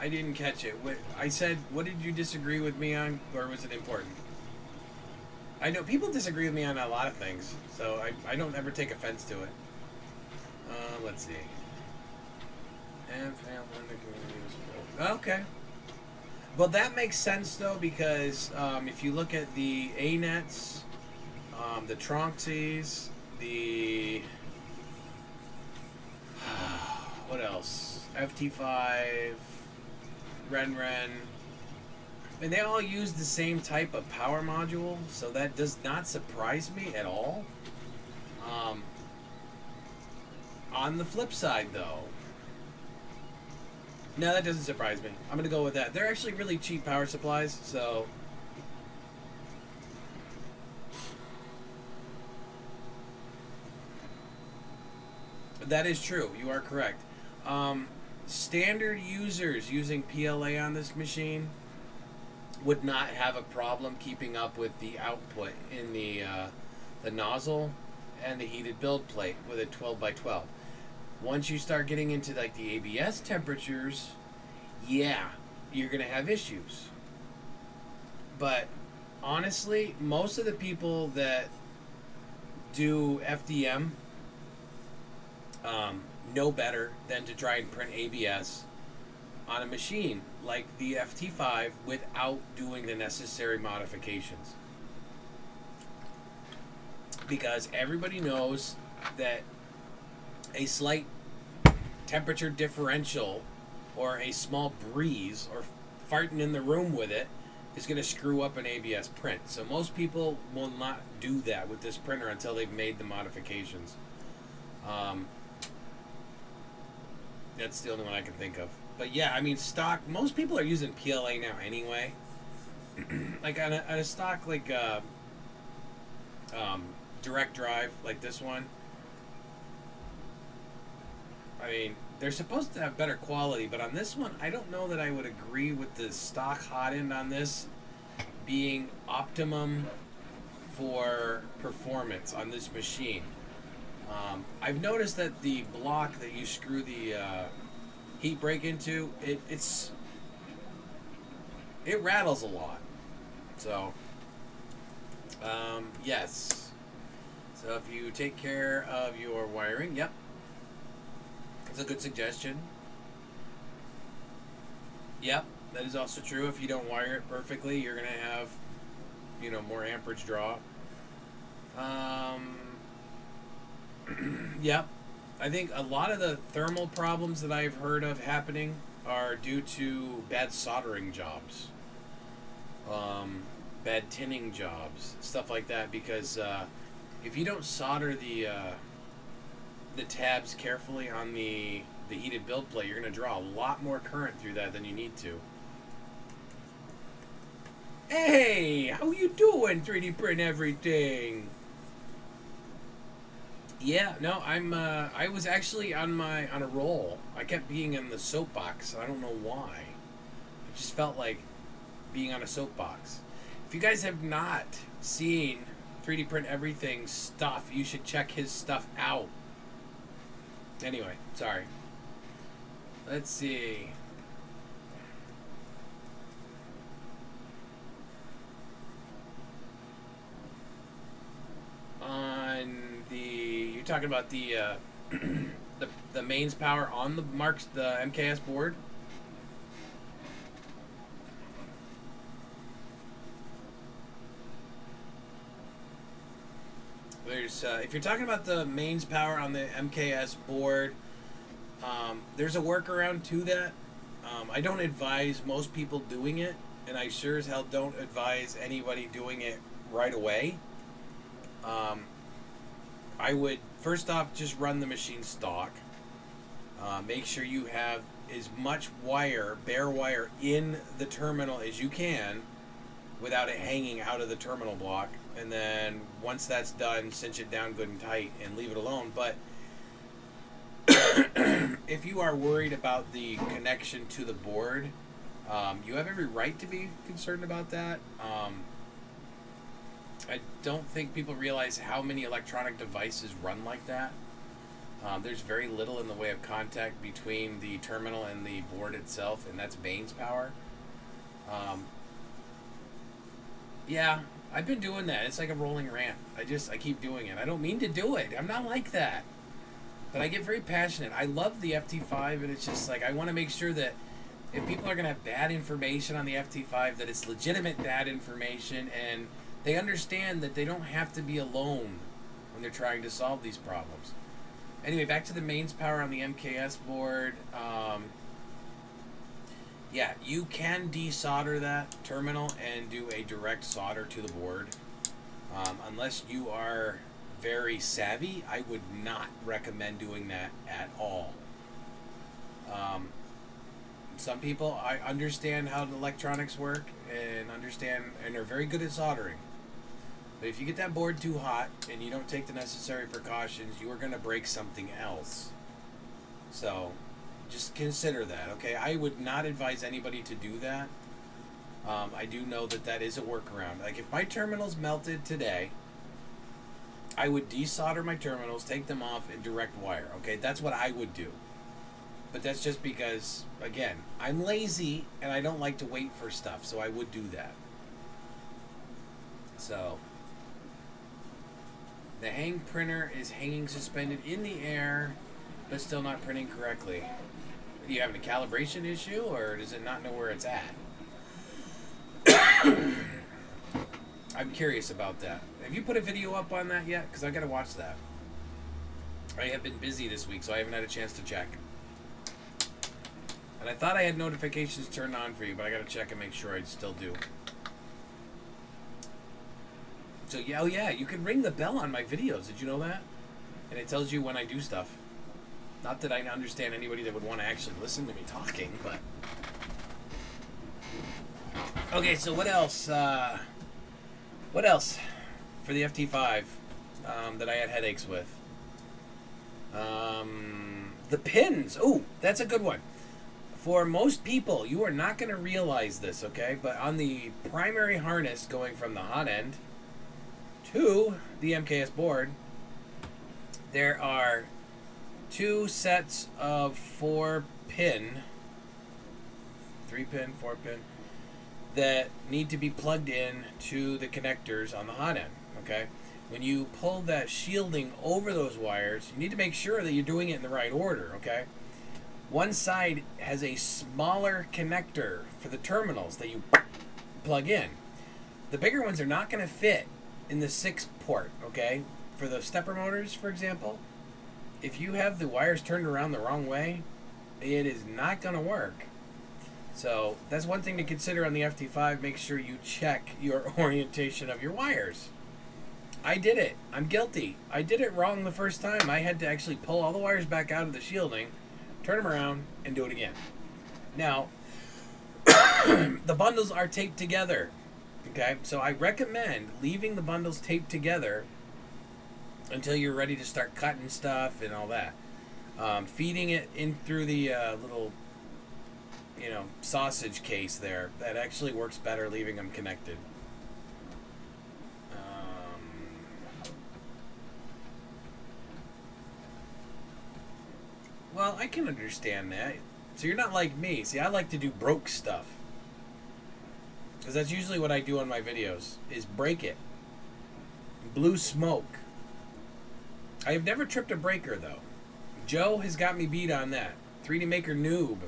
I didn't catch it. I said, what did you disagree with me on, or was it important? I know people disagree with me on a lot of things, so I don't ever take offense to it. Let's see. Okay. Well, that makes sense, though, because if you look at the A-nets, the Tronxies, the... what else? FT5, Ren. And they all use the same type of power module, so that does not surprise me at all. On the flip side, though, no, that doesn't surprise me. I'm going to go with that. They're actually really cheap power supplies, so... That is true. You are correct. Standard users using PLA on this machine would not have a problem keeping up with the output in the nozzle and the heated build plate with a 12x12. Once you start getting into like the ABS temperatures, yeah, you're going to have issues. But honestly, most of the people that do FDM know better than to try and print ABS on a machine like the FT5 without doing the necessary modifications. Because everybody knows that a slight temperature differential or a small breeze or farting in the room with it is going to screw up an ABS print. So most people will not do that with this printer until they've made the modifications. That's the only one I can think of. But yeah, I mean, stock, most people are using PLA now anyway. Like on a stock like direct drive like this one, I mean, they're supposed to have better quality, but on this one, I don't know that I would agree with the stock hot end on this being optimum for performance on this machine. I've noticed that the block that you screw the heat break into, it rattles a lot. So, yes. So if you take care of your wiring, yep, that's a good suggestion. Yep, that is also true. If you don't wire it perfectly, you're gonna have, you know, more amperage draw. Yep, I think a lot of the thermal problems that I've heard of happening are due to bad soldering jobs, bad tinning jobs, stuff like that. Because if you don't solder the tabs carefully on the heated build plate, you're going to draw a lot more current through that than you need to. Hey, how you doing, 3D print everything? Yeah, no, I was actually on a roll. I kept being in the soapbox. I don't know why. I just felt like being on a soapbox. If you guys have not seen 3D print everything stuff, you should check his stuff out. Anyway, sorry. Let's see. On you're talking about the the mains power on the MKS board. There's if you're talking about the mains power on the MKS board, there's a workaround to that. I don't advise most people doing it, and I sure as hell don't advise anybody doing it right away. I would first off just run the machine stock. Make sure you have as much wire, bare wire, in the terminal as you can without it hanging out of the terminal block. And then once that's done, cinch it down good and tight and leave it alone. But if you are worried about the connection to the board, you have every right to be concerned about that. I don't think people realize how many electronic devices run like that. There's very little in the way of contact between the terminal and the board itself, and that's mains power. Yeah, I've been doing that. It's like a rolling rant. I keep doing it. I don't mean to do it. I'm not like that. But I get very passionate. I love the FT5, and it's just like I want to make sure that if people are going to have bad information on the FT5, that it's legitimate bad information, and they understand that they don't have to be alone when they're trying to solve these problems. Anyway, back to the mains power on the MKS board. Yeah, you can desolder that terminal and do a direct solder to the board. Unless you are very savvy, I would not recommend doing that at all. Some people, I understand how the electronics work and are very good at soldering. But if you get that board too hot and you don't take the necessary precautions, you are going to break something else. So just consider that, okay? I would not advise anybody to do that. I do know that that is a workaround. Like if my terminals melted today, I would desolder my terminals, take them off, and direct wire, okay? That's what I would do. But that's just because, again, I'm lazy and I don't like to wait for stuff, so I would do that. So, the Hang printer is hanging suspended in the air, but still not printing correctly. Are you having a calibration issue, or does it not know where it's at? I'm curious about that. Have you put a video up on that yet? Because I got to watch that. I have been busy this week, so I haven't had a chance to check. And I thought I had notifications turned on for you, but I got to check and make sure I still do. So, yeah, oh yeah, you can ring the bell on my videos. Did you know that? And it tells you when I do stuff. Not that I understand anybody that would want to actually listen to me talking, but... Okay, so what else? What else for the FT5 that I had headaches with? The pins. Oh, that's a good one. For most people, you are not going to realize this, okay? But on the primary harness going from the hot end to the MKS board, there are 2 sets of 4-pin, 3-pin, 4-pin, that need to be plugged in to the connectors on the hot end, okay? When you pull that shielding over those wires, you need to make sure that you're doing it in the right order, okay? One side has a smaller connector for the terminals that you plug in. The bigger ones are not going to fit in the 6 port, okay? For the stepper motors, for example, if you have the wires turned around the wrong way, it is not going to work. So that's one thing to consider on the FT5. Make sure you check your orientation of your wires. I did it. I'm guilty. I did it wrong the first time. I had to actually pull all the wires back out of the shielding, turn them around, and do it again. Now, the bundles are taped together. Okay, so I recommend leaving the bundles taped together until you're ready to start cutting stuff and all that. Feeding it in through the little, you know, sausage case there, that actually works better leaving them connected. Well, I can understand that. So you're not like me. See, I like to do broke stuff. Because that's usually what I do on my videos, is break it. Blue smoke. I have never tripped a breaker, though. Joe has got me beat on that. 3D Maker noob.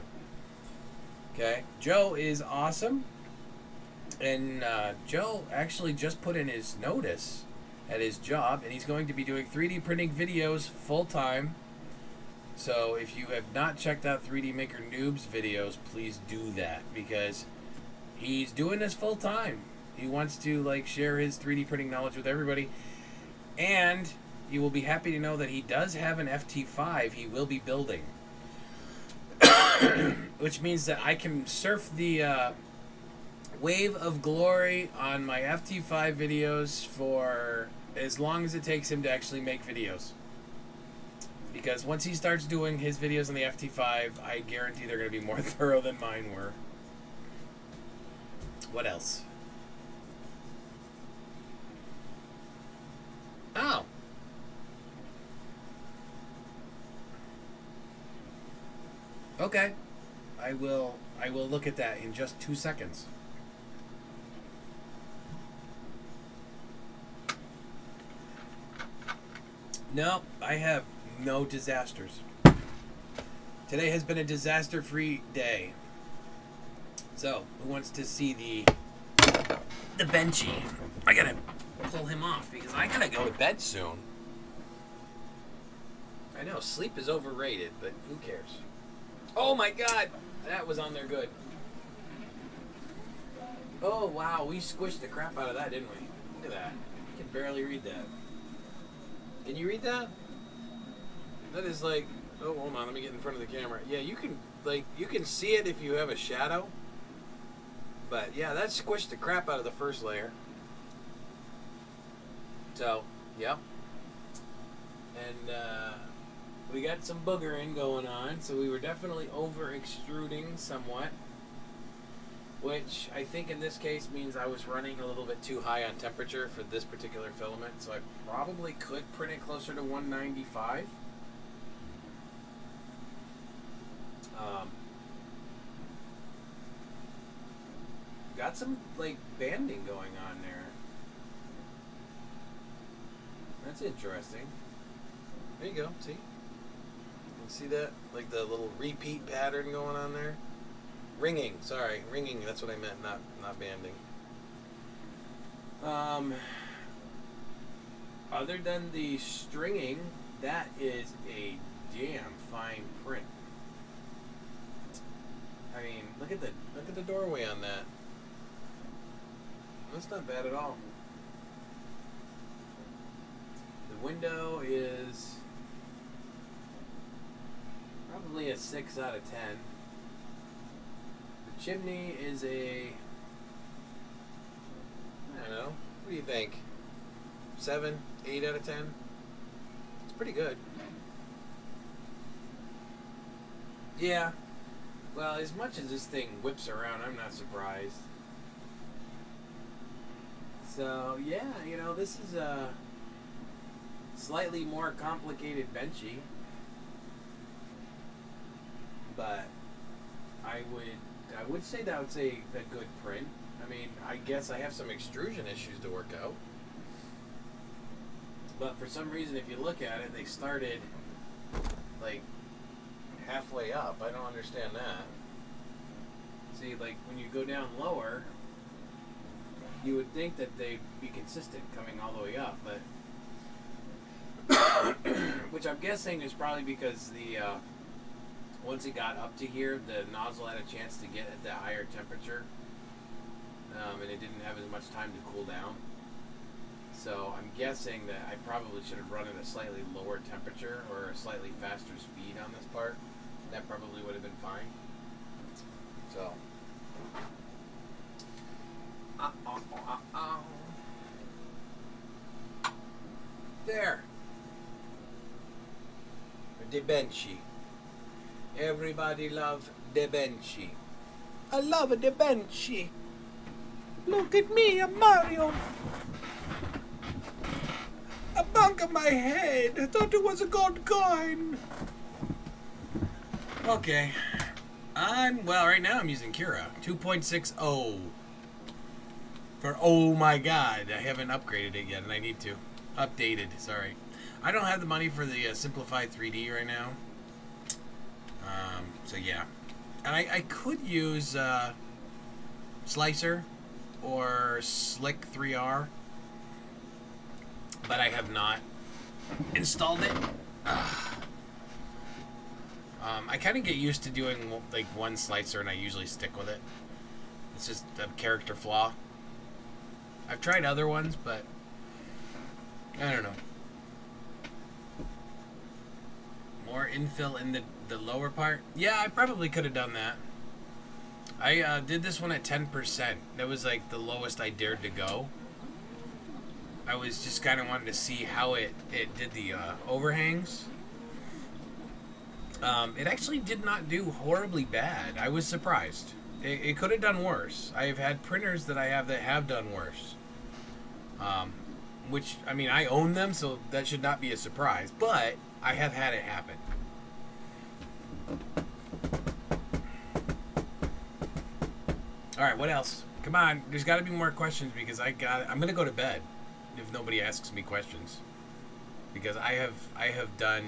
Okay, Joe is awesome. And Joe actually just put in his notice at his job, and he's going to be doing 3D printing videos full-time. So if you have not checked out 3D Maker Noob's videos, please do that, because he's doing this full time. He wants to like share his 3D printing knowledge with everybody. And you will be happy to know that he does have an FT5 he will be building. Which means that I can surf the wave of glory on my FT5 videos for as long as it takes him to actually make videos. Because once he starts doing his videos on the FT5, I guarantee they're going to be more thorough than mine were. What else? Oh. Okay. I will look at that in just 2 seconds. No, I have no disasters. Today has been a disaster-free day. So, who wants to see the Benchy? I gotta pull him off because I gotta go to bed soon. I know, sleep is overrated, but who cares? Oh my god! That was on there good. Oh wow, we squished the crap out of that, didn't we? Look at that. I can barely read that. Can you read that? That is like, oh, hold on, let me get in front of the camera. Yeah, you can, like, you can see it if you have a shadow. But, yeah, that squished the crap out of the first layer. So, yep. And, we got some boogering going on, so we were definitely over-extruding somewhat. Which, I think in this case means I was running a little bit too high on temperature for this particular filament, so I probably could print it closer to 195. Got some like banding going on there. That's interesting. There you go. See? You see that? Like the little repeat pattern going on there? Ringing. Sorry. Ringing. That's what I meant. Not banding. Other than the stringing, that is a damn fine print. I mean, look at the doorway on that. That's not bad at all. The window is probably a 6 out of 10. The chimney is a, I don't know, what do you think? 7, 8 out of 10? It's pretty good. Yeah. Well, as much as this thing whips around, I'm not surprised. So, yeah, you know, this is a slightly more complicated benchy. But I would say that would say a good print. I mean, I guess I have some extrusion issues to work out. But for some reason, if you look at it, they started like halfway up. I don't understand that. See, like when you go down lower, you would think that they'd be consistent coming all the way up, but which I'm guessing is probably because the once it got up to here, the nozzle had a chance to get at the higher temperature, and it didn't have as much time to cool down. So I'm guessing that I probably should have run at a slightly lower temperature or a slightly faster speed on this part. That probably would have been fine. So. There. Da Vinci. Everybody love Da Vinci. I love a Da Vinci. Look at me, I'm Mario. A bunk on my head. I thought it was a gold coin. Okay. Well, right now I'm using Cura 2.60 for, oh my god, I haven't upgraded it yet, and I need to. Updated, sorry. I don't have the money for the simplified 3D right now. So yeah. And I could use Slicer or Slick 3R, but I have not installed it. I kind of get used to doing like one slicer and I usually stick with it. It's just a character flaw. I've tried other ones, but I don't know. More infill in the lower part? Yeah, I probably could have done that. I did this one at 10%. That was like the lowest I dared to go. I was just kind of wanting to see how it did the overhangs. It actually did not do horribly bad. I was surprised. It could have done worse. I've had printers that I have that have done worse. Which, I mean, I own them, so that should not be a surprise. But I have had it happen. Alright, what else? Come on, there's got to be more questions because I'm going to go to bed if nobody asks me questions. Because I have done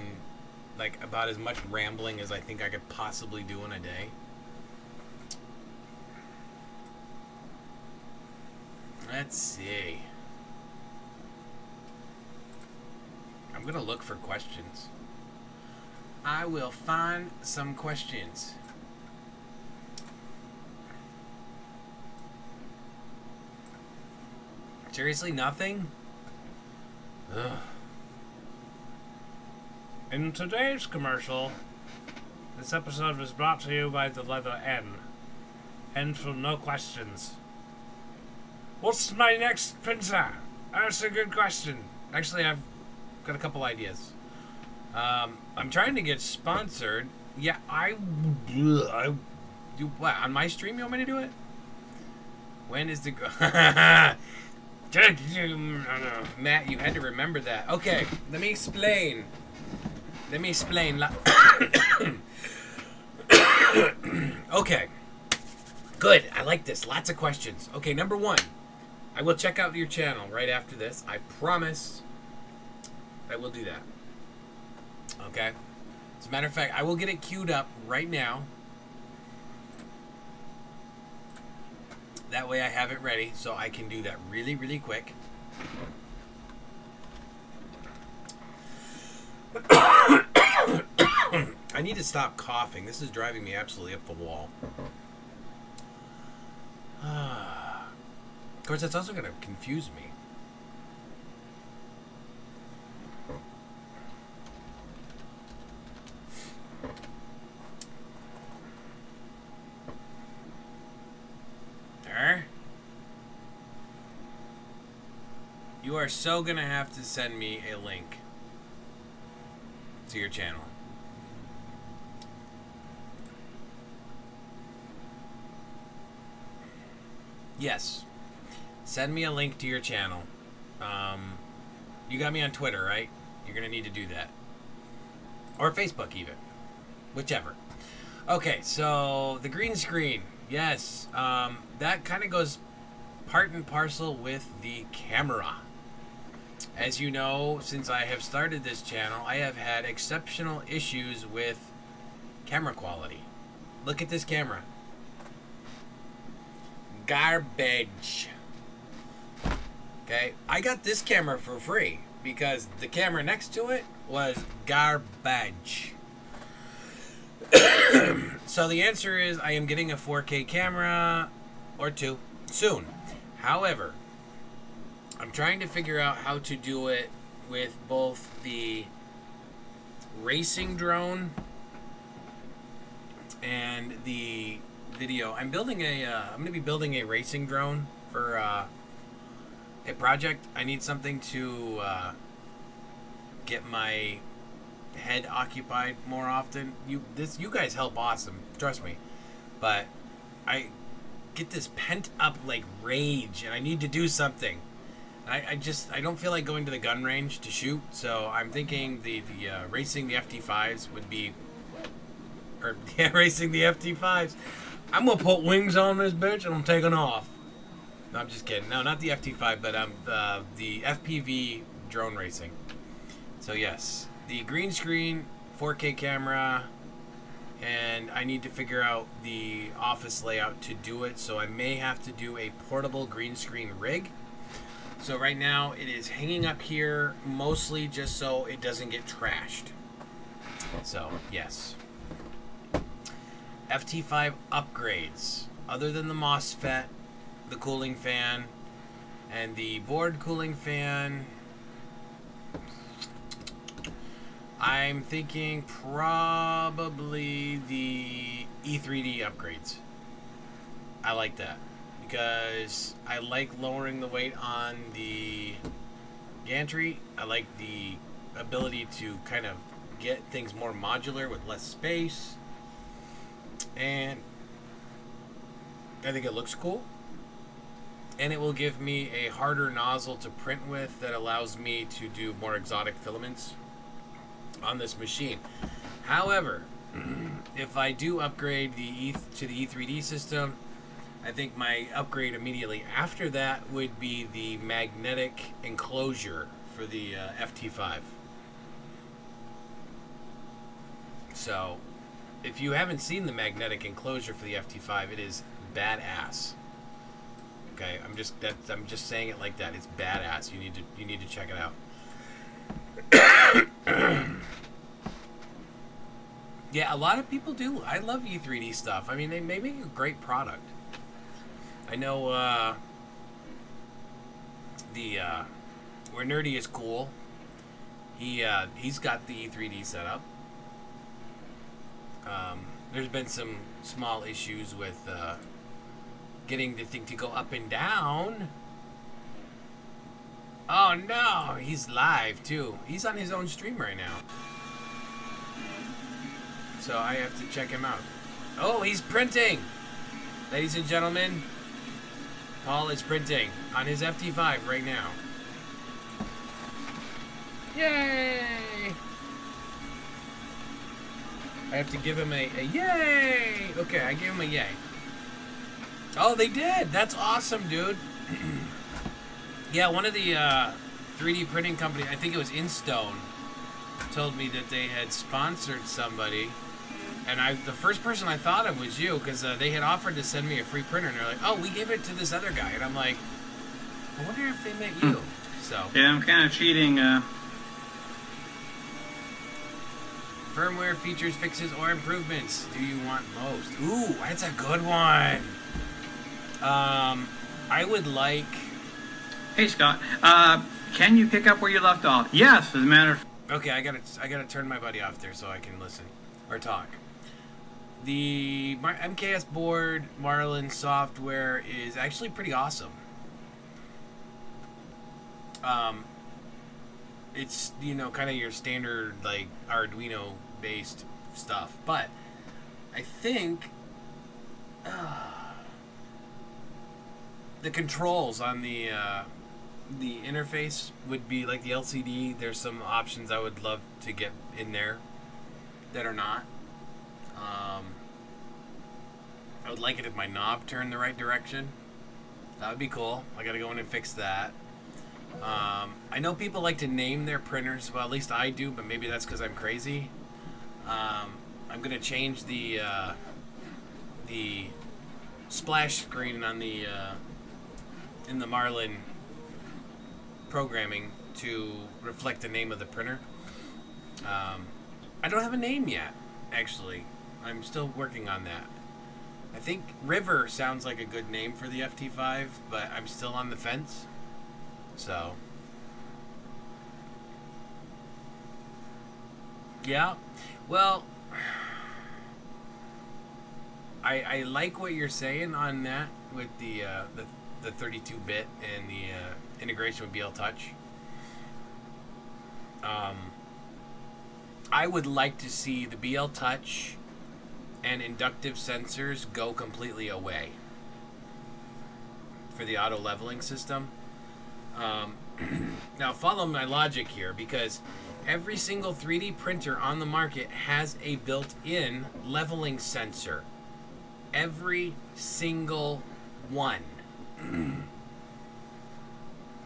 like about as much rambling as I think I could possibly do in a day. Let's see. I'm gonna look for questions. I will find some questions. Seriously, nothing? Ugh. In today's commercial, this episode was brought to you by the letter N. N for no questions. What's my next printer? That's a good question. Actually, I've got a couple ideas. I'm trying to get sponsored. Yeah, I do what? On my stream, you want me to do it? When is the... Matt, you had to remember that. Okay, let me explain. Let me explain. Okay. Good. I like this. Lots of questions. Okay, number one. I will check out your channel right after this. I promise I will do that. Okay? As a matter of fact, I will get it queued up right now. That way I have it ready so I can do that really, really quick. I need to stop coughing. This is driving me absolutely up the wall. Of course, that's also going to confuse me. There. You are so going to have to send me a link to your channel. Yes. Send me a link to your channel. You got me on Twitter, right? You're going to need to do that. Or Facebook, even. Whichever. Okay, so the green screen. Yes. That kind of goes part and parcel with the camera. As you know, since I have started this channel, I have had exceptional issues with camera quality. Look at this camera. Garbage. Okay, I got this camera for free because the camera next to it was garbage. So the answer is I am getting a 4K camera or two soon. However, I'm trying to figure out how to do it with both the racing drone and the video. I'm building a I'm going to be building a racing drone for a project. I need something to get my head occupied more often. You guys help awesome, trust me. But I get this pent up like rage and I need to do something. I don't feel like going to the gun range to shoot, so I'm thinking the racing the FT5s would be, or yeah, racing the FT5s. I'm gonna put wings on this bitch and I'm taking off. No, I'm just kidding. No, not the FT5, but the FPV drone racing. So yes, the green screen, 4K camera, and I need to figure out the office layout to do it. So I may have to do a portable green screen rig. So right now it is hanging up here mostly just so it doesn't get trashed. So yes. FT5 upgrades. Other than the MOSFET, the cooling fan, and the board cooling fan, I'm thinking probably the E3D upgrades. I like that because I like lowering the weight on the gantry. I like the ability to kind of get things more modular with less space. And I think it looks cool. And it will give me a harder nozzle to print with that allows me to do more exotic filaments on this machine. However, if I do upgrade to the E3D system, I think my upgrade immediately after that would be the magnetic enclosure for the FT5. So, if you haven't seen the magnetic enclosure for the FT5, it is badass. Okay, I'm just saying it like that. It's badass. You need to check it out. Yeah, a lot of people do. I love E3D stuff. I mean, they make a great product. I know where Nerdy is cool. He's got the E3D setup. There's been some small issues with getting the thing to go up and down. Oh no, he's live too. He's on his own stream right now. So I have to check him out. Oh, he's printing! Ladies and gentlemen, Paul is printing on his FT5 right now. Yay! I have to give him a yay. Okay, I gave him a yay. Oh, they did. That's awesome, dude. Yeah, one of the 3D printing company, I think it was InStone, told me that they had sponsored somebody, and the first person I thought of was you, because they had offered to send me a free printer, and they're like, oh, we gave it to this other guy, and I'm like, I wonder if they met you. So yeah, I'm kind of cheating. Firmware features, fixes, or improvements do you want most? Ooh, that's a good one. I would like... Hey, Scott. Can you pick up where you left off? Yes, as a matter of... Okay, I gotta turn my buddy off there so I can listen or talk. The MKS board Marlin software is actually pretty awesome. It's, you know, kind of your standard like Arduino based stuff, but I think the controls on the interface would be like the LCD. There's some options I would love to get in there that are not. I would like it if my knob turned the right direction. That would be cool. I gotta go in and fix that. I know people like to name their printers. Well, at least I do, but maybe that's because I'm crazy. I'm gonna change the splash screen on the in the Marlin programming to reflect the name of the printer. I don't have a name yet, actually. I'm still working on that. I think River sounds like a good name for the FT5, but I'm still on the fence. So, yeah. Well, I like what you're saying on that with the 32-bit and the integration with BL Touch. I would like to see the BL Touch and inductive sensors go completely away for the auto leveling system. Now follow my logic here, because every single 3D printer on the market has a built-in leveling sensor. Every single one.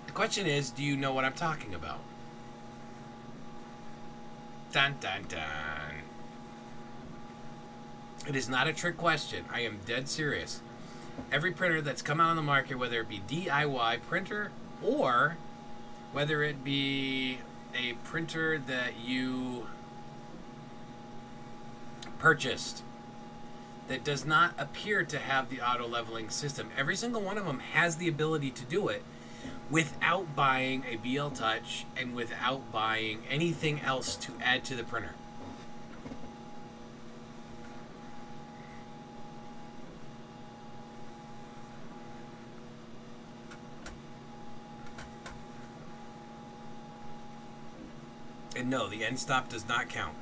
The question is, do you know what I'm talking about? Dun dun dun. It is not a trick question. I am dead serious. Every printer that's come out on the market, whether it be DIY printer or whether it be a printer that you purchased that does not appear to have the auto leveling system, every single one of them has the ability to do it without buying a BL Touch and without buying anything else to add to the printer. And no, the end stop does not count.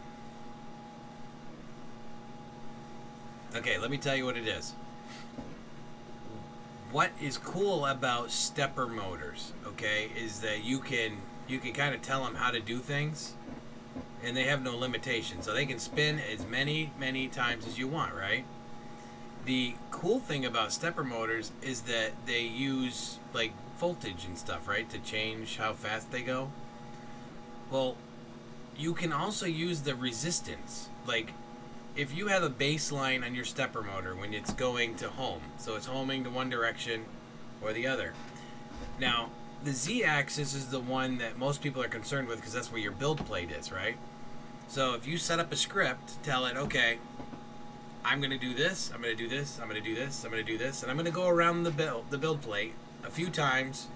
Okay, let me tell you what it is. What is cool about stepper motors, okay, is that you can kind of tell them how to do things, and they have no limitations. So they can spin as many times as you want, right? The cool thing about stepper motors is that they use like voltage and stuff, right, to change how fast they go. Well, you can also use the resistance. Like, if you have a baseline on your stepper motor when it's going to home, so it's homing to one direction or the other. Now, the Z-axis is the one that most people are concerned with because that's where your build plate is, right? So if you set up a script, tell it, okay, I'm going to do this, I'm going to do this, I'm going to do this, I'm going to do this, and I'm going to go around the build plate a few times,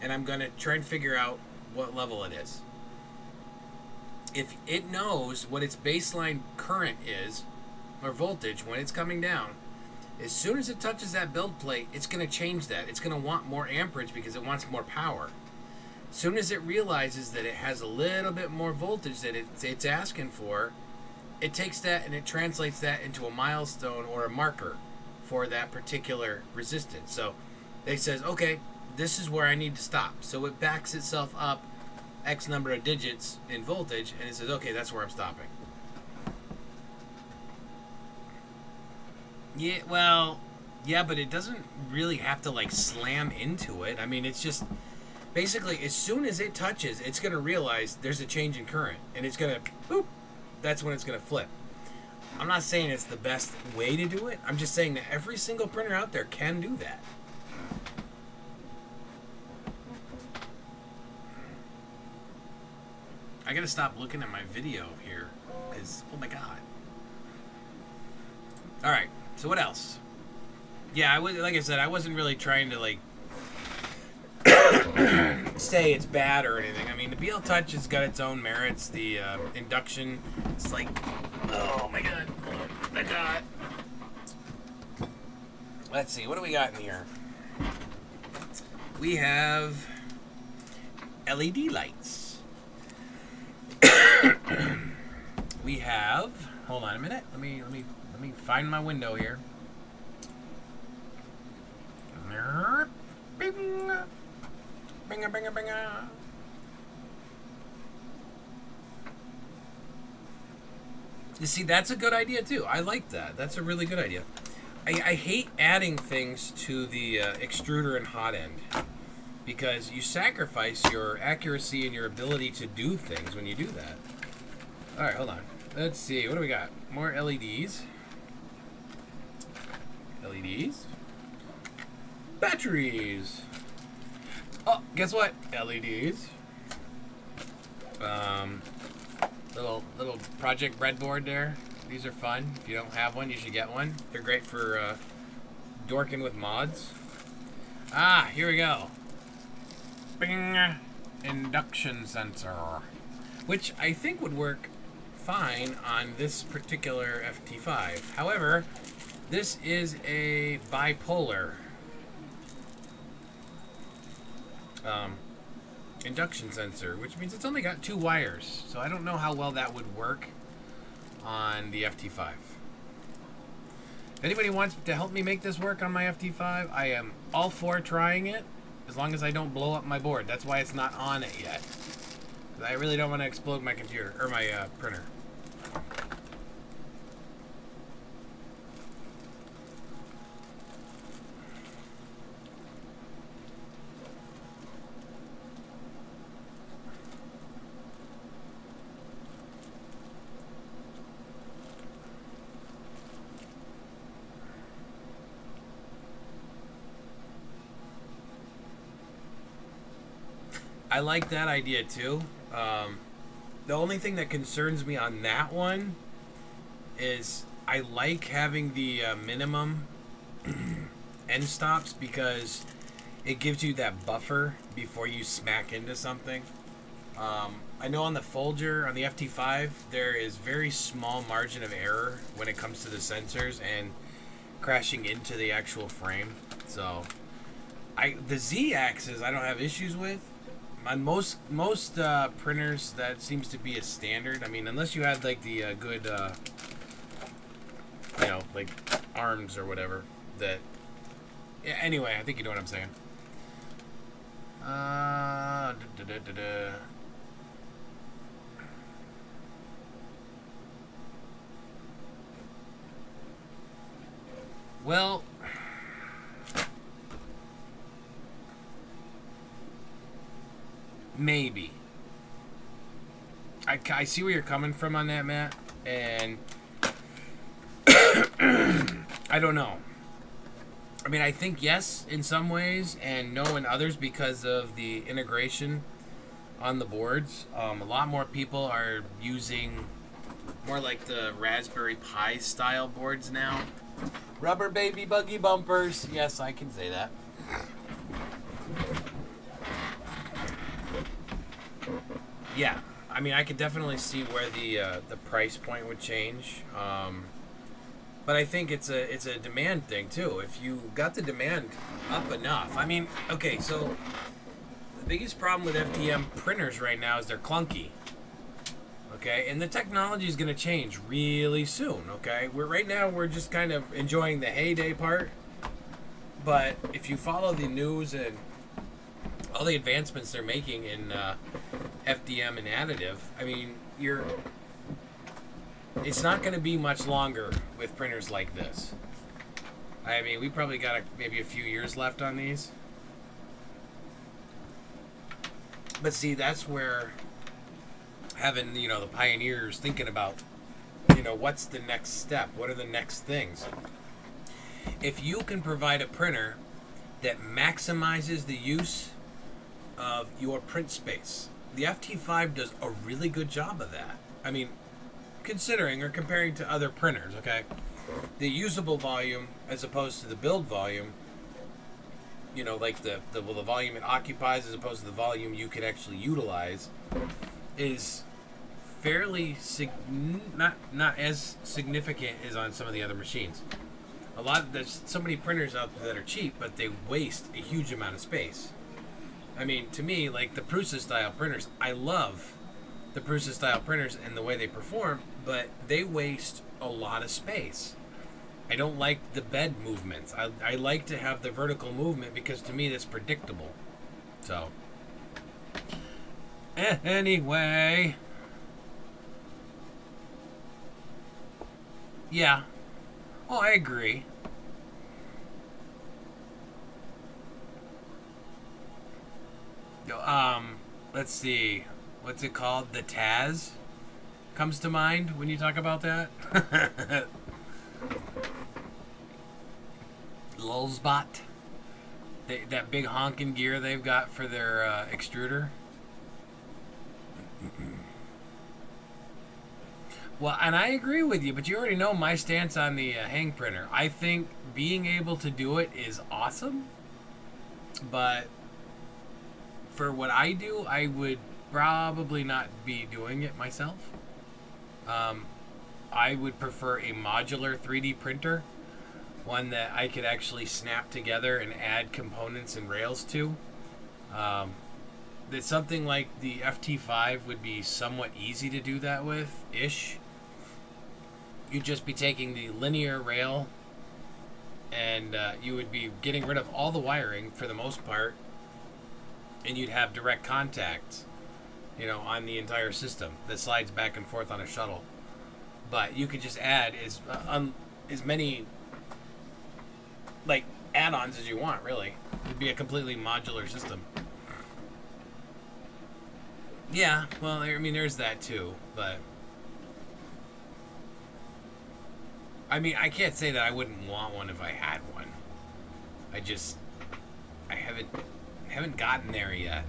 and I'm going to try and figure out what level it is. If it knows what its baseline current is, or voltage, when it's coming down, as soon as it touches that build plate, it's going to change that. It's going to want more amperage because it wants more power. As soon as it realizes that it has a little bit more voltage that it's asking for, it takes that and it translates that into a milestone or a marker for that particular resistance. So it says, okay, this is where I need to stop. So it backs itself up X number of digits in voltage, and it says, okay, that's where I'm stopping. Yeah, well, yeah, but it doesn't really have to like slam into it. I mean, it's just basically as soon as it touches, it's going to realize there's a change in current, and it's going to boop. That's when it's going to flip. I'm not saying it's the best way to do it. I'm just saying that every single printer out there can do that. I gotta stop looking at my video here, because, oh my god. Alright, so what else? Yeah, like I said, I wasn't really trying to, like, say it's bad or anything. I mean, the BL Touch has got its own merits. The induction, it's like, oh my god, oh my god. Let's see, what do we got in here? We have LED lights. We have, hold on a minute. Let me find my window here. Bing, binga, binga, binga. You see, that's a good idea too. I like that. That's a really good idea. I hate adding things to the extruder and hot end, because you sacrifice your accuracy and your ability to do things when you do that. Alright, hold on. Let's see. What do we got? More LEDs. LEDs. Batteries. Oh, guess what? LEDs. Little project breadboard there. These are fun. If you don't have one, you should get one. They're great for dorking with mods. Ah, here we go. Bing! Induction sensor, which I think would work fine on this particular FT5. However, this is a bipolar induction sensor, which means it's only got 2 wires. So I don't know how well that would work on the FT5. If anybody wants to help me make this work on my FT5, I am all for trying it, as long as I don't blow up my board. That's why it's not on it yet. I really don't want to explode my computer, or my printer. I like that idea too. The only thing that concerns me on that one is I like having the minimum end stops, because it gives you that buffer before you smack into something. I know on the Folger, on the FT5, there is very small margin of error when it comes to the sensors and crashing into the actual frame. So the Z-axis I don't have issues with. On most printers, that seems to be a standard. I mean, unless you had like the good, you know, like arms or whatever. That. Yeah, anyway, I think you know what I'm saying. Well. Maybe. I see where you're coming from on that, Matt, and I don't know. I mean, I think yes in some ways and no in others, because of the integration on the boards. A lot more people are using more like the Raspberry Pi style boards now. Rubber baby buggy bumpers. Yes, I can say that. Yeah, I mean, I could definitely see where the price point would change, but I think it's a demand thing too. If you got the demand up enough, I mean, okay, so the biggest problem with FDM printers right now is they're clunky. Okay, and the technology is going to change really soon. Okay, right now we're just kind of enjoying the heyday part, but if you follow the news and all the advancements they're making in FDM and additive, I mean, it's not going to be much longer with printers like this. I mean, we probably got maybe a few years left on these. But see, that's where having, you know, the pioneers thinking about, you know, what's the next step? What are the next things? If you can provide a printer that maximizes the use of your print space, the FT5 does a really good job of that. I mean, considering or comparing to other printers, okay? The usable volume as opposed to the build volume, you know, like the volume it occupies as opposed to the volume you could actually utilize, is fairly not as significant as on some of the other machines. There's so many printers out there that are cheap, but they waste a huge amount of space. I mean, to me, like the Prusa style printers, I love the Prusa style printers and the way they perform, but they waste a lot of space. I don't like the bed movements. I like to have the vertical movement because to me that's predictable. So, anyway. Yeah. Oh, I agree. Let's see. What's it called? The Taz comes to mind when you talk about that. Lulzbot. That big honking gear they've got for their extruder. Well, and I agree with you, but you already know my stance on the Hang printer. I think being able to do it is awesome, but for what I do, I would probably not be doing it myself. I would prefer a modular 3D printer, one that I could actually snap together and add components and rails to. That something like the FT5 would be somewhat easy to do that with-ish. You'd just be taking the linear rail and you would be getting rid of all the wiring for the most part, and you'd have direct contact, you know, on the entire system that slides back and forth on a shuttle. But you could just add as many like add-ons as you want, really. It'd be a completely modular system. Yeah, well, I mean, there's that too, but I mean, I can't say that I wouldn't want one if I had one. I haven't gotten there yet.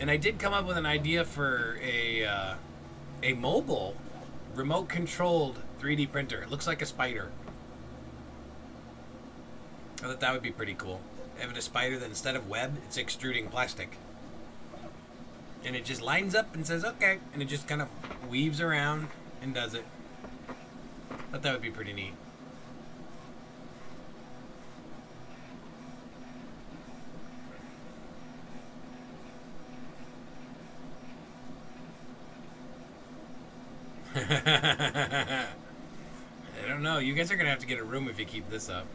And I did come up with an idea for a mobile, remote-controlled 3D printer. It looks like a spider. I thought that would be pretty cool. Having a spider that instead of web, it's extruding plastic. And it just lines up and says, okay. And it just kind of weaves around and does it. I thought that would be pretty neat. I don't know. You guys are going to have to get a room if you keep this up.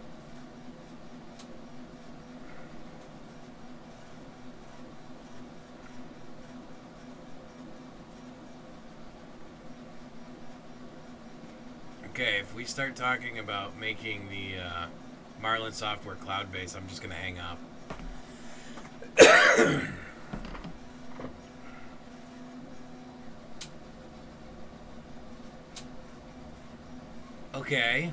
Okay, if we start talking about making the Marlin software cloud-based, I'm just going to hang up. Okay.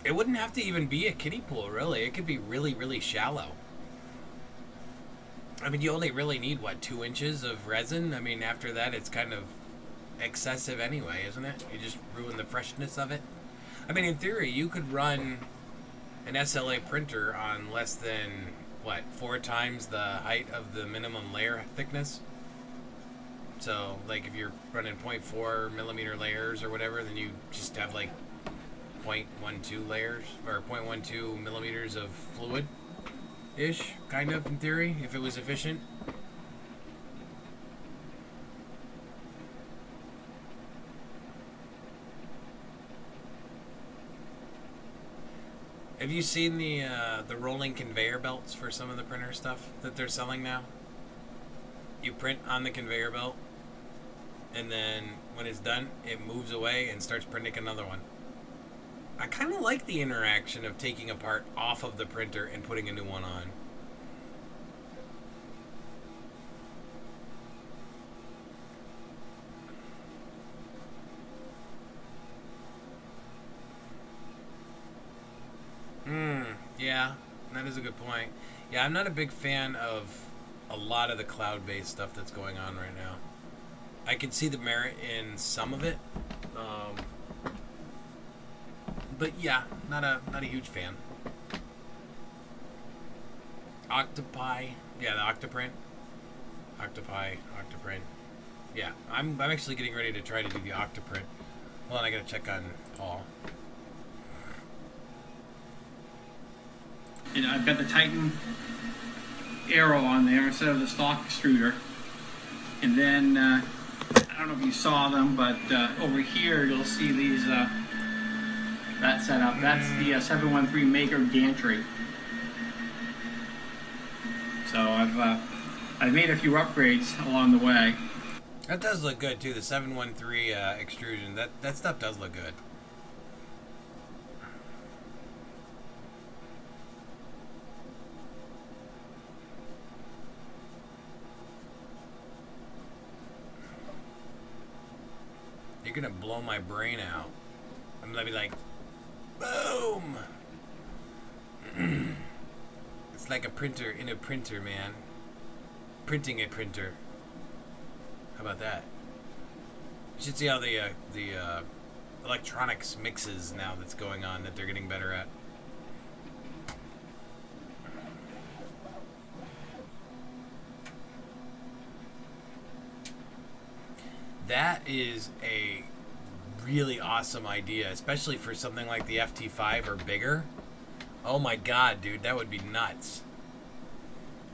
It wouldn't have to even be a kiddie pool, really. It could be really, really shallow. I mean, you only really need, what, 2 inches of resin? I mean, after that, it's kind of excessive anyway, isn't it? You just ruin the freshness of it. I mean, in theory, you could run an SLA printer on less than, what, 4 times the height of the minimum layer thickness? So, like, if you're running 0.4 millimeter layers or whatever, then you just have, like, 0.12 layers, or 0.12 millimeters of fluid-ish, kind of, in theory, if it was efficient. Have you seen the rolling conveyor belts for some of the printer stuff that they're selling now? You print on the conveyor belt, and then when it's done, it moves away and starts printing another one. I kind of like the interaction of taking a part off of the printer and putting a new one on. Yeah, that is a good point. Yeah, I'm not a big fan of a lot of the cloud-based stuff that's going on right now. I can see the merit in some of it, but yeah, not a huge fan. Octopi, yeah, the Octoprint, Octoprint. Yeah, I'm actually getting ready to try to do the Octoprint. Hold on, I gotta check on Paul. You know, I've got the Titan arrow on there instead of the stock extruder. And then, I don't know if you saw them, but over here you'll see these, that setup. That's the 713 Maker gantry. So I've made a few upgrades along the way. That does look good too, the 713 extrusion. That stuff does look good. You're gonna blow my brain out. I'm gonna be like, boom! It's like a printer in a printer, man. Printing a printer. How about that? You should see how the electronics mixes now that's going on that they're getting better at. That is a really awesome idea, especially for something like the FT5 or bigger. Oh my god, dude, that would be nuts.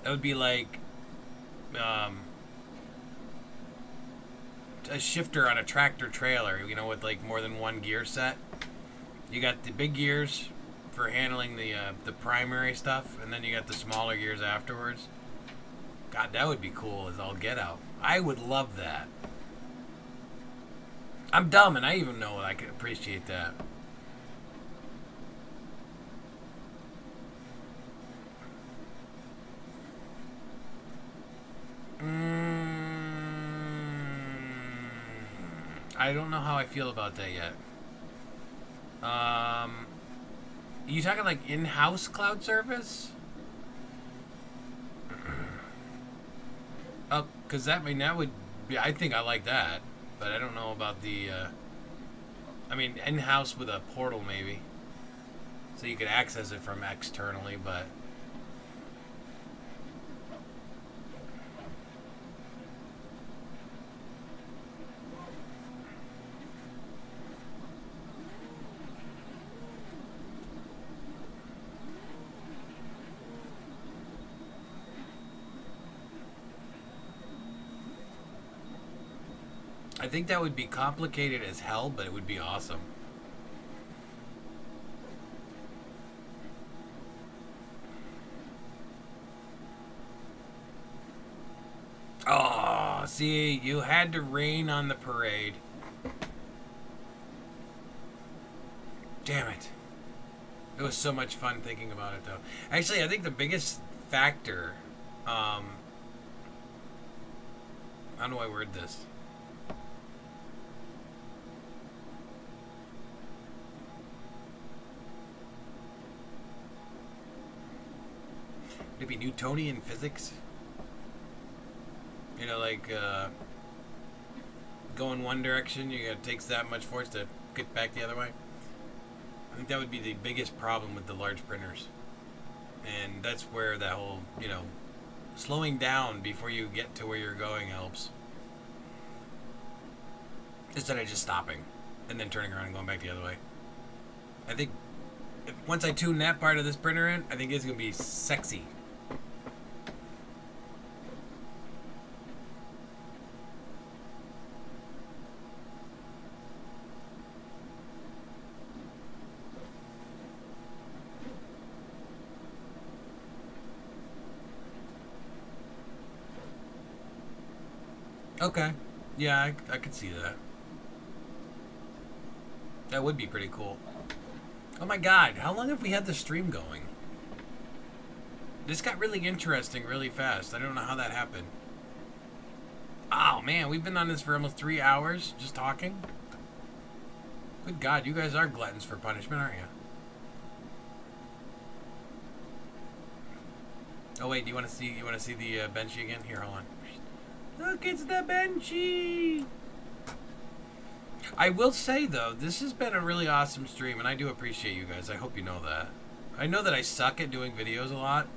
That would be like a shifter on a tractor trailer, you know, with like more than one gear set. You got the big gears for handling the primary stuff, and then you got the smaller gears afterwards. God, that would be cool as all get out. I would love that. I'm dumb, and I even know I can appreciate that. I don't know how I feel about that yet. You talking like in-house cloud service? Oh, because that would be, I think I like that. But I don't know about the, I mean, in-house with a portal maybe. So you could access it from externally, but... I think that would be complicated as hell, but it would be awesome. Oh, see, you had to rain on the parade. Damn it. It was so much fun thinking about it, though. Actually, I think the biggest factor, how do I word this? Maybe Newtonian physics? You know, like, go in one direction, it takes that much force to get back the other way. I think that would be the biggest problem with the large printers. And that's where that whole, you know, slowing down before you get to where you're going helps. Instead of just stopping and then turning around and going back the other way. I think once I tune that part of this printer in, I think it's going to be sexy. Okay. Yeah, I could see that. That would be pretty cool. Oh my god, how long have we had the stream going? This got really interesting really fast. I don't know how that happened. Oh man, we've been on this for almost 3 hours, just talking. Good god, you guys are gluttons for punishment, aren't you? Oh wait, do you want to see the Benchy again? Here, hold on. Look, it's the Benchy! I will say though, this has been a really awesome stream, and I do appreciate you guys. I hope you know that. I know that I suck at doing videos a lot.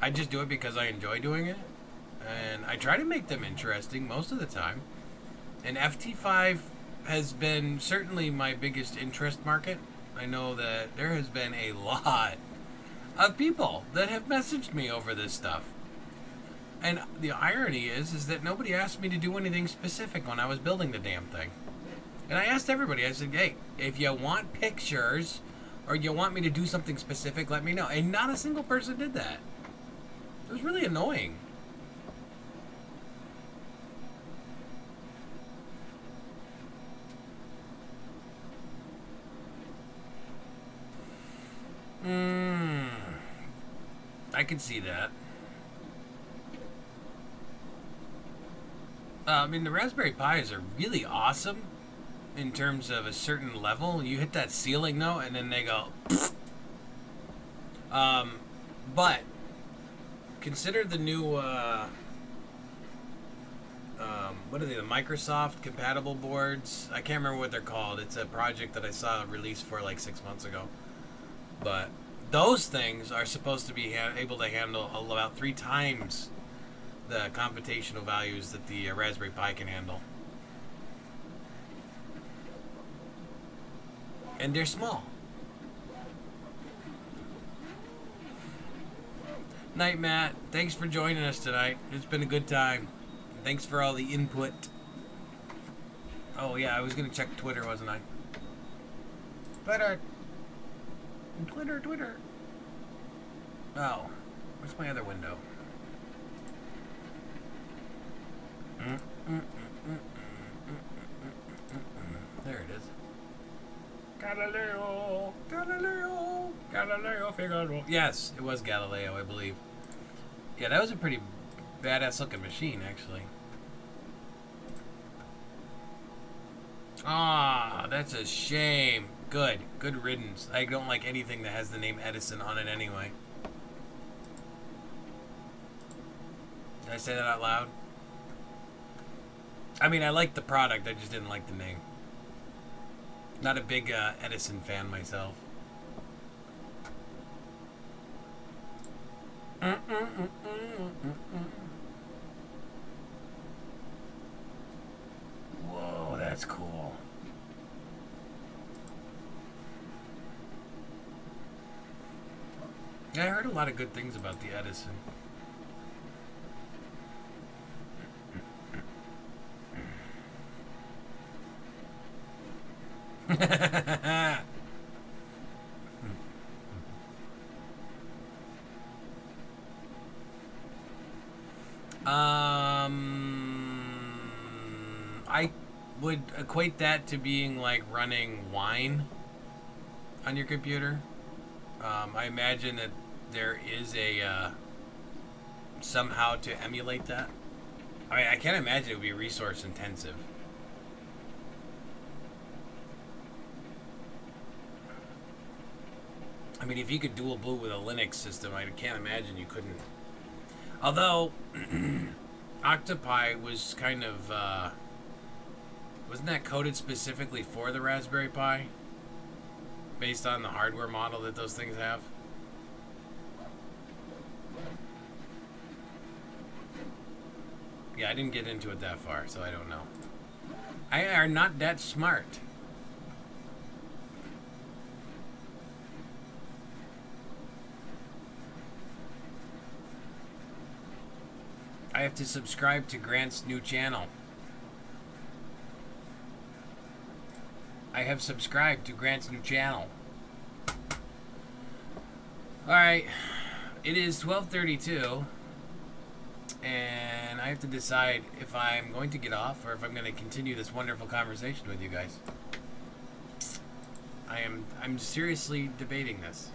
I just do it because I enjoy doing it, and I try to make them interesting most of the time. And FT5 has been certainly my biggest interest market. I know that there has been a lot of people that have messaged me over this stuff. And the irony is that nobody asked me to do anything specific when I was building the damn thing. And I asked everybody, I said, hey, if you want pictures or you want me to do something specific, let me know. And not a single person did that. It was really annoying. I can see that. I mean, the Raspberry Pis are really awesome in terms of a certain level. You hit that ceiling though, and then they go. But consider the new what are they? The Microsoft compatible boards. I can't remember what they're called. It's a project that I saw released for like 6 months ago. But those things are supposed to be able to handle about 3 times the computational values that the Raspberry Pi can handle. And they're small. Night, Matt. Thanks for joining us tonight. It's been a good time. Thanks for all the input. Oh yeah, I was gonna check Twitter, wasn't I? Twitter. Oh, where's my other window? There it is. Galileo, Figaro. Yes, it was Galileo, I believe. Yeah, that was a pretty badass looking machine, actually. Ah, that's a shame. Good riddance. I don't like anything that has the name Edison on it anyway. Did I say that out loud? I mean, I like the product, I just didn't like the name. Not a big Edison fan myself. Whoa, that's cool. Yeah, I heard a lot of good things about the Edison. I would equate that to being like running wine on your computer. I imagine that there is a somehow to emulate that. I mean, I can't imagine it would be resource intensive. I mean, if you could dual boot with a Linux system, I can't imagine you couldn't. Although, Octopi was kind of, wasn't that coded specifically for the Raspberry Pi? Based on the hardware model that those things have? Yeah, I didn't get into it that far, so I don't know. I are not that smart. I have to subscribe to Grant's new channel. I have subscribed to Grant's new channel. Alright, it is 12:32, and I I have to decide if I'm going to get off or if I'm going to continue this wonderful conversation with you guys. I'm seriously debating this.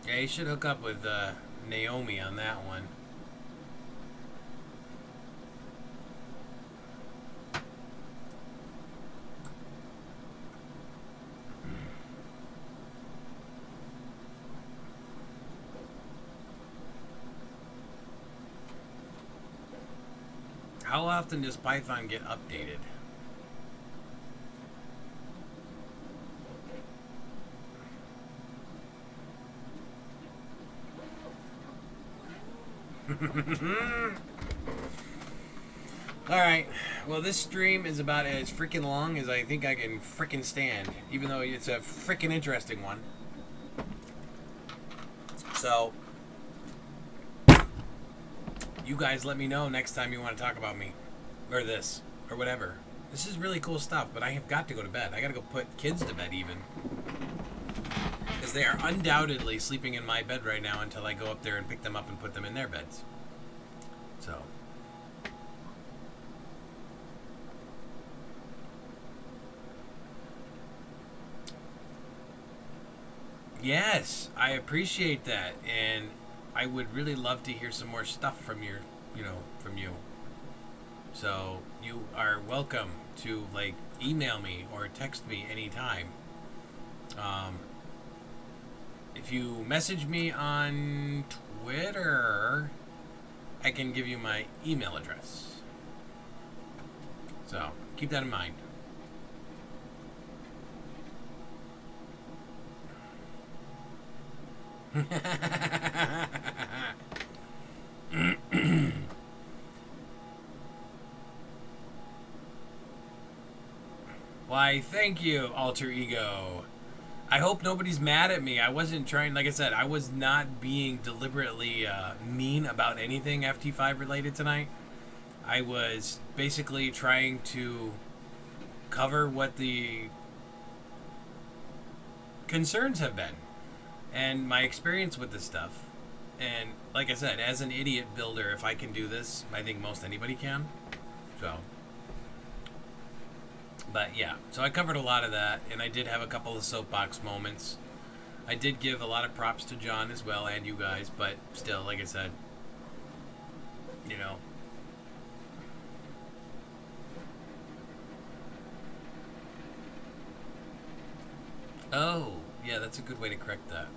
Yeah, you should hook up with Naomi on that one. How often does Python get updated? Alright, well this stream is about as freaking long as I think I can freaking stand, even though it's a freaking interesting one. So, you guys let me know next time you want to talk about me, or this, or whatever. This is really cool stuff, but I have got to go to bed. I gotta go put kids to bed even. Because they are undoubtedly sleeping in my bed right now until I go up there and pick them up and put them in their beds. So. Yes, I appreciate that. And I would really love to hear some more stuff from your, from you. So you are welcome to like email me or text me anytime. If you message me on Twitter, I can give you my email address. So keep that in mind. Why, thank you, Alter Ego. I hope nobody's mad at me. I wasn't trying, like I said, I was not being deliberately mean about anything FT5 related tonight. I was basically trying to cover what the concerns have been and my experience with this stuff. And like I said, as an idiot builder, if I can do this, I think most anybody can. So, but yeah, so I covered a lot of that, and I did have a couple of soapbox moments. I did give a lot of props to John as well, and you guys, but still, like I said, you know. Oh, yeah, that's a good way to correct that.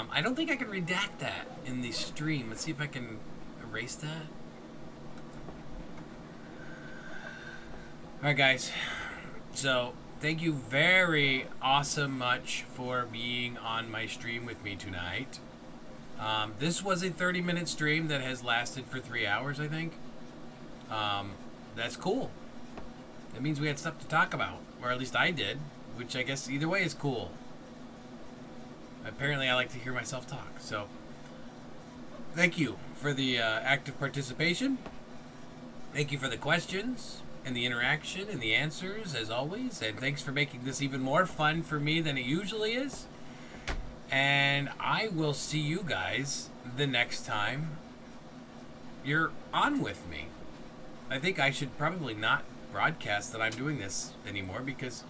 I don't think I can redact that in the stream. Let's see if I can erase that. Alright guys, so thank you very awesome much for being on my stream with me tonight. This was a 30-minute stream that has lasted for 3 hours, I think. That's cool. That means we had stuff to talk about, or at least I did, which I guess either way is cool. Apparently I like to hear myself talk, so thank you for the active participation. Thank you for the questions and the interaction and the answers, as always, and thanks for making this even more fun for me than it usually is. And I will see you guys the next time you're on with me. I think I should probably not broadcast that I'm doing this anymore, because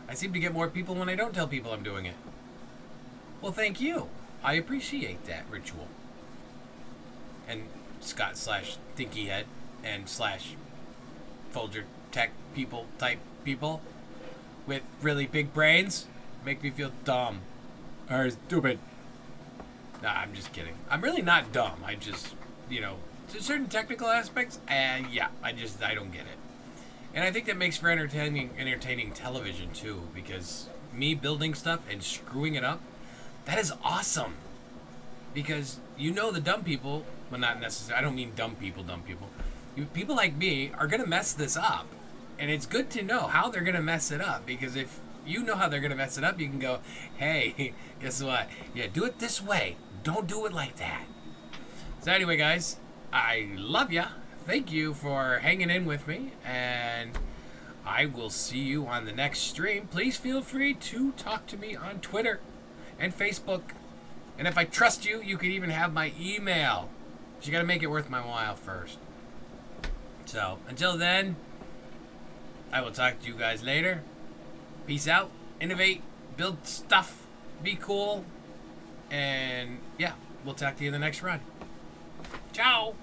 I seem to get more people when I don't tell people I'm doing it. Well, thank you. I appreciate that ritual. And Scott / Thinkyhead and / Folger Tech people type people with really big brains make me feel dumb or stupid. Nah, I'm just kidding. I'm really not dumb. I just, you know, to certain technical aspects, yeah, I don't get it. And I think that makes for entertaining television too, because me building stuff and screwing it up, that is awesome. Because you know the dumb people, well, not necessarily, I don't mean dumb people. People like me are going to mess this up. And it's good to know how they're going to mess it up, because if you know how they're going to mess it up, you can go, hey, guess what? Yeah, do it this way. Don't do it like that. So anyway, guys, I love ya. thank you for hanging in with me, and I will see you on the next stream. Please feel free to talk to me on Twitter and Facebook. And if I trust you, you could even have my email. But you got to make it worth my while first. So, until then, I will talk to you guys later. Peace out. Innovate. Build stuff. Be cool. And, yeah, we'll talk to you in the next run. Ciao.